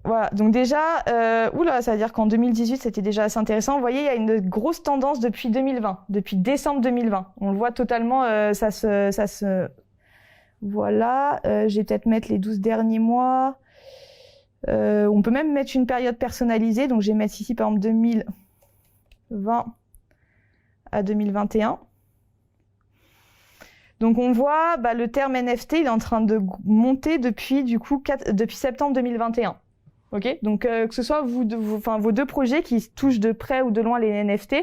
S1: Voilà, donc déjà, ça veut dire qu'en 2018, c'était déjà assez intéressant. Vous voyez, il y a une grosse tendance depuis 2020, depuis décembre 2020. On le voit totalement, Voilà, je vais peut-être mettre les 12 derniers mois. On peut même mettre une période personnalisée, donc je vais mettre ici par exemple 2020 à 2021. Donc on voit le terme NFT, il est en train de monter depuis septembre 2021. Ok, donc que ce soit vos 2 projets qui touchent de près ou de loin les NFT,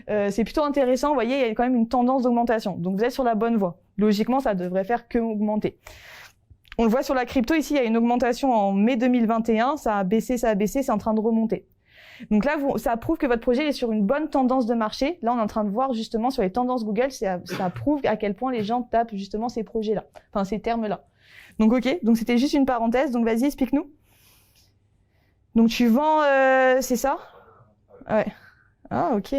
S1: c'est plutôt intéressant. Vous voyez, il y a quand même une tendance d'augmentation. Donc vous êtes sur la bonne voie. Logiquement, ça devrait faire que augmenter. On le voit sur la crypto ici, il y a une augmentation en mai 2021. Ça a baissé, c'est en train de remonter. Donc là, ça prouve que votre projet est sur une bonne tendance de marché. Là, on est en train de voir justement sur les tendances Google, ça prouve à quel point les gens tapent justement ces projets-là, enfin ces termes-là. Donc ok, donc c'était juste une parenthèse. Donc vas-y, explique-nous. Donc tu vends, c'est ça? Ouais. Ah ok.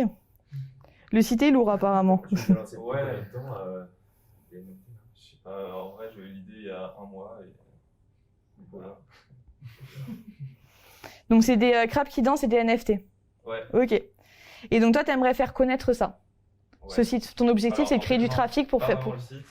S1: Le site est lourd apparemment.
S10: Ouais. Je sais pas, en vrai, j'ai eu l'idée il y a un mois et voilà.
S1: Donc c'est des crabes qui dansent et des NFT.
S10: Ouais.
S1: Ok. Et donc toi, tu aimerais faire connaître ça.
S10: Ouais.
S1: Ce site, ton objectif, c'est de créer du trafic pour faire.
S10: Le site.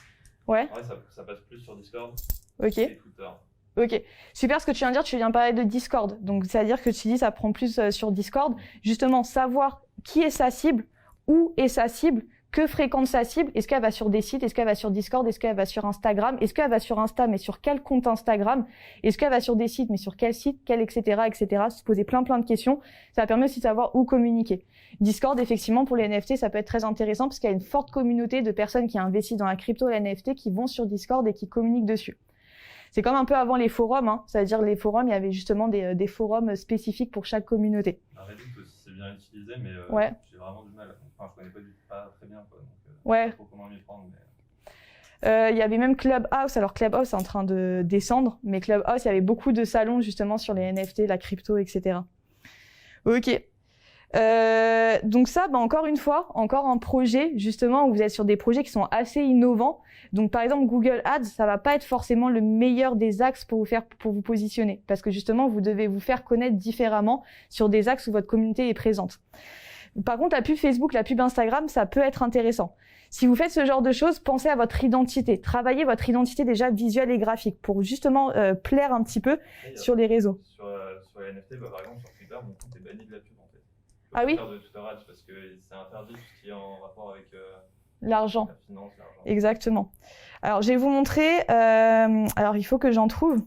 S1: Ouais.
S10: Ouais, ça passe plus sur Discord.
S1: Ok.
S10: Et Twitter.
S1: Ok, super ce que tu viens de dire, tu viens parler de Discord. Donc, c'est-à-dire que tu dis ça prend plus sur Discord. Justement, savoir qui est sa cible, où est sa cible, que fréquente sa cible, est-ce qu'elle va sur des sites, est-ce qu'elle va sur Discord, est-ce qu'elle va sur Instagram, est-ce qu'elle va sur Insta, mais sur quel compte Instagram, est-ce qu'elle va sur des sites, mais sur quel site, etc., se poser plein de questions. Ça permet aussi de savoir où communiquer. Discord, effectivement, pour les NFT, ça peut être très intéressant parce qu'il y a une forte communauté de personnes qui investissent dans la crypto et la NFT qui vont sur Discord et qui communiquent dessus. C'est comme un peu avant les forums, hein. C'est-à-dire les forums, il y avait justement des forums spécifiques pour chaque communauté.
S10: Reddit aussi, c'est bien utilisé, mais
S1: ouais.
S10: J'ai vraiment du mal. Enfin, je connais pas très bien, quoi. Donc,
S1: ouais.
S10: Je sais pas comment m'y prendre.
S1: Il y avait même Clubhouse. Alors Clubhouse est en train de descendre, mais Clubhouse, il y avait beaucoup de salons justement sur les NFT, la crypto, etc. Ok. Donc ça, encore une fois, encore un projet justement où vous êtes sur des projets qui sont assez innovants. Donc par exemple Google Ads, ça va pas être forcément le meilleur des axes pour vous positionner, parce que justement vous devez vous faire connaître différemment sur des axes où votre communauté est présente. Par contre, la pub Facebook, la pub Instagram, ça peut être intéressant. Si vous faites ce genre de choses, pensez à votre identité. Travaillez votre identité déjà visuelle et graphique pour justement plaire un petit peu sur les réseaux.
S10: Sur les NFT, par exemple, sur Twitter, mon compte est banni de la pub en fait.
S1: Ah oui.
S10: Faire de Twitter Ads parce que c'est interdit tout ce qui est en rapport avec
S1: l'argent.
S10: La finance, l'argent.
S1: Exactement. Alors, je vais vous montrer. Alors, il faut que j'en trouve.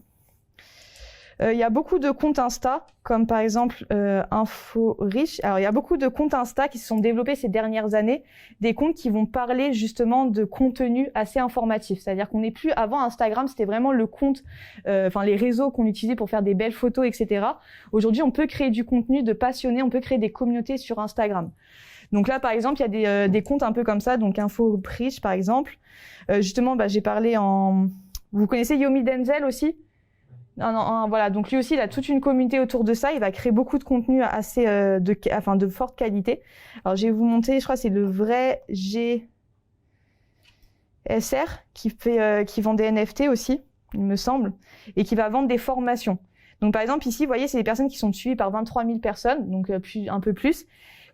S1: Il y a beaucoup de comptes Insta, comme par exemple InfoRich. Alors, il y a beaucoup de comptes Insta qui se sont développés ces dernières années, des comptes qui vont parler justement de contenu assez informatif. C'est-à-dire qu'on n'est plus avant Instagram, c'était vraiment le compte, les réseaux qu'on utilisait pour faire des belles photos, etc. Aujourd'hui, on peut créer du contenu de passionnés, on peut créer des communautés sur Instagram. Donc là, par exemple, il y a des comptes un peu comme ça, donc InfoRich par exemple. Justement, j'ai parlé en... Vous connaissez Yomi Denzel aussi ? Non, voilà. Donc lui aussi, il a toute une communauté autour de ça. Il va créer beaucoup de contenu assez de forte qualité. Alors je vais vous montrer. Je crois que c'est le vrai GSR qui vend des NFT aussi, il me semble, et qui va vendre des formations. Donc par exemple ici, vous voyez, c'est des personnes qui sont suivies par 23 000 personnes, donc un peu plus.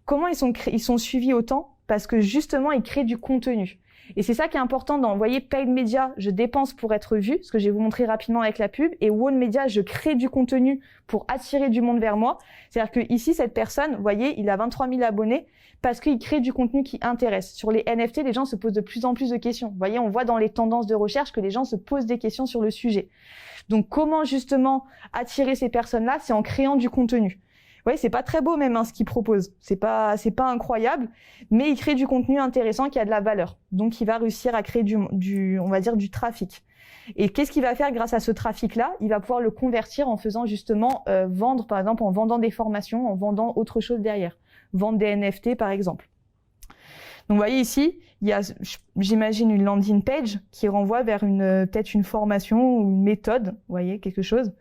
S1: Comment ils sont suivis autant ? Parce que justement, ils créent du contenu. Et c'est ça qui est important dans, vous voyez, Paid Media, je dépense pour être vu, ce que je vais vous montrer rapidement avec la pub, et Won Media, je crée du contenu pour attirer du monde vers moi. C'est-à-dire que ici, cette personne, vous voyez, il a 23 000 abonnés parce qu'il crée du contenu qui intéresse. Sur les NFT, les gens se posent de plus en plus de questions. Vous voyez, on voit dans les tendances de recherche que les gens se posent des questions sur le sujet. Donc, comment justement attirer ces personnes-là ? C'est en créant du contenu. Ouais, c'est pas très beau même ce qu'il propose. C'est pas incroyable, mais il crée du contenu intéressant qui a de la valeur. Donc il va réussir à créer on va dire du trafic. Et qu'est-ce qu'il va faire grâce à ce trafic-là ? Il va pouvoir le convertir en faisant justement vendre, par exemple, en vendant des formations, en vendant autre chose derrière. Vendre des NFT par exemple. Donc vous voyez ici, il y a, j'imagine, une landing page qui renvoie vers peut-être une formation ou une méthode, vous voyez, quelque chose.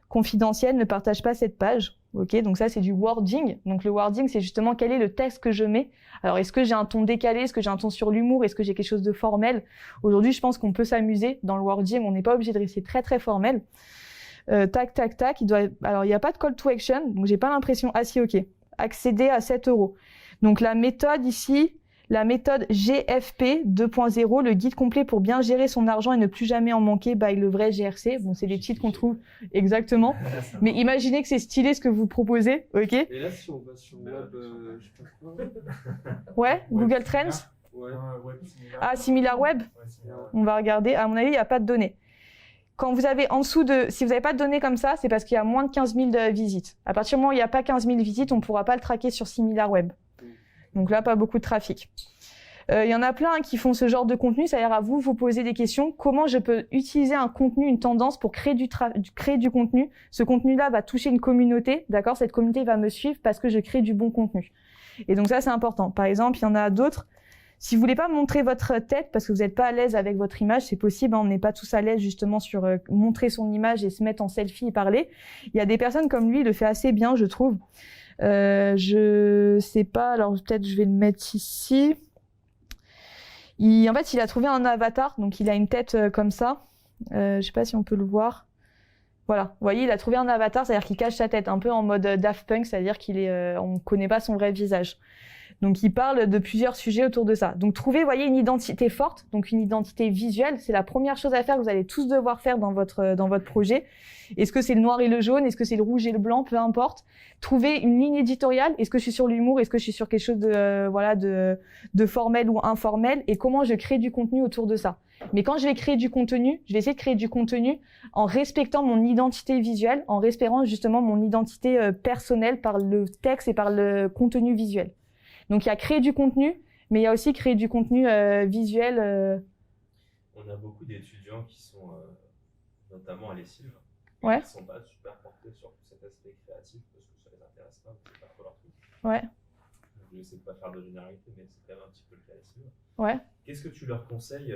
S1: Confidentiel, ne partage pas cette page. Ok, donc ça c'est du wording. Donc le wording, c'est justement quel est le texte que je mets. Alors est-ce que j'ai un ton décalé, est-ce que j'ai un ton sur l'humour, est-ce que j'ai quelque chose de formel ? Aujourd'hui, je pense qu'on peut s'amuser dans le wording, on n'est pas obligé de rester très très formel. Tac. Alors il n'y a pas de call to action, donc j'ai pas l'impression. Ah si, ok. Accéder à 7 €. Donc la méthode ici. La méthode GFP 2.0, le guide complet pour bien gérer son argent et ne plus jamais en manquer by le vrai GRC. Bon, c'est des titres qu'on trouve exactement. Mais imaginez que c'est stylé ce que vous proposez, ok ?
S2: Et là, si on va sur Web, je sais pas quoi.
S1: Ouais, Google Trends.
S2: Ouais.
S1: Ah, SimilarWeb. On va regarder. À mon avis, il n'y a pas de données. Quand vous avez en dessous si vous n'avez pas de données comme ça, c'est parce qu'il y a moins de 15 000 visites. À partir du moment où il n'y a pas 15 000 visites, on ne pourra pas le traquer sur SimilarWeb. Donc là, pas beaucoup de trafic. Il y en a plein qui font ce genre de contenu, c'est-à-dire à vous poser des questions. Comment je peux utiliser un contenu, une tendance pour créer du contenu ? Ce contenu-là va toucher une communauté, d'accord ? Cette communauté va me suivre parce que je crée du bon contenu. Et donc ça, c'est important. Par exemple, il y en a d'autres. Si vous voulez pas montrer votre tête parce que vous n'êtes pas à l'aise avec votre image, c'est possible. On n'est pas tous à l'aise justement sur montrer son image et se mettre en selfie et parler. Il y a des personnes comme lui, il le fait assez bien, je trouve. Je sais pas, alors peut-être je vais le mettre ici. En fait, il a trouvé un avatar, donc il a une tête comme ça. Je sais pas si on peut le voir. Voilà, vous voyez, il a trouvé un avatar, c'est-à-dire qu'il cache sa tête, un peu en mode Daft Punk, c'est-à-dire on connaît pas son vrai visage. Donc, il parle de plusieurs sujets autour de ça. Donc, trouvez, voyez, une identité forte, donc une identité visuelle. C'est la première chose à faire que vous allez tous devoir faire dans votre projet. Est-ce que c'est le noir et le jaune? Est-ce que c'est le rouge et le blanc? Peu importe. Trouvez une ligne éditoriale. Est-ce que je suis sur l'humour? Est-ce que je suis sur quelque chose de formel ou informel? Et comment je crée du contenu autour de ça? Mais quand je vais créer du contenu, je vais essayer de créer du contenu en respectant mon identité visuelle, en respectant justement mon identité personnelle par le texte et par le contenu visuel. Donc, il y a créer du contenu, mais il y a aussi créer du contenu visuel.
S3: On a beaucoup d'étudiants qui sont, notamment à l'ESSIV,
S1: Ouais.
S3: qui ne sont pas super portés sur tout cet aspect créatif parce que ça les intéresse pas, c'est pas trop leur truc.
S1: Ouais.
S3: Je vais essayer de pas faire de généralité, mais c'est quand même un petit peu le cas à l'ESSIV.
S1: Ouais.
S3: Qu'est-ce que tu leur conseilles,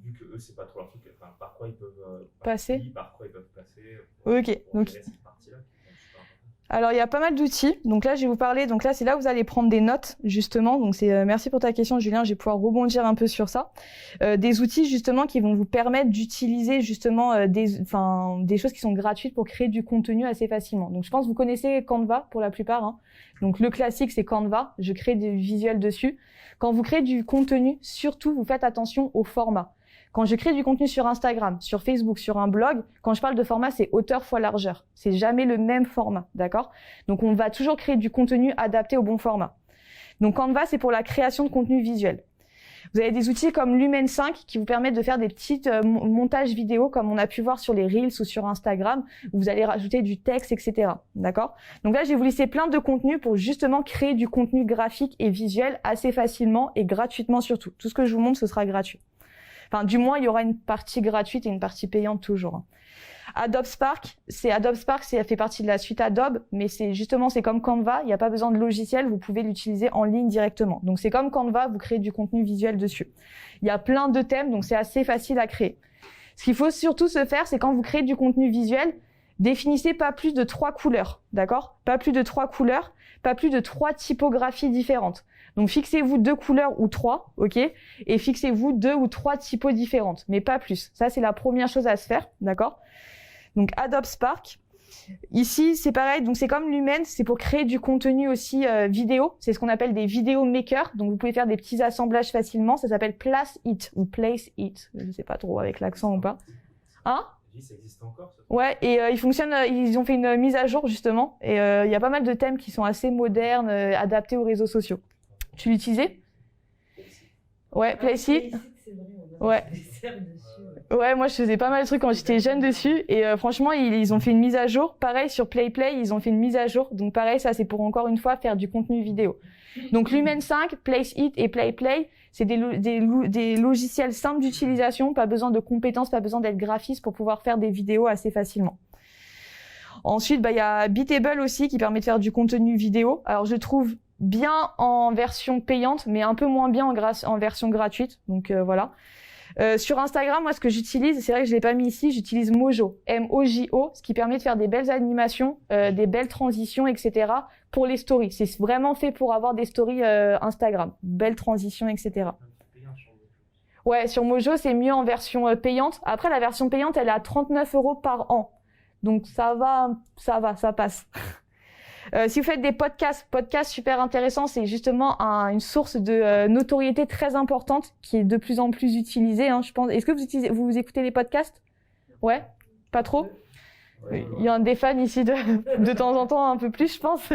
S3: vu que eux c'est pas trop leur truc, enfin, par quoi ils peuvent
S1: Passer.
S3: par quoi ils peuvent passer
S1: Ok. Donc,
S3: gérer cette partie-là qui est super importante.
S1: alors, il y a pas mal d'outils. Donc là, je vais vous parler. Donc là, c'est là où vous allez prendre des notes, justement. Donc merci pour ta question, Julien. Je vais pouvoir rebondir un peu sur ça. Des outils, justement, qui vont vous permettre d'utiliser, justement, des choses qui sont gratuites pour créer du contenu assez facilement. Donc, je pense que vous connaissez Canva pour la plupart, hein. Donc, le classique, c'est Canva. Je crée des visuels dessus. Quand vous créez du contenu, surtout, vous faites attention au format. Quand je crée du contenu sur Instagram, sur Facebook, sur un blog, quand je parle de format, c'est hauteur fois largeur. C'est jamais le même format, d'accord? Donc, on va toujours créer du contenu adapté au bon format. Donc, Canva, c'est pour la création de contenu visuel. Vous avez des outils comme Lumen 5 qui vous permettent de faire des petits montages vidéo comme on a pu voir sur les Reels ou sur Instagram où vous allez rajouter du texte, etc. D'accord? Donc là, je vais vous laisser plein de contenus pour justement créer du contenu graphique et visuel assez facilement et gratuitement surtout. Tout ce que je vous montre, ce sera gratuit. Enfin, du moins, il y aura une partie gratuite et une partie payante toujours. Adobe Spark, ça fait partie de la suite Adobe, mais c'est comme Canva, il n'y a pas besoin de logiciel, vous pouvez l'utiliser en ligne directement. Donc c'est comme Canva, vous créez du contenu visuel dessus. Il y a plein de thèmes, donc c'est assez facile à créer. Ce qu'il faut surtout se faire, c'est quand vous créez du contenu visuel, définissez pas plus de 3 couleurs, d'accord? Pas plus de 3 couleurs, pas plus de 3 typographies différentes. Donc, fixez-vous 2 couleurs ou 3, ok? Et fixez-vous 2 ou 3 typos différentes, mais pas plus. Ça, c'est la première chose à se faire, d'accord? Donc, Adobe Spark. Ici, c'est pareil. Donc, c'est comme Lumen, c'est pour créer du contenu aussi vidéo. C'est ce qu'on appelle des vidéo makers. Donc, vous pouvez faire des petits assemblages facilement. Ça s'appelle Place It ou Place It. Je ne sais pas trop avec l'accent ou pas. Hein?
S3: Ça existe encore, ça?
S1: Ouais, et ils ont fait une mise à jour, justement. Et il y a pas mal de thèmes qui sont assez modernes, adaptés aux réseaux sociaux. Tu l'utilisais? Ouais, Placeit. Ouais. Ouais, moi je faisais pas mal de trucs quand j'étais jeune dessus et franchement ils ont fait une mise à jour. Pareil sur PlayPlay, ils ont fait une mise à jour. Donc pareil, ça c'est pour encore une fois faire du contenu vidéo. Donc Lumen 5, Placeit et PlayPlay, c'est des logiciels simples d'utilisation, pas besoin de compétences, pas besoin d'être graphiste pour pouvoir faire des vidéos assez facilement. Ensuite, il y a Beatable aussi qui permet de faire du contenu vidéo. Alors je trouve bien en version payante, mais un peu moins bien en version gratuite. Donc voilà. Sur Instagram, moi, ce que j'utilise, c'est vrai que je l'ai pas mis ici, j'utilise Mojo, M-O-J-O, ce qui permet de faire des belles animations, des belles transitions, etc. pour les stories. C'est vraiment fait pour avoir des stories Instagram, belles transitions, etc. Ouais, sur Mojo, c'est mieux en version payante. Après, la version payante, elle est à 39 € par an. Donc ça passe. Si vous faites des podcasts super intéressants, c'est justement une source de notoriété très importante qui est de plus en plus utilisée, hein, je pense. Est-ce que vous écoutez les podcasts? Ouais? Pas trop? Il y a des fans ici de temps en temps, un peu plus, je pense.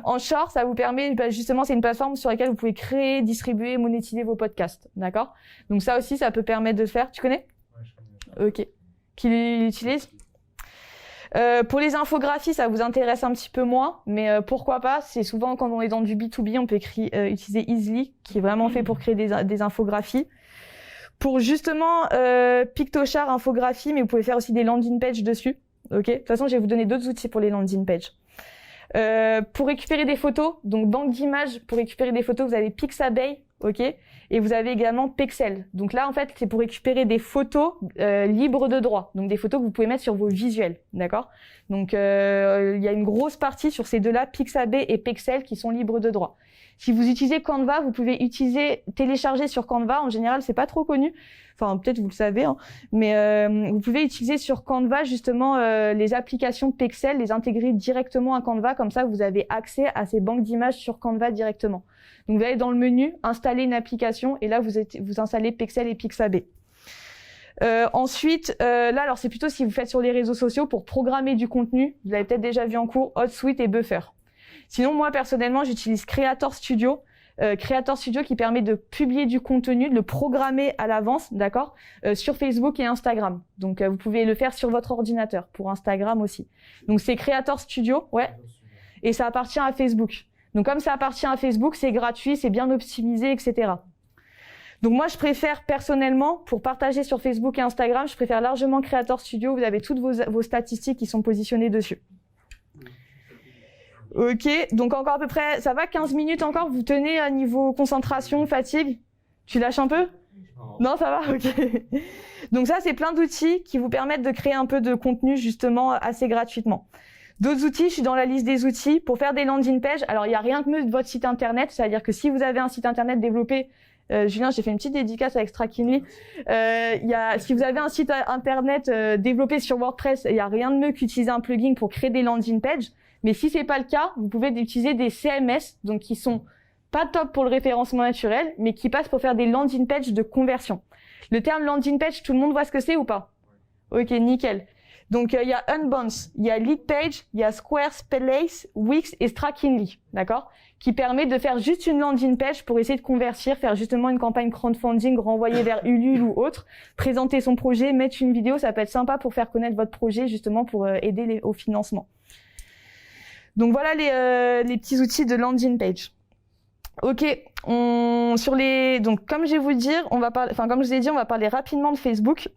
S1: Anchor, ça vous permet, justement, c'est une plateforme sur laquelle vous pouvez créer, distribuer, monétiser vos podcasts. D'accord? Donc ça aussi, ça peut permettre de le faire. Tu connais? Ouais, je connais. Ok. Qui l'utilise? Pour les infographies, ça vous intéresse un petit peu moins, mais pourquoi pas? C'est souvent quand on est dans du B2B, on peut utiliser Easly, qui est vraiment fait pour créer des infographies. Pour justement Pictochart, infographie, mais vous pouvez faire aussi des landing pages dessus. Ok. De toute façon, je vais vous donner d'autres outils pour les landing pages. Pour récupérer des photos, donc banque d'images, pour récupérer des photos, vous avez Pixabay, ok, et vous avez également Pexel. Donc là, en fait, c'est pour récupérer des photos libres de droit, donc des photos que vous pouvez mettre sur vos visuels, d'accord. Donc il y a une grosse partie sur ces deux-là, Pixabay et Pexel, qui sont libres de droit. Si vous utilisez Canva, vous pouvez télécharger sur Canva. En général, c'est pas trop connu. Enfin, peut-être vous le savez, hein. Mais vous pouvez utiliser sur Canva justement les applications Pexel, les intégrer directement à Canva. Comme ça, vous avez accès à ces banques d'images sur Canva directement. Donc, vous allez dans le menu, installer une application, et là, vous installez Pexel et Pixabay. Ensuite, là, alors c'est plutôt si vous faites sur les réseaux sociaux pour programmer du contenu. Vous l'avez peut-être déjà vu en cours, HotSuite et Buffer. Sinon, moi, personnellement, j'utilise Creator Studio. Creator Studio qui permet de publier du contenu, de le programmer à l'avance, d'accord, sur Facebook et Instagram. Donc, vous pouvez le faire sur votre ordinateur, pour Instagram aussi. Donc, c'est Creator Studio, ouais, et ça appartient à Facebook. Donc, comme ça appartient à Facebook, c'est gratuit, c'est bien optimisé, etc. Donc moi, je préfère personnellement, pour partager sur Facebook et Instagram, je préfère largement Creator Studio. Vous avez toutes vos statistiques qui sont positionnées dessus. Ok, donc encore à peu près, ça va, 15 minutes encore, vous tenez à niveau concentration, fatigue? Tu lâches un peu? Non, ça va, ok. Donc ça, c'est plein d'outils qui vous permettent de créer un peu de contenu justement assez gratuitement. D'autres outils, je suis dans la liste des outils pour faire des landing pages. Alors, il n'y a rien que mieux de votre site internet, c'est-à-dire que si vous avez un site internet développé, Julien, j'ai fait une petite dédicace avec Strakinly. Si vous avez un site internet développé sur WordPress, il n'y a rien de mieux qu'utiliser un plugin pour créer des landing pages. Mais si c'est pas le cas, vous pouvez utiliser des CMS, donc qui sont pas top pour le référencement naturel, mais qui passent pour faire des landing pages de conversion. Le terme landing page, tout le monde voit ce que c'est ou pas? Ok, nickel. Donc il y a Unbounce, il y a Leadpage, il y a Squarespace, Wix et Strakinly, d'accord, qui permet de faire juste une landing page pour essayer de convertir, faire justement une campagne crowdfunding, renvoyer vers Ulule ou autre, présenter son projet, mettre une vidéo, ça peut être sympa pour faire connaître votre projet justement pour aider au financement. Donc voilà les petits outils de landing page. Ok, donc comme je vais vous dire, comme je vous ai dit, on va parler rapidement de Facebook.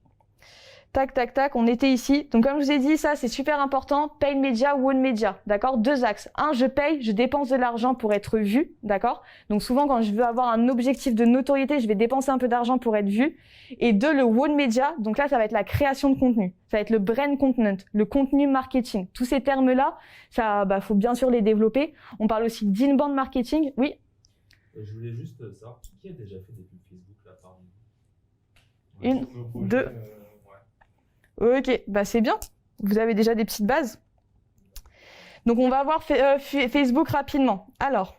S1: Tac, tac, tac, on était ici. Donc, comme je vous ai dit, ça, c'est super important. Paid media, own media. D'accord? 2 axes. 1, je paye, je dépense de l'argent pour être vu. D'accord? Donc, souvent, quand je veux avoir un objectif de notoriété, je vais dépenser un peu d'argent pour être vu. Et 2, le own media. Donc là, ça va être la création de contenu. Ça va être le brand content, le contenu marketing. Tous ces termes-là, faut bien sûr les développer. On parle aussi d'inbound marketing. Oui?
S3: Je voulais juste savoir qui a déjà fait des pubs Facebook là parmi vous?
S1: 1, 2. Ok, c'est bien. Vous avez déjà des petites bases. Donc, on va voir Facebook rapidement. Alors,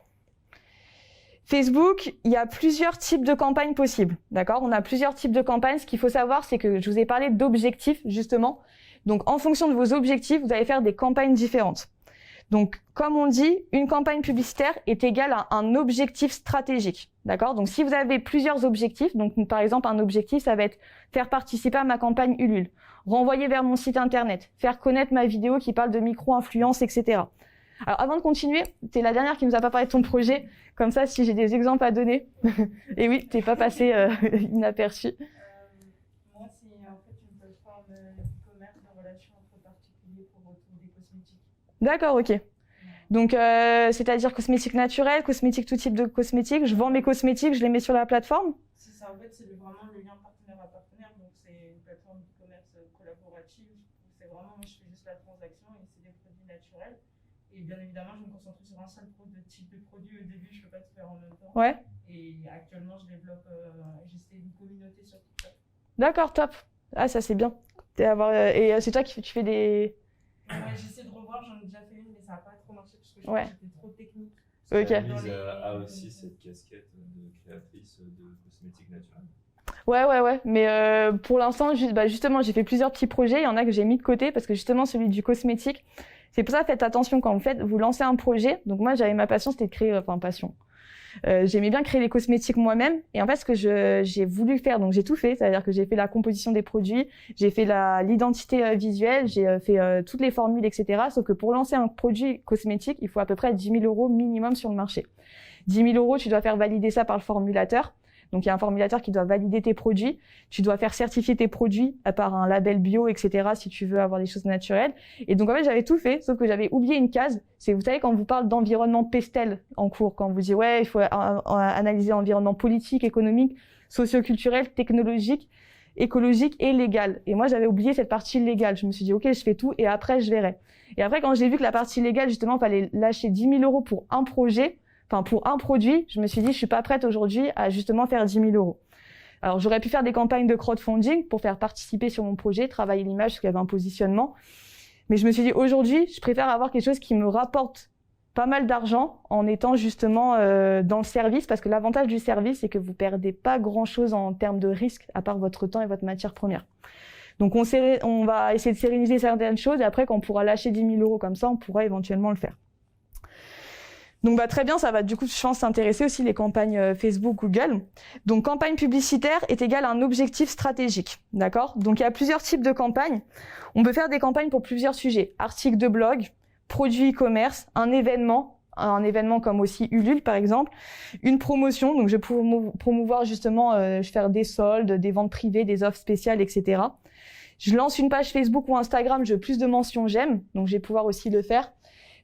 S1: Facebook, il y a plusieurs types de campagnes possibles. D'accord? On a plusieurs types de campagnes. Ce qu'il faut savoir, c'est que je vous ai parlé d'objectifs, justement. Donc, en fonction de vos objectifs, vous allez faire des campagnes différentes. Donc, comme on dit, une campagne publicitaire est égale à un objectif stratégique. D'accord? Donc, si vous avez plusieurs objectifs, donc par exemple, un objectif, ça va être faire participer à ma campagne Ulule, renvoyer vers mon site internet, faire connaître ma vidéo qui parle de micro-influence, etc. Alors, avant de continuer, t'es la dernière qui nous a pas parlé de ton projet. Comme ça, si j'ai des exemples à donner. Et oui, t'es pas passé inaperçu.
S8: Moi, c'est en fait une plateforme e-commerce de relations entre particuliers pour des cosmétiques.
S1: D'accord, ok. Donc, c'est-à-dire cosmétiques naturels, cosmétiques, tout type de cosmétiques. Je vends mes cosmétiques, je les mets sur la plateforme.
S8: C'est ça, en fait, c'est vraiment le lien partenaire à partenaire. Donc, c'est une plateforme d'e-commerce collaborative. C'est vraiment, moi, je fais juste la transaction et c'est des produits naturels. Et bien évidemment, je me concentre sur un seul type de produit. Au début, je ne peux pas tout faire en même temps.
S1: Ouais.
S8: Et actuellement, je développe, j'essaie une communauté sur TikTok.
S1: D'accord, top. Ah, ça, c'est bien. Et c'est toi qui tu fais des...
S8: Ouais, j'essaie de revoir, j'en ai déjà fait une, mais ça n'a pas trop marché parce que je
S1: Ouais.
S8: crois que c'était trop technique.
S1: Ok.
S3: Lise a aussi cette casquette de créatrice de cosmétiques naturels.
S1: Ouais. Mais pour l'instant, justement, j'ai fait plusieurs petits projets. Il y en a que j'ai mis de côté parce que justement, celui du cosmétique, c'est pour ça, faites attention quand vous lancez un projet. Donc moi, j'avais ma passion, c'était de créer, j'aimais bien créer les cosmétiques moi-même. Et en fait, ce que j'ai voulu faire, donc j'ai tout fait. C'est-à-dire que j'ai fait la composition des produits, j'ai fait l'identité visuelle, j'ai fait toutes les formules, etc. Sauf que pour lancer un produit cosmétique, il faut à peu près 10 000 € minimum sur le marché. 10 000 €, tu dois faire valider ça par le formulateur. Donc, il y a un formulateur qui doit valider tes produits. Tu dois faire certifier tes produits par un label bio, etc. si tu veux avoir des choses naturelles. Et donc, en fait, j'avais tout fait, sauf que j'avais oublié une case. C'est, vous savez, quand on vous parle d'environnement PESTEL en cours, quand on vous dit, ouais, il faut analyser l'environnement politique, économique, socio-culturel, technologique, écologique et légal. Et moi, j'avais oublié cette partie légale. Je me suis dit, OK, je fais tout et après, je verrai. Et après, quand j'ai vu que la partie légale, justement, il fallait lâcher 10 000 € pour un projet, enfin pour un produit, je me suis dit je suis pas prête aujourd'hui à justement faire 10 000 euros. Alors j'aurais pu faire des campagnes de crowdfunding pour faire participer sur mon projet, travailler l'image parce qu'il y avait un positionnement. Mais je me suis dit aujourd'hui, je préfère avoir quelque chose qui me rapporte pas mal d'argent en étant justement dans le service, parce que l'avantage du service, c'est que vous perdez pas grand-chose en termes de risque à part votre temps et votre matière première. Donc on va essayer de séréniser certaines choses et après quand on pourra lâcher 10 000 euros comme ça, on pourra éventuellement le faire. Donc très bien, ça va du coup, je pense, s'intéresser aussi les campagnes Facebook, Google. Donc campagne publicitaire est égale à un objectif stratégique, d'accord? Donc il y a plusieurs types de campagnes. On peut faire des campagnes pour plusieurs sujets, articles de blog, produits e-commerce, un événement comme aussi Ulule par exemple, une promotion, donc je vais promouvoir justement, je vais faire des soldes, des ventes privées, des offres spéciales, etc. Je lance une page Facebook ou Instagram, je veux plus de mentions j'aime, donc je vais pouvoir aussi le faire.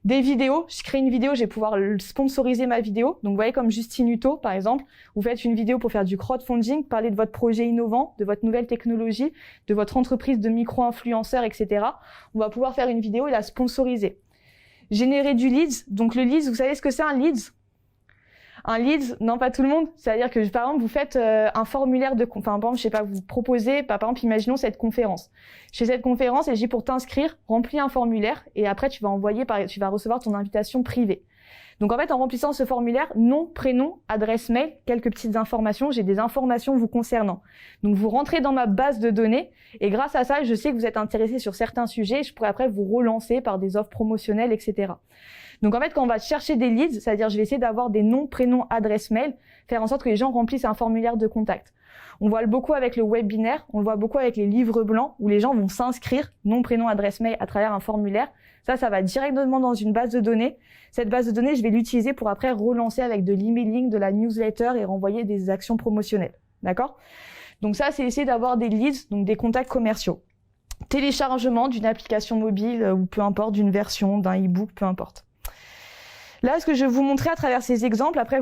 S1: Des vidéos, je crée une vidéo, je vais pouvoir sponsoriser ma vidéo. Donc vous voyez comme Justine Hutto par exemple, vous faites une vidéo pour faire du crowdfunding, parler de votre projet innovant, de votre nouvelle technologie, de votre entreprise de micro-influenceurs, etc. On va pouvoir faire une vidéo et la sponsoriser. Générer du leads. Donc le leads, vous savez ce que c'est un leads? Un leads, non pas tout le monde. C'est-à-dire que par exemple vous faites un formulaire de, enfin par exemple je sais pas, vous proposez, par exemple imaginons cette conférence. Je fais cette conférence et je dis pour t'inscrire, remplis un formulaire et après tu vas recevoir ton invitation privée. Donc en fait en remplissant ce formulaire, nom, prénom, adresse mail, quelques petites informations, j'ai des informations vous concernant. Donc vous rentrez dans ma base de données et grâce à ça, je sais que vous êtes intéressé sur certains sujets, je pourrais après vous relancer par des offres promotionnelles, etc. Donc en fait quand on va chercher des leads, c'est-à-dire je vais essayer d'avoir des noms, prénoms, adresse mail, faire en sorte que les gens remplissent un formulaire de contact. On voit beaucoup avec le webinaire, on le voit beaucoup avec les livres blancs où les gens vont s'inscrire, nom, prénom, adresse mail à travers un formulaire. Ça va directement dans une base de données. Cette base de données, je vais l'utiliser pour après relancer avec de l'emailing, de la newsletter et renvoyer des actions promotionnelles. D'accord? Donc ça, c'est essayer d'avoir des leads, donc des contacts commerciaux. Téléchargement d'une application mobile ou peu importe, d'une version, d'un e-book, peu importe. Là, ce que je vais vous montrer à travers ces exemples, après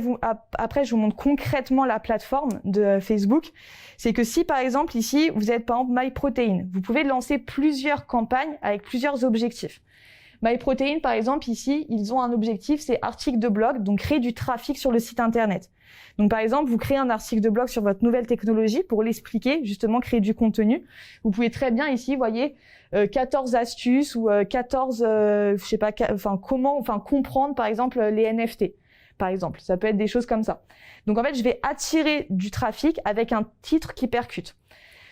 S1: je vous montre concrètement la plateforme de Facebook, c'est que si par exemple ici, vous êtes par exemple MyProtein, vous pouvez lancer plusieurs campagnes avec plusieurs objectifs. MyProtein, par exemple, ici, ils ont un objectif, c'est article de blog, donc créer du trafic sur le site internet. Donc par exemple, vous créez un article de blog sur votre nouvelle technologie pour l'expliquer, justement créer du contenu. Vous pouvez très bien ici, vous voyez, 14 astuces ou 14, je sais pas, comprendre par exemple les NFT. Par exemple, ça peut être des choses comme ça. Donc en fait, je vais attirer du trafic avec un titre qui percute.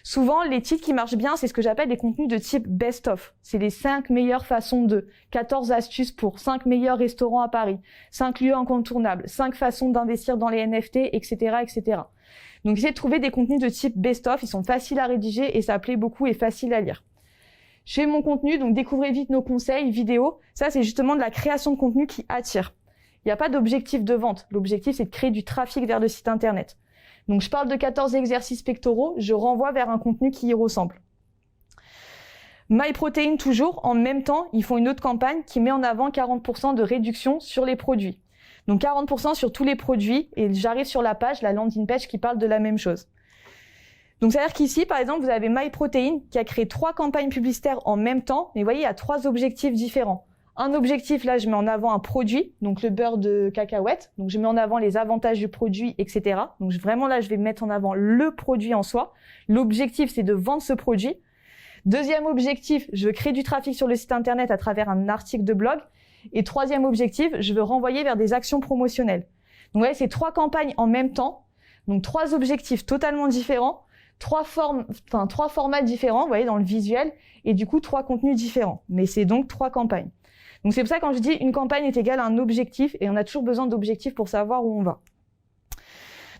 S1: Souvent, les titres qui marchent bien, c'est ce que j'appelle des contenus de type best-of. C'est les 5 meilleures façons de, 14 astuces pour 5 meilleurs restaurants à Paris, 5 lieux incontournables, 5 façons d'investir dans les NFT, etc., etc. Donc, essayez de trouver des contenus de type best-of. Ils sont faciles à rédiger et ça plaît beaucoup et facile à lire. Je fais mon contenu, donc découvrez vite nos conseils, vidéos. Ça, c'est justement de la création de contenu qui attire. Il n'y a pas d'objectif de vente. L'objectif, c'est de créer du trafic vers le site internet. Donc, je parle de 14 exercices pectoraux, je renvoie vers un contenu qui y ressemble. MyProtein, toujours, en même temps, ils font une autre campagne qui met en avant 40% de réduction sur les produits. Donc, 40% sur tous les produits, et j'arrive sur la page, la landing page, qui parle de la même chose. Donc, c'est-à-dire qu'ici, par exemple, vous avez MyProtein qui a créé 3 campagnes publicitaires en même temps, mais vous voyez, il y a 3 objectifs différents. Un objectif, là, je mets en avant un produit, donc le beurre de cacahuète. Donc, je mets en avant les avantages du produit, etc. Donc, vraiment, là, je vais mettre en avant le produit en soi. L'objectif, c'est de vendre ce produit. Deuxième objectif, je veux créer du trafic sur le site internet à travers un article de blog. Et troisième objectif, je veux renvoyer vers des actions promotionnelles. Donc, vous voyez, c'est 3 campagnes en même temps. Donc, 3 objectifs totalement différents. 3 formats différents, vous voyez, dans le visuel. Et du coup, 3 contenus différents. Mais c'est donc 3 campagnes. Donc c'est pour ça que quand je dis une campagne est égale à un objectif et on a toujours besoin d'objectifs pour savoir où on va.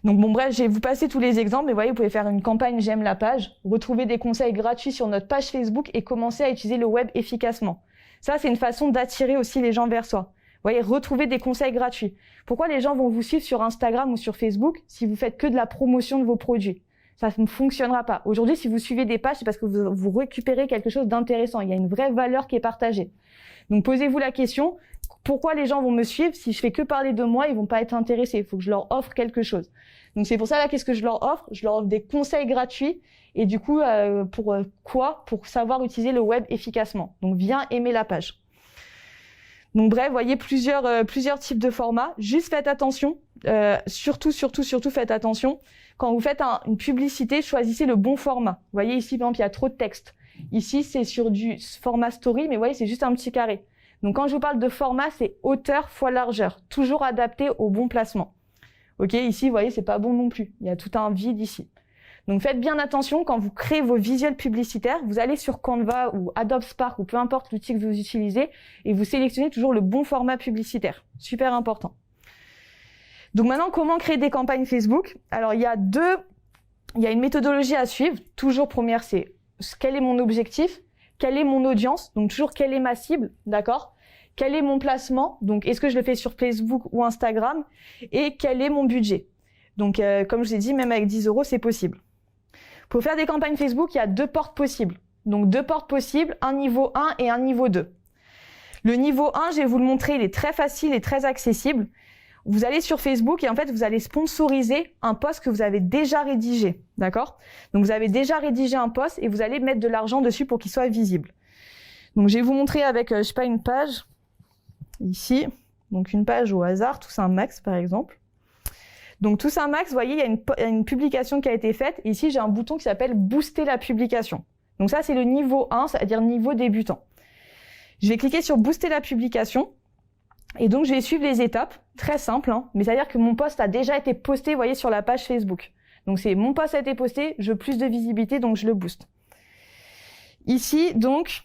S1: Donc bon bref, je vais vous passer tous les exemples, mais vous voyez, vous pouvez faire une campagne j'aime la page, retrouver des conseils gratuits sur notre page Facebook et commencer à utiliser le web efficacement. Ça, c'est une façon d'attirer aussi les gens vers soi. Vous voyez, retrouver des conseils gratuits. Pourquoi les gens vont vous suivre sur Instagram ou sur Facebook si vous faites que de la promotion de vos produits? Ça ne fonctionnera pas. Aujourd'hui, si vous suivez des pages, c'est parce que vous récupérez quelque chose d'intéressant. Il y a une vraie valeur qui est partagée. Donc, posez-vous la question, pourquoi les gens vont me suivre? Si je fais que parler de moi, ils vont pas être intéressés. Il faut que je leur offre quelque chose. Donc, c'est pour ça, là, qu'est-ce que je leur offre? Je leur offre des conseils gratuits. Et du coup, pour savoir utiliser le web efficacement. Donc, viens aimer la page. Donc bref, vous voyez plusieurs types de formats. Juste faites attention, surtout faites attention. Quand vous faites une publicité, choisissez le bon format. Vous voyez ici, par exemple, il y a trop de texte. Ici, c'est sur du format story, mais vous voyez, c'est juste un petit carré. Donc quand je vous parle de format, c'est hauteur fois largeur, toujours adapté au bon placement. Ok, ici, vous voyez, c'est pas bon non plus. Il y a tout un vide ici. Donc faites bien attention quand vous créez vos visuels publicitaires, vous allez sur Canva ou Adobe Spark ou peu importe l'outil que vous utilisez et vous sélectionnez toujours le bon format publicitaire. Super important. Donc maintenant, comment créer des campagnes Facebook? Alors il y a une méthodologie à suivre. Toujours première, c'est quel est mon objectif? Quelle est mon audience? Donc toujours quelle est ma cible, d'accord? Quel est mon placement? Donc est-ce que je le fais sur Facebook ou Instagram? Et quel est mon budget? Donc comme je vous ai dit, même avec 10 €, c'est possible. Pour faire des campagnes Facebook, il y a 2 portes possibles. Donc 2 portes possibles, un niveau 1 et un niveau 2. Le niveau 1, je vais vous le montrer, il est très facile et très accessible. Vous allez sur Facebook et en fait, vous allez sponsoriser un post que vous avez déjà rédigé, d'accord? Donc vous avez déjà rédigé un post et vous allez mettre de l'argent dessus pour qu'il soit visible. Donc je vais vous montrer avec, je sais pas, une page, ici, donc une page au hasard, Tous un max par exemple. Donc Tous un max, vous voyez, il y a une publication qui a été faite. Et ici, j'ai un bouton qui s'appelle booster la publication. Donc ça, c'est le niveau 1, c'est-à-dire niveau débutant. Je vais cliquer sur booster la publication. Et donc, je vais suivre les étapes. Très simple, hein, mais c'est-à-dire que mon post a déjà été posté, vous voyez, sur la page Facebook. Donc c'est mon post a été posté, je veux plus de visibilité, donc je le booste. Ici, donc,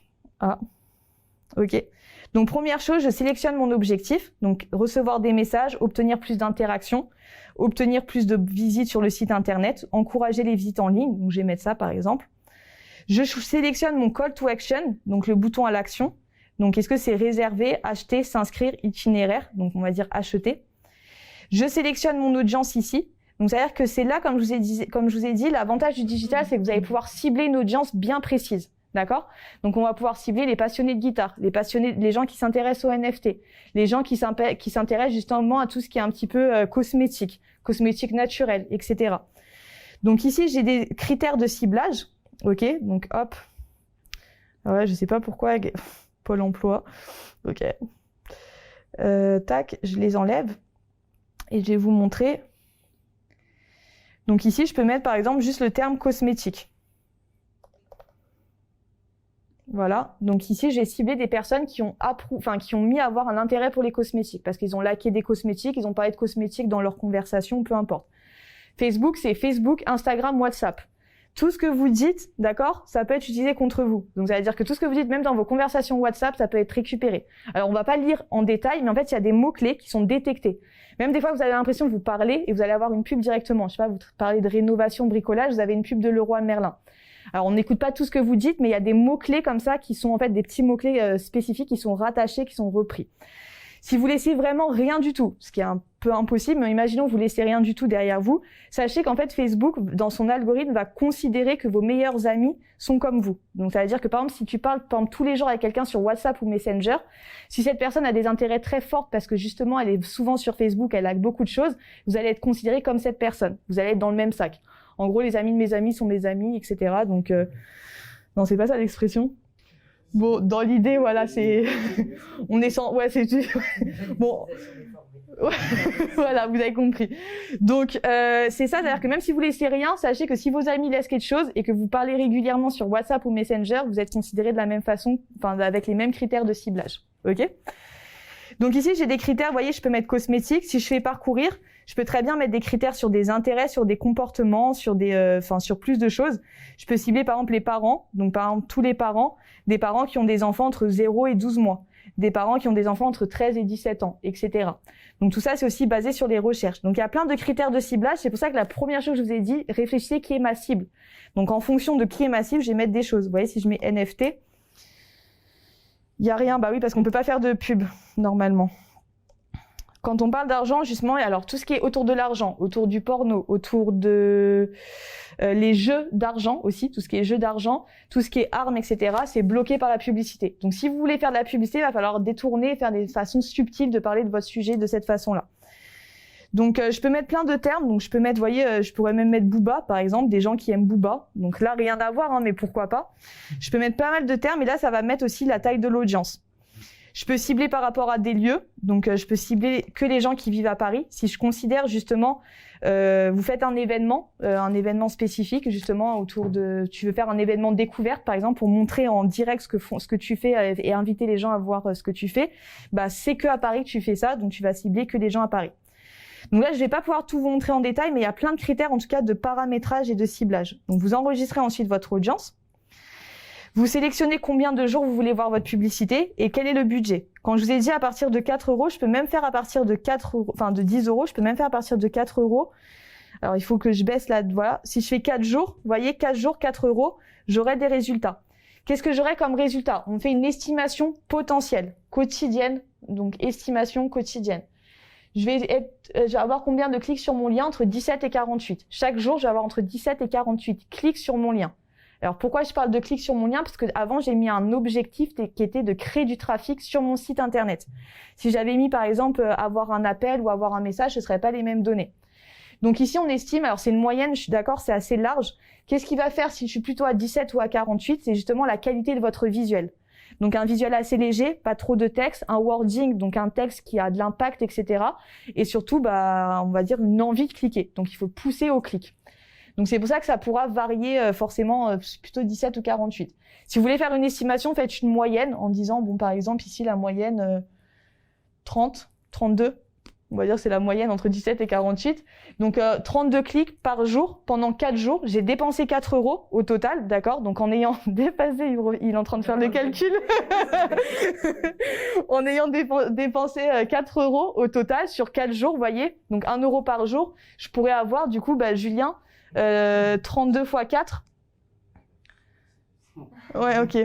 S1: ok. Donc première chose, je sélectionne mon objectif, donc recevoir des messages, obtenir plus d'interactions, obtenir plus de visites sur le site internet, encourager les visites en ligne, donc je vais mettre ça par exemple. Je sélectionne mon call to action, donc le bouton à l'action. Donc est-ce que c'est réserver, acheter, s'inscrire, itinéraire, donc on va dire acheter. Je sélectionne mon audience ici. Donc c'est-à-dire que c'est là, comme je vous ai dit, l'avantage du digital, c'est que vous allez pouvoir cibler une audience bien précise. D'accord? Donc on va pouvoir cibler les passionnés de guitare, les gens qui s'intéressent aux NFT, les gens qui s'intéressent justement à tout ce qui est un petit peu cosmétique naturel, etc. Donc ici, j'ai des critères de ciblage. Ok, donc hop. Ah ouais, je sais pas pourquoi. Pôle emploi. Ok. Tac, je les enlève. Et je vais vous montrer. Donc ici, je peux mettre par exemple juste le terme cosmétique. Voilà. Donc ici, j'ai ciblé des personnes qui ont mis à avoir un intérêt pour les cosmétiques. Parce qu'ils ont liké des cosmétiques, ils ont parlé de cosmétiques dans leur conversation, peu importe. Facebook, c'est Facebook, Instagram, WhatsApp. Tout ce que vous dites, d'accord, ça peut être utilisé contre vous. Donc, ça veut dire que tout ce que vous dites, même dans vos conversations WhatsApp, ça peut être récupéré. Alors, on va pas lire en détail, mais en fait, il y a des mots-clés qui sont détectés. Même des fois, vous avez l'impression que vous parlez et vous allez avoir une pub directement. Je sais pas, vous parlez de rénovation, bricolage, vous avez une pub de Leroy Merlin. Alors, on n'écoute pas tout ce que vous dites, mais il y a des mots-clés comme ça qui sont en fait des petits mots-clés spécifiques qui sont rattachés, qui sont repris. Si vous laissez vraiment rien du tout, ce qui est un peu impossible, mais imaginons que vous laissez rien du tout derrière vous, sachez qu'en fait Facebook, dans son algorithme, va considérer que vos meilleurs amis sont comme vous. Donc ça veut dire que par exemple, si tu parles tous les jours avec quelqu'un sur WhatsApp ou Messenger, si cette personne a des intérêts très forts parce que justement elle est souvent sur Facebook, elle a beaucoup de choses, vous allez être considéré comme cette personne. Vous allez être dans le même sac. En gros, les amis de mes amis sont mes amis, etc. Donc non, c'est pas ça l'expression. Bon, dans l'idée, voilà, c'est... On est sans... Ouais, c'est... Bon... Voilà, vous avez compris. Donc, c'est ça, c'est-à-dire que même si vous laissez rien, sachez que si vos amis laissent quelque chose et que vous parlez régulièrement sur WhatsApp ou Messenger, vous êtes considéré de la même façon, enfin, avec les mêmes critères de ciblage. Ok? Donc ici, j'ai des critères, vous voyez, je peux mettre cosmétique. Si je fais parcourir, je peux très bien mettre des critères sur des intérêts, sur des comportements, sur sur plus de choses. Je peux cibler, par exemple, les parents. Donc, par exemple, tous les parents, des parents qui ont des enfants entre 0 et 12 mois. Des parents qui ont des enfants entre 13 et 17 ans, etc. Donc, tout ça, c'est aussi basé sur les recherches. Donc, il y a plein de critères de ciblage. C'est pour ça que la première chose que je vous ai dit, réfléchissez qui est ma cible. Donc, en fonction de qui est ma cible, je vais mettre des choses. Vous voyez, si je mets NFT, il n'y a rien. Bah oui, parce qu'on peut pas faire de pub, normalement. Quand on parle d'argent, justement, et alors tout ce qui est autour de l'argent, autour du porno, autour de les jeux d'argent aussi, tout ce qui est jeux d'argent, tout ce qui est armes, etc., c'est bloqué par la publicité. Donc, si vous voulez faire de la publicité, il va falloir détourner, faire des façons subtiles de parler de votre sujet de cette façon-là. Donc, je peux mettre plein de termes. Donc, je peux mettre, vous voyez, je pourrais même mettre Booba, par exemple, des gens qui aiment Booba. Donc là, rien à voir, hein, mais pourquoi pas. Je peux mettre pas mal de termes, et là, ça va mettre aussi la taille de l'audience. Je peux cibler par rapport à des lieux, donc je peux cibler que les gens qui vivent à Paris. Si je considère justement, vous faites un événement spécifique justement autour de, tu veux faire un événement découverte par exemple pour montrer en direct ce que tu fais et inviter les gens à voir ce que tu fais, bah c'est que à Paris que tu fais ça, donc tu vas cibler que les gens à Paris. Donc là, je vais pas pouvoir tout vous montrer en détail, mais il y a plein de critères en tout cas de paramétrage et de ciblage. Donc vous enregistrez ensuite votre audience. Vous sélectionnez combien de jours vous voulez voir votre publicité et quel est le budget. Quand je vous ai dit à partir de 4 €, je peux même faire à partir de 10 €, je peux même faire à partir de 4 €. Alors, il faut que je baisse là, voilà. Si je fais 4 jours, vous voyez, 4 jours, 4 €, j'aurai des résultats. Qu'est-ce que j'aurai comme résultat? On fait une estimation potentielle, quotidienne, donc estimation quotidienne. Je vais avoir combien de clics sur mon lien? Entre 17 et 48. Chaque jour, je vais avoir entre 17 et 48 clics sur mon lien. Alors, pourquoi je parle de clics sur mon lien? Parce que avant, j'ai mis un objectif qui était de créer du trafic sur mon site internet. Si j'avais mis, par exemple, avoir un appel ou avoir un message, ce seraient pas les mêmes données. Donc ici, on estime, alors c'est une moyenne, je suis d'accord, c'est assez large. Qu'est-ce qui va faire si je suis plutôt à 17 ou à 48? C'est justement la qualité de votre visuel. Donc un visuel assez léger, pas trop de texte, un wording, donc un texte qui a de l'impact, etc. Et surtout, bah, on va dire une envie de cliquer. Donc il faut pousser au clic. Donc c'est pour ça que ça pourra varier forcément plutôt 17 ou 48. Si vous voulez faire une estimation, faites une moyenne en disant, bon par exemple ici la moyenne 30, 32. On va dire que c'est la moyenne entre 17 et 48. Donc 32 clics par jour pendant 4 jours. J'ai dépensé 4 € au total, d'accord? Donc en ayant dépassé, il est en train de faire le calcul. En ayant dépensé 4 € au total sur 4 jours, vous voyez? Donc 1 € par jour. Je pourrais avoir du coup, bah, Julien, 32 x 4. Ouais, ok.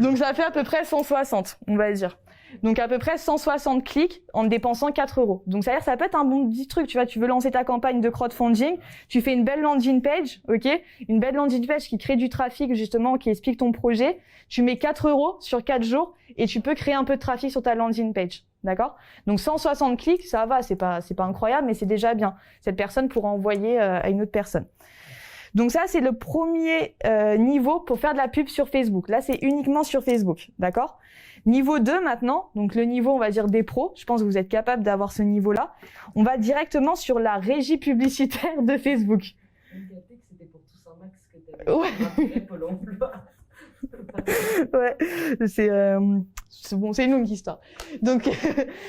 S1: Donc ça fait à peu près 160, on va dire. Donc à peu près 160 clics en dépensant 4 €. Donc c'est-à-dire ça peut être un bon petit truc, tu vois, tu veux lancer ta campagne de crowdfunding, tu fais une belle landing page, ok, une belle landing page qui crée du trafic justement, qui explique ton projet, tu mets 4 € sur 4 jours et tu peux créer un peu de trafic sur ta landing page, d'accord? Donc 160 clics, ça va, c'est pas incroyable, mais c'est déjà bien. Cette personne pourra envoyer à une autre personne. Donc ça, c'est le premier niveau pour faire de la pub sur Facebook. Là, c'est uniquement sur Facebook, d'accord? Niveau 2 maintenant, donc le niveau, on va dire des pros. Je pense que vous êtes capable d'avoir ce niveau-là. On va directement sur la régie publicitaire de Facebook.
S5: C'était pour tous un max que tu avais Pôle emploi.
S1: Ouais, c'est bon, c'est une longue histoire. Donc,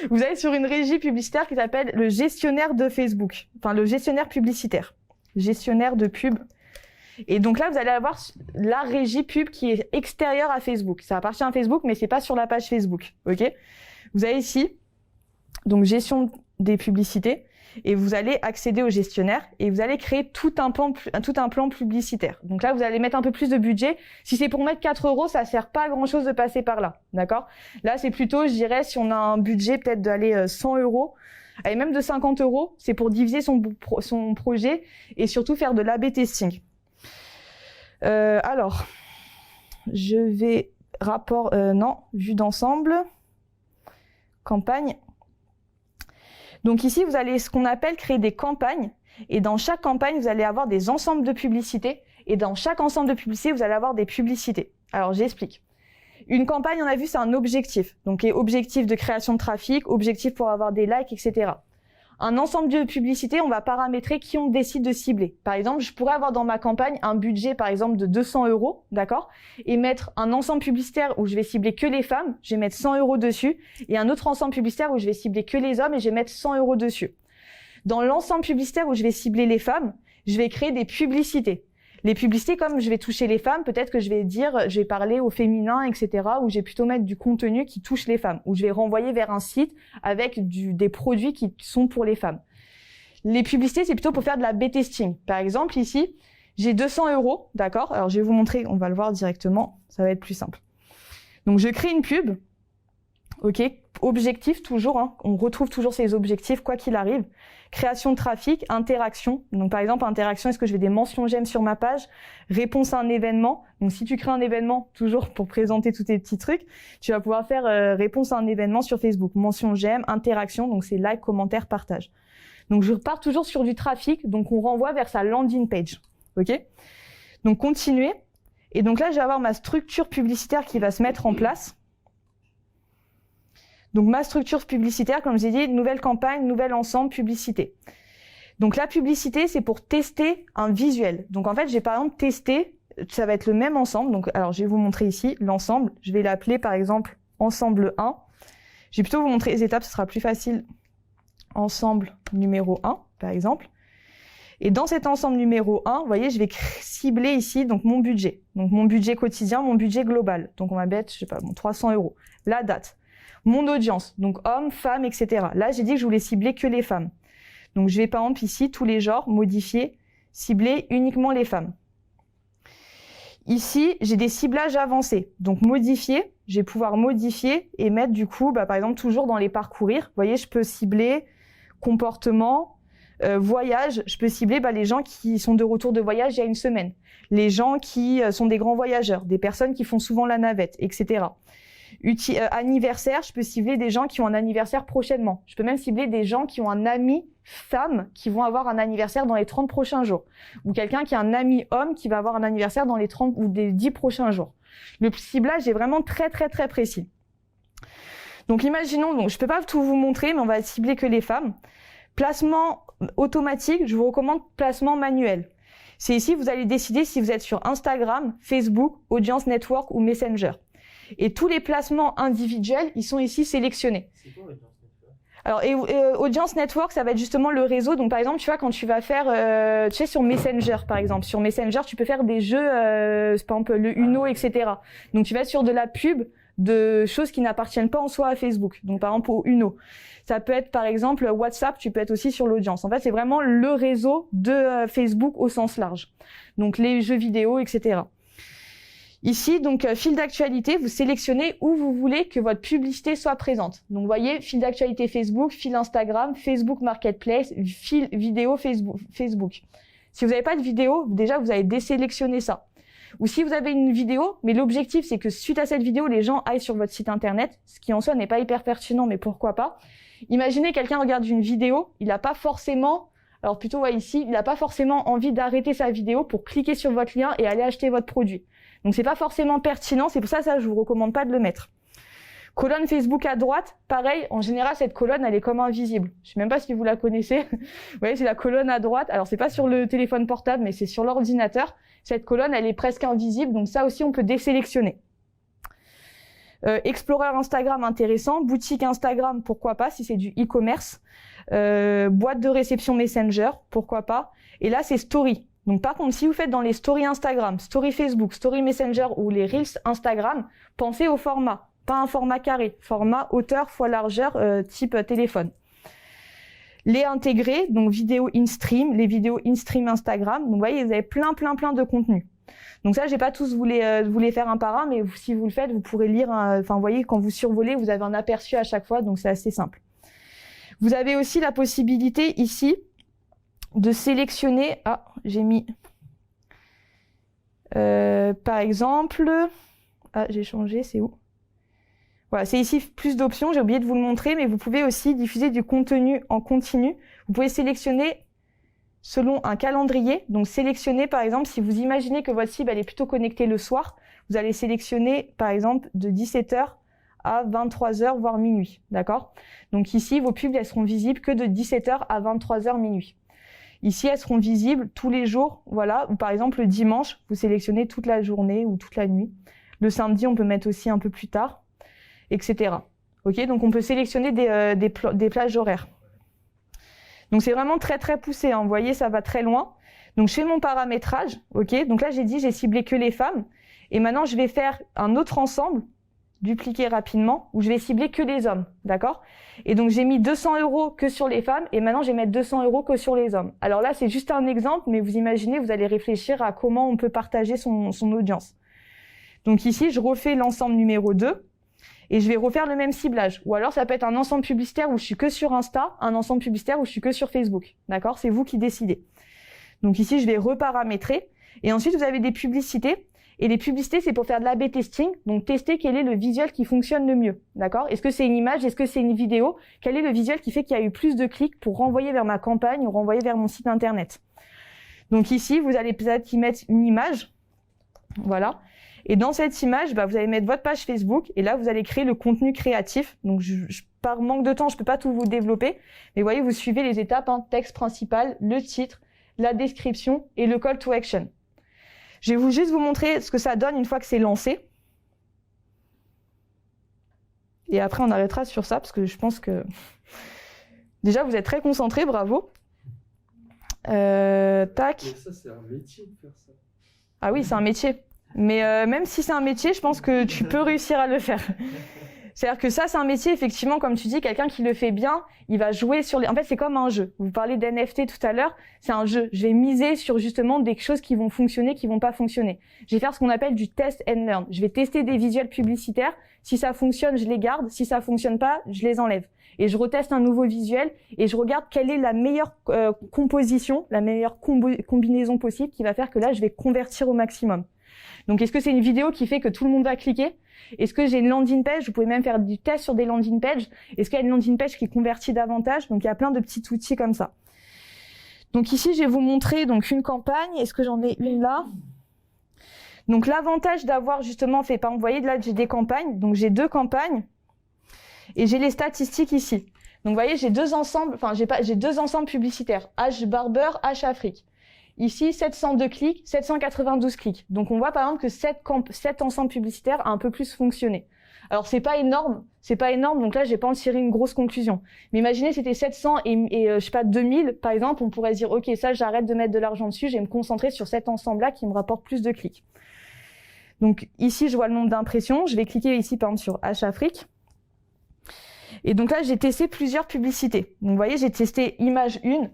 S1: vous allez sur une régie publicitaire qui s'appelle le gestionnaire de Facebook. Enfin, le gestionnaire publicitaire. Gestionnaire de pub. Et donc là, vous allez avoir la régie pub qui est extérieure à Facebook. Ça appartient à Facebook, mais c'est pas sur la page Facebook. Ok? Vous avez ici, donc gestion des publicités, et vous allez accéder au gestionnaire et vous allez créer tout un plan publicitaire. Donc là, vous allez mettre un peu plus de budget. Si c'est pour mettre 4 €, ça sert pas à grand chose de passer par là. D'accord? Là, c'est plutôt, je dirais, si on a un budget peut-être d'aller 100 €, et même de 50 €, c'est pour diviser son projet et surtout faire de l'A/B testing. Alors, je vais vue d'ensemble, campagne. Donc ici, vous allez ce qu'on appelle créer des campagnes. Et dans chaque campagne, vous allez avoir des ensembles de publicités. Et dans chaque ensemble de publicités, vous allez avoir des publicités. Alors, j'explique. Une campagne, on a vu, c'est un objectif. Donc, objectif de création de trafic, objectif pour avoir des likes, etc. Un ensemble de publicités, on va paramétrer qui on décide de cibler. Par exemple, je pourrais avoir dans ma campagne un budget, par exemple, de 200 €, d'accord? Et mettre un ensemble publicitaire où je vais cibler que les femmes, je vais mettre 100 € dessus. Et un autre ensemble publicitaire où je vais cibler que les hommes et je vais mettre 100 € dessus. Dans l'ensemble publicitaire où je vais cibler les femmes, je vais créer des publicités. Les publicités, comme je vais toucher les femmes, peut-être que je vais parler au féminin, etc., où je vais plutôt mettre du contenu qui touche les femmes, où je vais renvoyer vers un site avec des produits qui sont pour les femmes. Les publicités, c'est plutôt pour faire de la B testing. Par exemple, ici, j'ai 200 €, d'accord? Alors, je vais vous montrer, on va le voir directement, ça va être plus simple. Donc, je crée une pub, ok? Objectif toujours, hein. On retrouve toujours ces objectifs, quoi qu'il arrive. Création de trafic, interaction. Donc, par exemple, interaction, est-ce que je vais des mentions j'aime sur ma page? Réponse à un événement. Donc, si tu crées un événement, toujours pour présenter tous tes petits trucs, tu vas pouvoir faire réponse à un événement sur Facebook. Mention j'aime, interaction, donc c'est like, commentaire, partage. Donc, je repars toujours sur du trafic, donc on renvoie vers sa landing page. Ok? Donc, continuer. Et donc là, je vais avoir ma structure publicitaire qui va se mettre en place. Donc ma structure publicitaire, comme j'ai dit, nouvelle campagne, nouvel ensemble, publicité. Donc la publicité, c'est pour tester un visuel. Donc en fait, j'ai par exemple testé, ça va être le même ensemble. Donc alors je vais vous montrer ici l'ensemble. Je vais l'appeler par exemple ensemble 1. Je vais plutôt vous montrer les étapes, ce sera plus facile. Ensemble numéro 1, par exemple. Et dans cet ensemble numéro 1, vous voyez, je vais cibler ici donc mon budget. Donc mon budget quotidien, mon budget global. Donc on va mettre, je sais pas, bon, 300 €. La date. Mon audience, donc hommes, femmes, etc. Là, j'ai dit que je voulais cibler que les femmes. Donc je vais par exemple ici, tous les genres, modifier, cibler uniquement les femmes. Ici, j'ai des ciblages avancés. Donc modifier, je vais pouvoir modifier et mettre du coup, par exemple, toujours dans les parcourir. Vous voyez, je peux cibler comportement, voyage, je peux cibler les gens qui sont de retour de voyage il y a une semaine, les gens qui sont des grands voyageurs, des personnes qui font souvent la navette, etc. Anniversaire, je peux cibler des gens qui ont un anniversaire prochainement. Je peux même cibler des gens qui ont un ami femme qui vont avoir un anniversaire dans les 30 prochains jours. Ou quelqu'un qui a un ami homme qui va avoir un anniversaire dans les 30 ou des 10 prochains jours. Le ciblage est vraiment très très très précis. Donc imaginons, donc je peux pas tout vous montrer, mais on va cibler que les femmes. Placement automatique, je vous recommande placement manuel. C'est ici, vous allez décider si vous êtes sur Instagram, Facebook, Audience Network ou Messenger. Et tous les placements individuels, ils sont ici sélectionnés.
S4: C'est quoi Audience Network?
S1: Alors, Audience Network, ça va être justement le réseau. Donc, par exemple, tu vois, quand tu vas faire, tu sais, sur Messenger, par exemple. Sur Messenger, tu peux faire des jeux, par exemple, le Uno, etc. Donc, tu vas être sur de la pub de choses qui n'appartiennent pas en soi à Facebook. Donc, par exemple, au Uno. Ça peut être, par exemple, WhatsApp, tu peux être aussi sur l'audience. En fait, c'est vraiment le réseau de Facebook au sens large. Donc, les jeux vidéo, etc. Ici, donc, fil d'actualité, vous sélectionnez où vous voulez que votre publicité soit présente. Donc, vous voyez, fil d'actualité Facebook, fil Instagram, Facebook Marketplace, fil vidéo Facebook. Si vous n'avez pas de vidéo, déjà, vous allez désélectionner ça. Ou si vous avez une vidéo, mais l'objectif, c'est que suite à cette vidéo, les gens aillent sur votre site internet, ce qui en soi n'est pas hyper pertinent, mais pourquoi pas. Imaginez quelqu'un regarde une vidéo, il n'a pas forcément, alors plutôt ici, il n'a pas forcément envie d'arrêter sa vidéo pour cliquer sur votre lien et aller acheter votre produit. Donc c'est pas forcément pertinent, c'est pour ça je vous recommande pas de le mettre. Colonne Facebook à droite, pareil, en général cette colonne elle est comme invisible. Je sais même pas si vous la connaissez. Vous voyez, c'est la colonne à droite. Alors c'est pas sur le téléphone portable, mais c'est sur l'ordinateur. Cette colonne elle est presque invisible, donc ça aussi on peut désélectionner. Explorer Instagram intéressant, boutique Instagram pourquoi pas si c'est du e-commerce, boîte de réception Messenger pourquoi pas, et là c'est story. Donc par contre si vous faites dans les stories Instagram, story Facebook, story Messenger ou les reels Instagram, pensez au format, pas un format carré, format hauteur fois largeur type téléphone. Les intégrer, donc vidéo in-stream, les vidéos in-stream Instagram, donc vous voyez vous avez plein de contenus. Donc ça, j'ai pas tous vous les faire un par un, mais si vous le faites, vous pourrez lire. Enfin, vous voyez, quand vous survolez, vous avez un aperçu à chaque fois, donc c'est assez simple. Vous avez aussi la possibilité ici de sélectionner. Ah, j'ai mis. Par exemple, j'ai changé. C'est où? Voilà, c'est ici plus d'options. J'ai oublié de vous le montrer, mais vous pouvez aussi diffuser du contenu en continu. Vous pouvez sélectionner selon un calendrier, donc sélectionnez par exemple, si vous imaginez que votre cible elle est plutôt connectée le soir, vous allez sélectionner par exemple de 17h à 23h voire minuit, d'accord? Donc ici vos pubs elles seront visibles que de 17h à 23h minuit. Ici elles seront visibles tous les jours, voilà, ou par exemple le dimanche, vous sélectionnez toute la journée ou toute la nuit. Le samedi on peut mettre aussi un peu plus tard, etc. Ok, donc on peut sélectionner des plages horaires. Donc c'est vraiment très poussé, hein. Vous voyez, ça va très loin. Donc je fais mon paramétrage, ok. Donc là j'ai dit j'ai ciblé que les femmes, et maintenant je vais faire un autre ensemble, dupliquer rapidement, où je vais cibler que les hommes, d'accord. Et donc j'ai mis 200 € que sur les femmes, et maintenant je vais mettre 200 € que sur les hommes. Alors là c'est juste un exemple, mais vous imaginez, vous allez réfléchir à comment on peut partager son audience. Donc ici je refais l'ensemble numéro 2. Et je vais refaire le même ciblage. Ou alors, ça peut être un ensemble publicitaire où je suis que sur Insta, un ensemble publicitaire où je suis que sur Facebook. D'accord? C'est vous qui décidez. Donc ici, je vais reparamétrer. Et ensuite, vous avez des publicités. Et les publicités, c'est pour faire de l'A/B testing. Donc, tester quel est le visuel qui fonctionne le mieux. D'accord? Est-ce que c'est une image? Est-ce que c'est une vidéo? Quel est le visuel qui fait qu'il y a eu plus de clics pour renvoyer vers ma campagne ou renvoyer vers mon site internet? Donc ici, vous allez peut-être y mettre une image. Voilà. Et dans cette image, vous allez mettre votre page Facebook et là, vous allez créer le contenu créatif. Donc, par manque de temps, je peux pas tout vous développer. Mais vous voyez, vous suivez les étapes, texte principal, le titre, la description et le call to action. Je vais juste vous montrer ce que ça donne une fois que c'est lancé. Et après, on arrêtera sur ça parce que je pense que déjà, vous êtes très concentrés, bravo. Tac.
S2: Mais ça, c'est un métier de faire ça.
S1: Ah oui, c'est un métier. Mais même si c'est un métier, je pense que tu peux réussir à le faire. C'est-à-dire que ça, c'est un métier, effectivement, comme tu dis, quelqu'un qui le fait bien, il va jouer sur les... En fait, c'est comme un jeu. Vous parlez d'NFT tout à l'heure, c'est un jeu. Je vais miser sur justement des choses qui vont fonctionner, qui vont pas fonctionner. Je vais faire ce qu'on appelle du test and learn. Je vais tester des visuels publicitaires. Si ça fonctionne, je les garde. Si ça fonctionne pas, je les enlève. Et je reteste un nouveau visuel et je regarde quelle est la meilleure composition, la meilleure combinaison possible qui va faire que là, je vais convertir au maximum. Donc, est-ce que c'est une vidéo qui fait que tout le monde va cliquer? Est-ce que j'ai une landing page? Vous pouvez même faire du test sur des landing pages. Est-ce qu'il y a une landing page qui convertit davantage? Donc, il y a plein de petits outils comme ça. Donc, ici, je vais vous montrer donc une campagne. Est-ce que j'en ai une là? Donc, l'avantage d'avoir justement fait, par exemple, vous voyez, là, j'ai des campagnes. Donc, j'ai 2 campagnes et j'ai les statistiques ici. Donc, vous voyez, j'ai 2 ensembles, j'ai 2 ensembles publicitaires. H Barber, H Afrique. Ici, 702 clics, 792 clics. Donc, on voit par exemple que cet ensemble publicitaire a un peu plus fonctionné. Alors, c'est pas énorme. Donc là, j'ai pas en tiré une grosse conclusion. Mais imaginez, c'était 700 et je sais pas, 2000, par exemple, on pourrait se dire, OK, ça, j'arrête de mettre de l'argent dessus, je vais me concentrer sur cet ensemble-là qui me rapporte plus de clics. Donc, ici, je vois le nombre d'impressions. Je vais cliquer ici, par exemple, sur H Afrique. Et donc là, j'ai testé plusieurs publicités. Donc, vous voyez, j'ai testé image 1,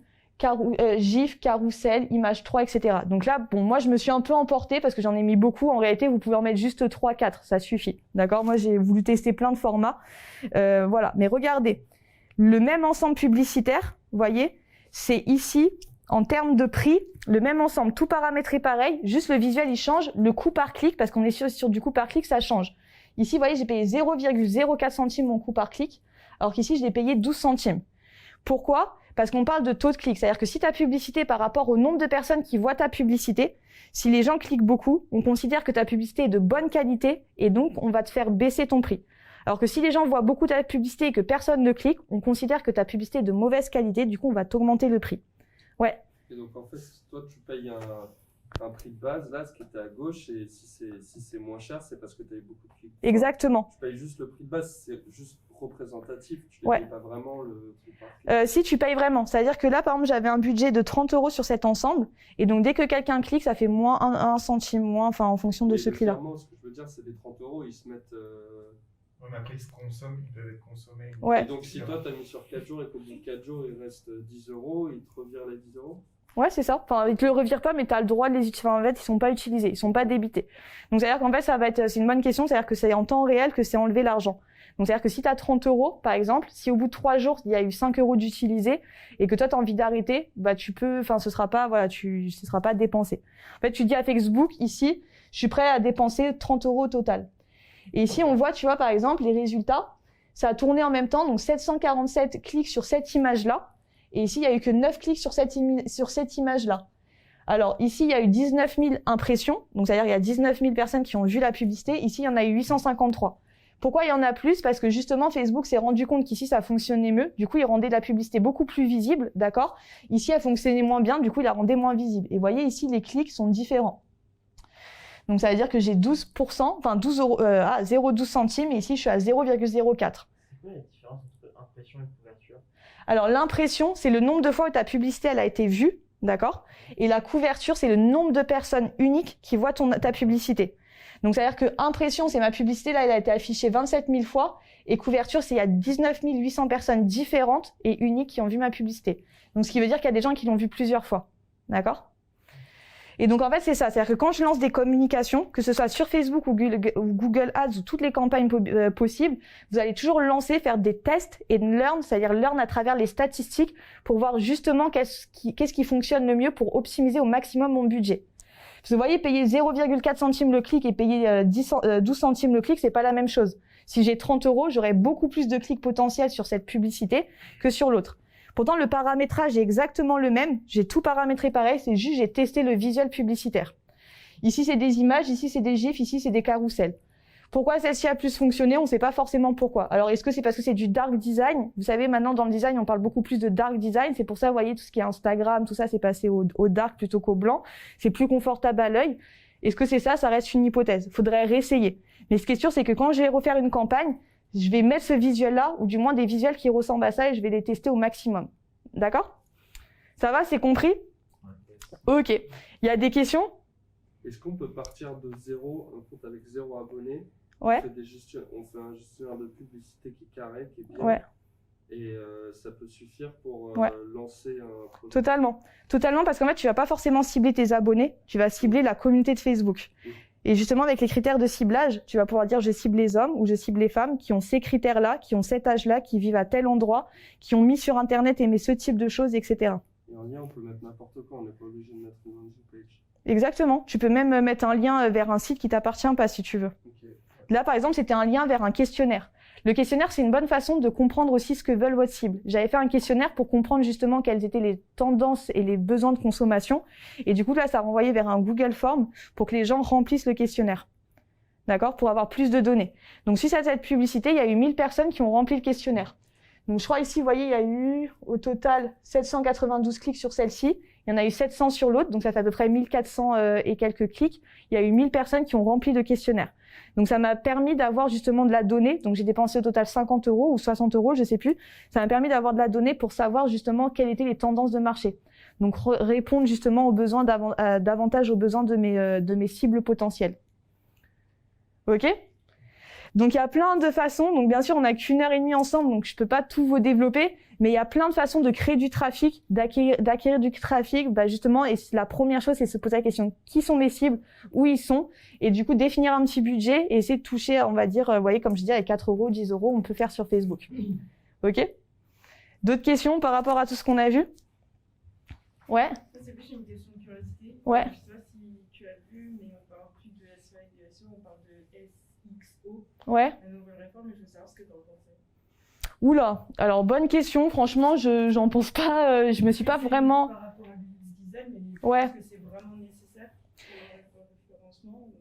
S1: GIF, carrousel, image 3, etc. Donc là, bon, moi, je me suis un peu emportée parce que j'en ai mis beaucoup. En réalité, vous pouvez en mettre juste 3, 4, ça suffit. D'accord? Moi, j'ai voulu tester plein de formats. Voilà. Mais regardez, le même ensemble publicitaire, vous voyez, c'est ici, en termes de prix, le même ensemble, tout paramétré pareil, juste le visuel, il change, le coût par clic, parce qu'on est sur du coût par clic, ça change. Ici, vous voyez, j'ai payé 0,04 centimes mon coût par clic, alors qu'ici, je l'ai payé 12 centimes. Pourquoi? Parce qu'on parle de taux de clic. C'est-à-dire que si ta publicité, par rapport au nombre de personnes qui voient ta publicité, si les gens cliquent beaucoup, on considère que ta publicité est de bonne qualité et donc on va te faire baisser ton prix. Alors que si les gens voient beaucoup ta publicité et que personne ne clique, on considère que ta publicité est de mauvaise qualité, du coup on va t'augmenter le prix. Ouais.
S2: Et donc en fait, toi tu payes un prix de base, là, ce qui était à gauche, et si c'est moins cher, c'est parce que tu as eu beaucoup de clics.
S1: Exactement.
S2: Tu payes juste le prix de base, c'est juste représentatif, tu ne payes pas vraiment le prix par clic.
S1: Si, tu payes vraiment. C'est-à-dire que là, par exemple, j'avais un budget de 30 € sur cet ensemble, et donc dès que quelqu'un clique, ça fait moins 1 centime, moins, enfin en fonction de ce prix-là.
S2: Ce que je veux dire, c'est des 30 €, ils se mettent...
S7: Ouais, mais après, ils se consomment, ils peuvent être consommés.
S1: Ouais.
S2: Et donc si toi, tu as mis sur 4 jours et qu'au bout de 4 jours, il reste 10 €, ils te revirent les 10 €?
S1: Ouais, c'est ça. Enfin, ils te le revirent pas, mais tu as le droit de les utiliser. Enfin, en fait, ils sont pas utilisés, ils sont pas débités. Donc, c'est-à-dire qu'en fait, c'est une bonne question, c'est-à-dire que c'est en temps réel que c'est enlevé l'argent. Donc, c'est-à-dire que si tu as 30 €, par exemple, si au bout de 3 jours, il y a eu 5 € d'utilisés et que toi, tu as envie d'arrêter, tu peux, enfin, ce sera pas dépensé. En fait, tu dis à Facebook, ici, je suis prêt à dépenser 30 € au total. Et ici, on voit, tu vois, par exemple, les résultats, ça a tourné en même temps, donc 747 clics sur cette image-là. Et ici, il y a eu que 9 clics sur cette image-là. Alors, ici, il y a eu 19 000 impressions. Donc, c'est-à-dire qu'il y a 19 000 personnes qui ont vu la publicité. Ici, il y en a eu 853. Pourquoi il y en a plus? Parce que justement, Facebook s'est rendu compte qu'ici, ça fonctionnait mieux. Du coup, il rendait la publicité beaucoup plus visible, d'accord? Ici, elle fonctionnait moins bien. Du coup, il la rendait moins visible. Et vous voyez, ici, les clics sont différents. Donc, ça veut dire que j'ai 12%, enfin 0,12 centimes. Et ici, je suis à 0,04.
S4: C'est quoi la différence entre impression et couverture?
S1: Alors, l'impression, c'est le nombre de fois où ta publicité, elle a été vue, d'accord? Et la couverture, c'est le nombre de personnes uniques qui voient ta publicité. Donc, c'est-à-dire que impression, c'est ma publicité, là, elle a été affichée 27 000 fois. Et couverture, c'est il y a 19 800 personnes différentes et uniques qui ont vu ma publicité. Donc, ce qui veut dire qu'il y a des gens qui l'ont vue plusieurs fois. D'accord? Et donc, en fait, c'est ça. C'est-à-dire que quand je lance des communications, que ce soit sur Facebook ou Google Ads ou toutes les campagnes possibles, vous allez toujours lancer, faire des tests et learn, c'est-à-dire learn à travers les statistiques pour voir justement qu'est-ce qui fonctionne le mieux pour optimiser au maximum mon budget. Parce que vous voyez, payer 0,4 centimes le clic et payer 12 centimes le clic, c'est pas la même chose. Si j'ai 30 €, j'aurai beaucoup plus de clics potentiels sur cette publicité que sur l'autre. Pourtant, le paramétrage est exactement le même. J'ai tout paramétré pareil, c'est juste j'ai testé le visuel publicitaire. Ici, c'est des images, ici, c'est des gifs, ici, c'est des carousels. Pourquoi celle-ci a plus fonctionné? On ne sait pas forcément pourquoi. Alors, est-ce que c'est parce que c'est du dark design? Vous savez, maintenant, dans le design, on parle beaucoup plus de dark design. C'est pour ça, vous voyez, tout ce qui est Instagram, tout ça, c'est passé au dark plutôt qu'au blanc. C'est plus confortable à l'œil. Est-ce que c'est ça? Ça reste une hypothèse. Faudrait réessayer. Mais ce qui est sûr, c'est que quand je vais refaire une campagne, je vais mettre ce visuel-là, ou du moins des visuels qui ressemblent à ça, et je vais les tester au maximum. D'accord? Ça va? C'est compris? Ok. Il y a des questions?
S2: Est-ce qu'on peut partir de zéro, un compte avec 0 abonnés?
S1: Ouais.
S2: On fait un gestionnaire de publicité qui est carré, qui est bien.
S1: Ouais.
S2: Et ça peut suffire pour lancer un projet.
S1: Totalement, parce qu'en fait, tu vas pas forcément cibler tes abonnés, tu vas cibler la communauté de Facebook. Et justement, avec les critères de ciblage, tu vas pouvoir dire je cible les hommes ou je cible les femmes qui ont ces critères-là, qui ont cet âge-là, qui vivent à tel endroit, qui ont mis sur Internet aimé ce type de choses, etc.
S2: Et en lien, on peut mettre n'importe quoi, on n'est pas obligé de mettre une landing page.
S1: Exactement. Tu peux même mettre un lien vers un site qui t'appartient pas si tu veux.
S2: Okay.
S1: Là, par exemple, c'était un lien vers un questionnaire. Le questionnaire, c'est une bonne façon de comprendre aussi ce que veulent votre cible. J'avais fait un questionnaire pour comprendre justement quelles étaient les tendances et les besoins de consommation. Et du coup, là, ça renvoyait vers un Google Form pour que les gens remplissent le questionnaire. D'accord? Pour avoir plus de données. Donc, suite à cette publicité, il y a eu 1000 personnes qui ont rempli le questionnaire. Donc, je crois ici, vous voyez, il y a eu au total 792 clics sur celle-ci. Il y en a eu 700 sur l'autre, donc ça fait à peu près 1400 et quelques clics. Il y a eu 1000 personnes qui ont rempli le questionnaire. Donc ça m'a permis d'avoir justement de la donnée. Donc j'ai dépensé au total 50 € ou 60 €, je sais plus. Ça m'a permis d'avoir de la donnée pour savoir justement quelles étaient les tendances de marché. Donc répondre justement aux besoins davantage aux besoins de mes cibles potentielles. Ok? Donc il y a plein de façons. Donc bien sûr, on n'a qu'1 heure et demie ensemble, donc je peux pas tout vous développer. Mais il y a plein de façons de créer du trafic, d'acquérir du trafic. Bah justement, et la première chose, c'est se poser la question qui sont mes cibles, où ils sont, et du coup définir un petit budget et essayer de toucher, on va dire, vous voyez, comme je dis, avec 4 €, 10 €, on peut faire sur Facebook. Ok? D'autres questions par rapport à tout ce qu'on a vu? Ouais.
S8: Ça, c'est plus une question de curiosité.
S1: Ouais.
S8: Je sais pas si tu as vu, mais on parle plus de SEA et de SEO, on parle de SXO.
S1: Ouais.
S8: La nouvelle réforme, et je veux savoir ce que tu en penses.
S1: Oula, alors bonne question, franchement, j'en pense pas, je me suis pas vraiment...
S8: Par rapport à l'UX design, mais
S1: ouais.
S8: est-ce que c'est vraiment nécessaire pour le référencement ou...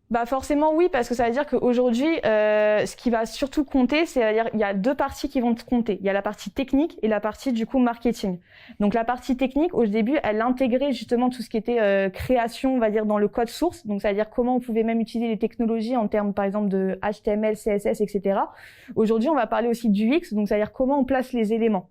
S1: Bah forcément oui, parce que ça veut dire qu'aujourd'hui, ce qui va surtout compter, c'est-à-dire il y a deux parties qui vont compter. Il y a la partie technique et la partie du coup marketing. Donc la partie technique, au début, elle intégrait justement tout ce qui était création, on va dire, dans le code source. Donc ça veut dire comment on pouvait même utiliser les technologies en termes, par exemple, de HTML, CSS, etc. Aujourd'hui, on va parler aussi du UX, donc ça veut dire comment on place les éléments.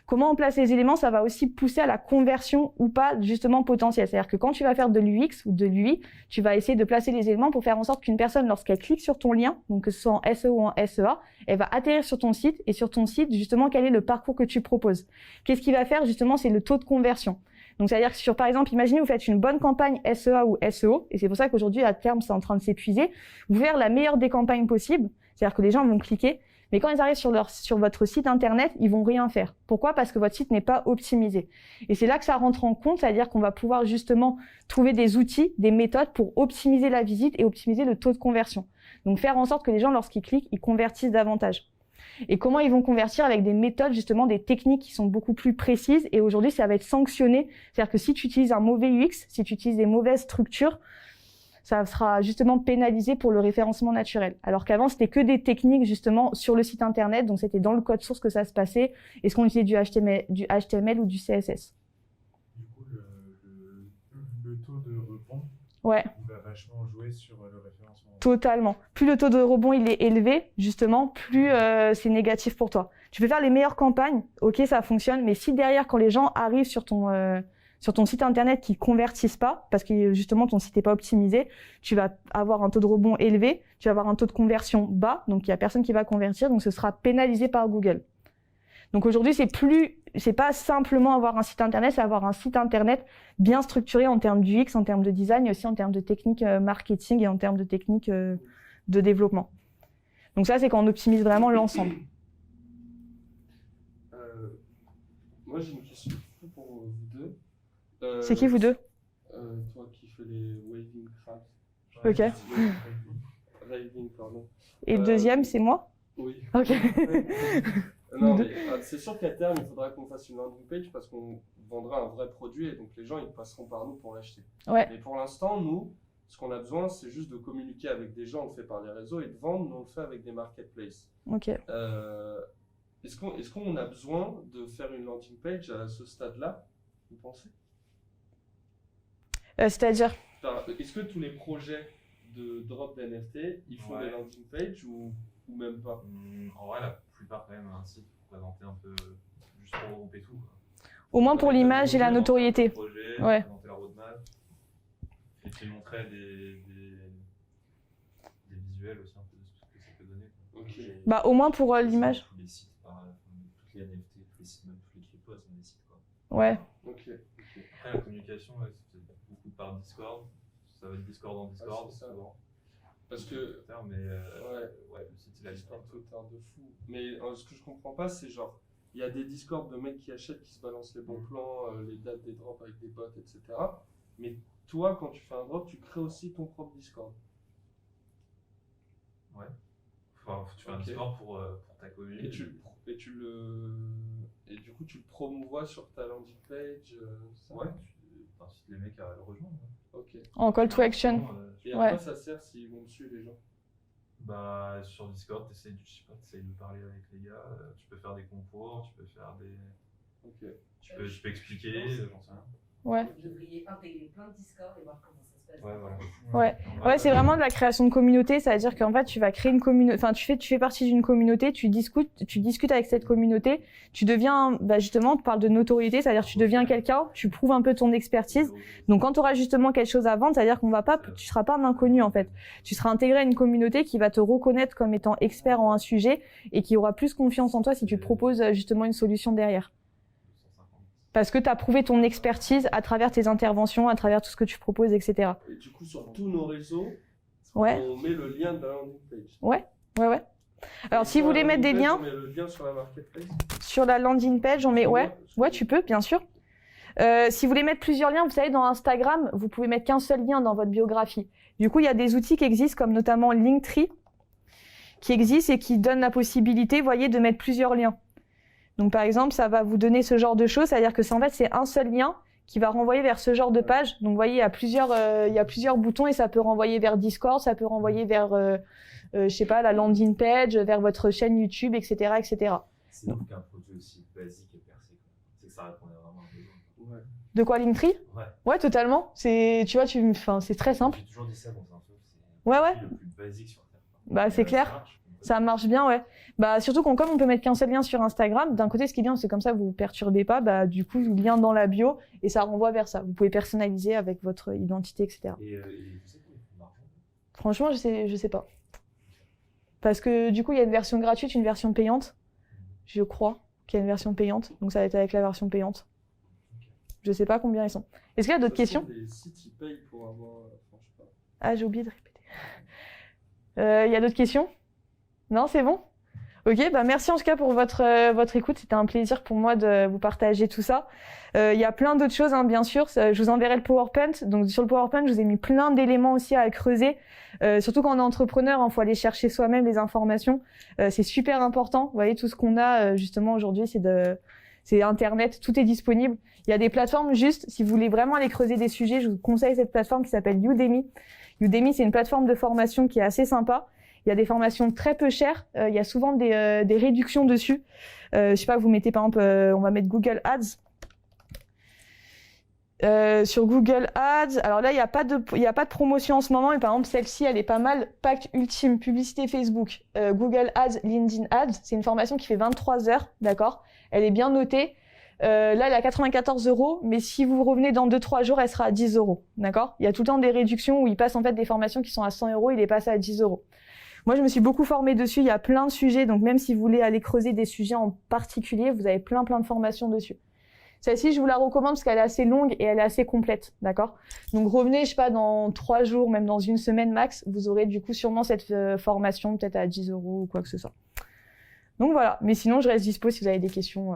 S1: Comment on place les éléments, ça va aussi pousser à la conversion ou pas justement potentielle. C'est-à-dire que quand tu vas faire de l'UX ou de l'UI, tu vas essayer de placer les éléments pour faire en sorte qu'une personne, lorsqu'elle clique sur ton lien, donc que ce soit en SEO ou en SEA, elle va atterrir sur ton site et sur ton site, justement, quel est le parcours que tu proposes. Qu'est-ce qu'il va faire justement, c'est le taux de conversion. Donc, c'est-à-dire que sur, par exemple, imaginez, vous faites une bonne campagne SEA ou SEO, et c'est pour ça qu'aujourd'hui, à terme, c'est en train de s'épuiser. Vous faire la meilleure des campagnes possibles, c'est-à-dire que les gens vont cliquer, mais quand ils arrivent sur votre site internet, ils vont rien faire. Pourquoi? Parce que votre site n'est pas optimisé. Et c'est là que ça rentre en compte, c'est-à-dire qu'on va pouvoir justement trouver des outils, des méthodes pour optimiser la visite et optimiser le taux de conversion. Donc faire en sorte que les gens, lorsqu'ils cliquent, ils convertissent davantage. Et comment ils vont convertir? Avec des méthodes, justement, des techniques qui sont beaucoup plus précises. Et aujourd'hui, ça va être sanctionné. C'est-à-dire que si tu utilises un mauvais UX, si tu utilises des mauvaises structures, ça sera justement pénalisé pour le référencement naturel. Alors qu'avant, c'était que des techniques justement sur le site internet, donc c'était dans le code source que ça se passait. Est-ce qu'on utilisait du HTML ou du CSS?
S7: Du coup, le taux de rebond,
S1: ouais,
S7: il va vachement jouer sur le référencement.
S1: Totalement. Plus le taux de rebond il est élevé, justement, plus c'est négatif pour toi. Tu peux faire les meilleures campagnes, ok, ça fonctionne, mais si derrière, quand les gens arrivent sur ton site internet qui convertissent pas, parce que justement ton site n'est pas optimisé, tu vas avoir un taux de rebond élevé, tu vas avoir un taux de conversion bas, donc il y a personne qui va convertir, donc ce sera pénalisé par Google. Donc aujourd'hui, c'est pas simplement avoir un site internet, c'est avoir un site internet bien structuré en termes d'UX, en termes de design, et aussi en termes de technique marketing et en termes de technique de développement. Donc ça, c'est quand on optimise vraiment l'ensemble.
S2: Moi, j'ai une question pour vous deux.
S1: C'est qui vous deux?
S2: Toi qui fais les waving crabs.
S1: Ok.
S2: Raving, pardon.
S1: Et le deuxième, c'est moi?
S2: Oui.
S1: Ok.
S2: Non, mais c'est sûr qu'à terme, il faudra qu'on fasse une landing page parce qu'on vendra un vrai produit et donc les gens ils passeront par nous pour l'acheter.
S1: Ouais.
S2: Mais pour l'instant, nous, Ce qu'on a besoin, c'est juste de communiquer avec des gens, on le fait par les réseaux, et de vendre, nous on le fait avec des marketplaces.
S1: Ok.
S2: Est-ce qu'on a besoin de faire une landing page à ce stade-là, vous pensez?
S1: C'est-à-dire?
S2: Est-ce que tous les projets de drop d'NFT, il faut des landing pages ou même pas?
S3: En vrai, la plupart quand même un site pour présenter un peu, juste pour regrouper tout.
S1: Au moins pour l'image et la notoriété.
S3: Projet,
S1: Ouais.
S3: présenter la roadmap, et puis montrer des visuels aussi un peu de ce que ça peut donner.
S2: Ok.
S1: Bah au moins pour l'image.
S3: Tous les sites, toutes les NFT, tous les sites, même tous les cryptos, sont des sites quoi.
S1: Ouais.
S2: Ok.
S3: Après la communication, c'est beaucoup par Discord. Ça va être Discord en Discord,
S2: c'est ça.
S3: souvent.
S2: Parce que
S3: Mais ouais, le site c'est la
S2: Discord
S3: Discord.
S2: Twitter de fou. Mais ce que je comprends pas, c'est genre, il y a des Discord de mecs qui achètent, qui se balancent les bons plans, les dates des drops avec des bots, etc. Mais toi, quand tu fais un drop, tu crées aussi ton propre Discord.
S3: Ouais. Enfin, tu fais un Discord pour ta commune.
S2: Et du coup, tu le promouvois sur ta landing page. Ça.
S3: Ouais, tu incites les mecs à le rejoindre.
S2: Ok.
S1: En call to action.
S2: Et à quoi ça sert s'ils vont dessus, les gens?
S3: Bah, sur Discord, t'essayes de parler avec les gars, tu peux faire des concours, tu peux faire des.
S2: Ok.
S3: Tu peux expliquer, j'en sais rien.
S1: Ouais.
S5: Vous devriez intégrer plein de Discord et voir comment ça se passe.
S3: Ouais, voilà.
S1: Ouais, c'est vraiment de la création de communauté, c'est-à-dire qu'en fait, tu vas créer une communauté, enfin, tu fais partie d'une communauté, tu discutes avec cette communauté, tu deviens, justement, tu parles de notoriété, c'est-à-dire tu deviens quelqu'un, tu prouves un peu ton expertise. Donc, quand tu auras justement quelque chose à vendre, c'est-à-dire tu seras pas un inconnu, en fait. Tu seras intégré à une communauté qui va te reconnaître comme étant expert en un sujet et qui aura plus confiance en toi si tu proposes justement une solution derrière. Parce que tu as prouvé ton expertise à travers tes interventions, à travers tout ce que tu proposes, etc.
S2: Et du coup, sur tous nos réseaux,
S1: Ouais.
S2: on met le lien de la landing page.
S1: Ouais. Alors, si vous voulez mettre des liens
S2: on met le lien sur la marketplace.
S1: sur la landing page, on met ouais, tu peux, bien sûr. Si vous voulez mettre plusieurs liens, vous savez, dans Instagram, vous pouvez mettre qu'un seul lien dans votre biographie. Du coup, il y a des outils qui existent, comme notamment Linktree, qui existent et qui donnent la possibilité, vous voyez, de mettre plusieurs liens. Donc, par exemple, ça va vous donner ce genre de choses, c'est-à-dire que c'est un seul lien qui va renvoyer vers ce genre de page. Donc, vous voyez, il y a plusieurs boutons et ça peut renvoyer vers Discord, ça peut renvoyer vers, je sais pas, la landing page, vers votre chaîne YouTube, etc., etc.
S3: C'est donc un produit aussi basique et percé. C'est que ça répondait vraiment à un besoin.
S2: Ouais.
S1: De quoi, Linktree? Ouais, totalement. C'est très simple.
S3: J'ai toujours dit ça dans un truc,
S1: Ouais.
S3: le plus basique sur Terre.
S1: Bah, c'est clair. Ça marche bien, ouais. Bah, surtout comme on peut mettre qu'un seul lien sur Instagram, d'un côté, ce qui est bien, c'est comme ça, vous vous perturbez pas, bah, du coup, lien dans la bio, et ça renvoie vers ça. Vous pouvez personnaliser avec votre identité, etc.
S3: Et vous savez combien il faut d'argent?
S1: Franchement, je sais pas. Parce que, du coup, il y a une version gratuite, une version payante. Je crois qu'il y a une version payante. Donc, ça va être avec la version payante. Je sais pas combien ils sont. Est-ce qu'il y a d'autres questions?
S2: Les sites, ils payent pour avoir. Enfin, je sais pas.
S1: Ah, j'ai oublié de répéter. Il y a d'autres questions? Non, c'est bon? Ok, bah merci en tout cas pour votre écoute. C'était un plaisir pour moi de vous partager tout ça. Il y a plein d'autres choses, hein, bien sûr. Je vous enverrai le PowerPoint. Donc sur le PowerPoint, je vous ai mis plein d'éléments aussi à creuser. Surtout quand on est entrepreneur, il faut aller chercher soi-même les informations. C'est super important. Vous voyez, tout ce qu'on a justement aujourd'hui, c'est Internet. Tout est disponible. Il y a des plateformes juste, si vous voulez vraiment aller creuser des sujets, je vous conseille cette plateforme qui s'appelle Udemy. Udemy, c'est une plateforme de formation qui est assez sympa. Il y a des formations très peu chères. Il y a souvent des réductions dessus. Je sais pas, vous mettez par exemple, on va mettre Google Ads. Sur Google Ads, alors là, il y a pas de promotion en ce moment, mais par exemple, celle-ci, elle est pas mal. Pack ultime, publicité Facebook, Google Ads, LinkedIn Ads. C'est une formation qui fait 23 heures, d'accord? Elle est bien notée. Là, elle est à 94 €, mais si vous revenez dans 2-3 jours, elle sera à 10 €, d'accord? Il y a tout le temps des réductions où ils passent en fait des formations qui sont à 100 €, il est passé à 10 €. Moi, je me suis beaucoup formée dessus. Il y a plein de sujets. Donc, même si vous voulez aller creuser des sujets en particulier, vous avez plein de formations dessus. Celle-ci, je vous la recommande parce qu'elle est assez longue et elle est assez complète. D'accord? Donc, revenez, je sais pas, dans 3 jours, même dans une semaine max. Vous aurez du coup sûrement cette formation peut-être à 10 € ou quoi que ce soit. Donc, voilà. Mais sinon, je reste dispo si vous avez des questions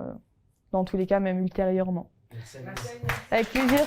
S1: dans tous les cas, même ultérieurement.
S3: Merci.
S1: Avec plaisir.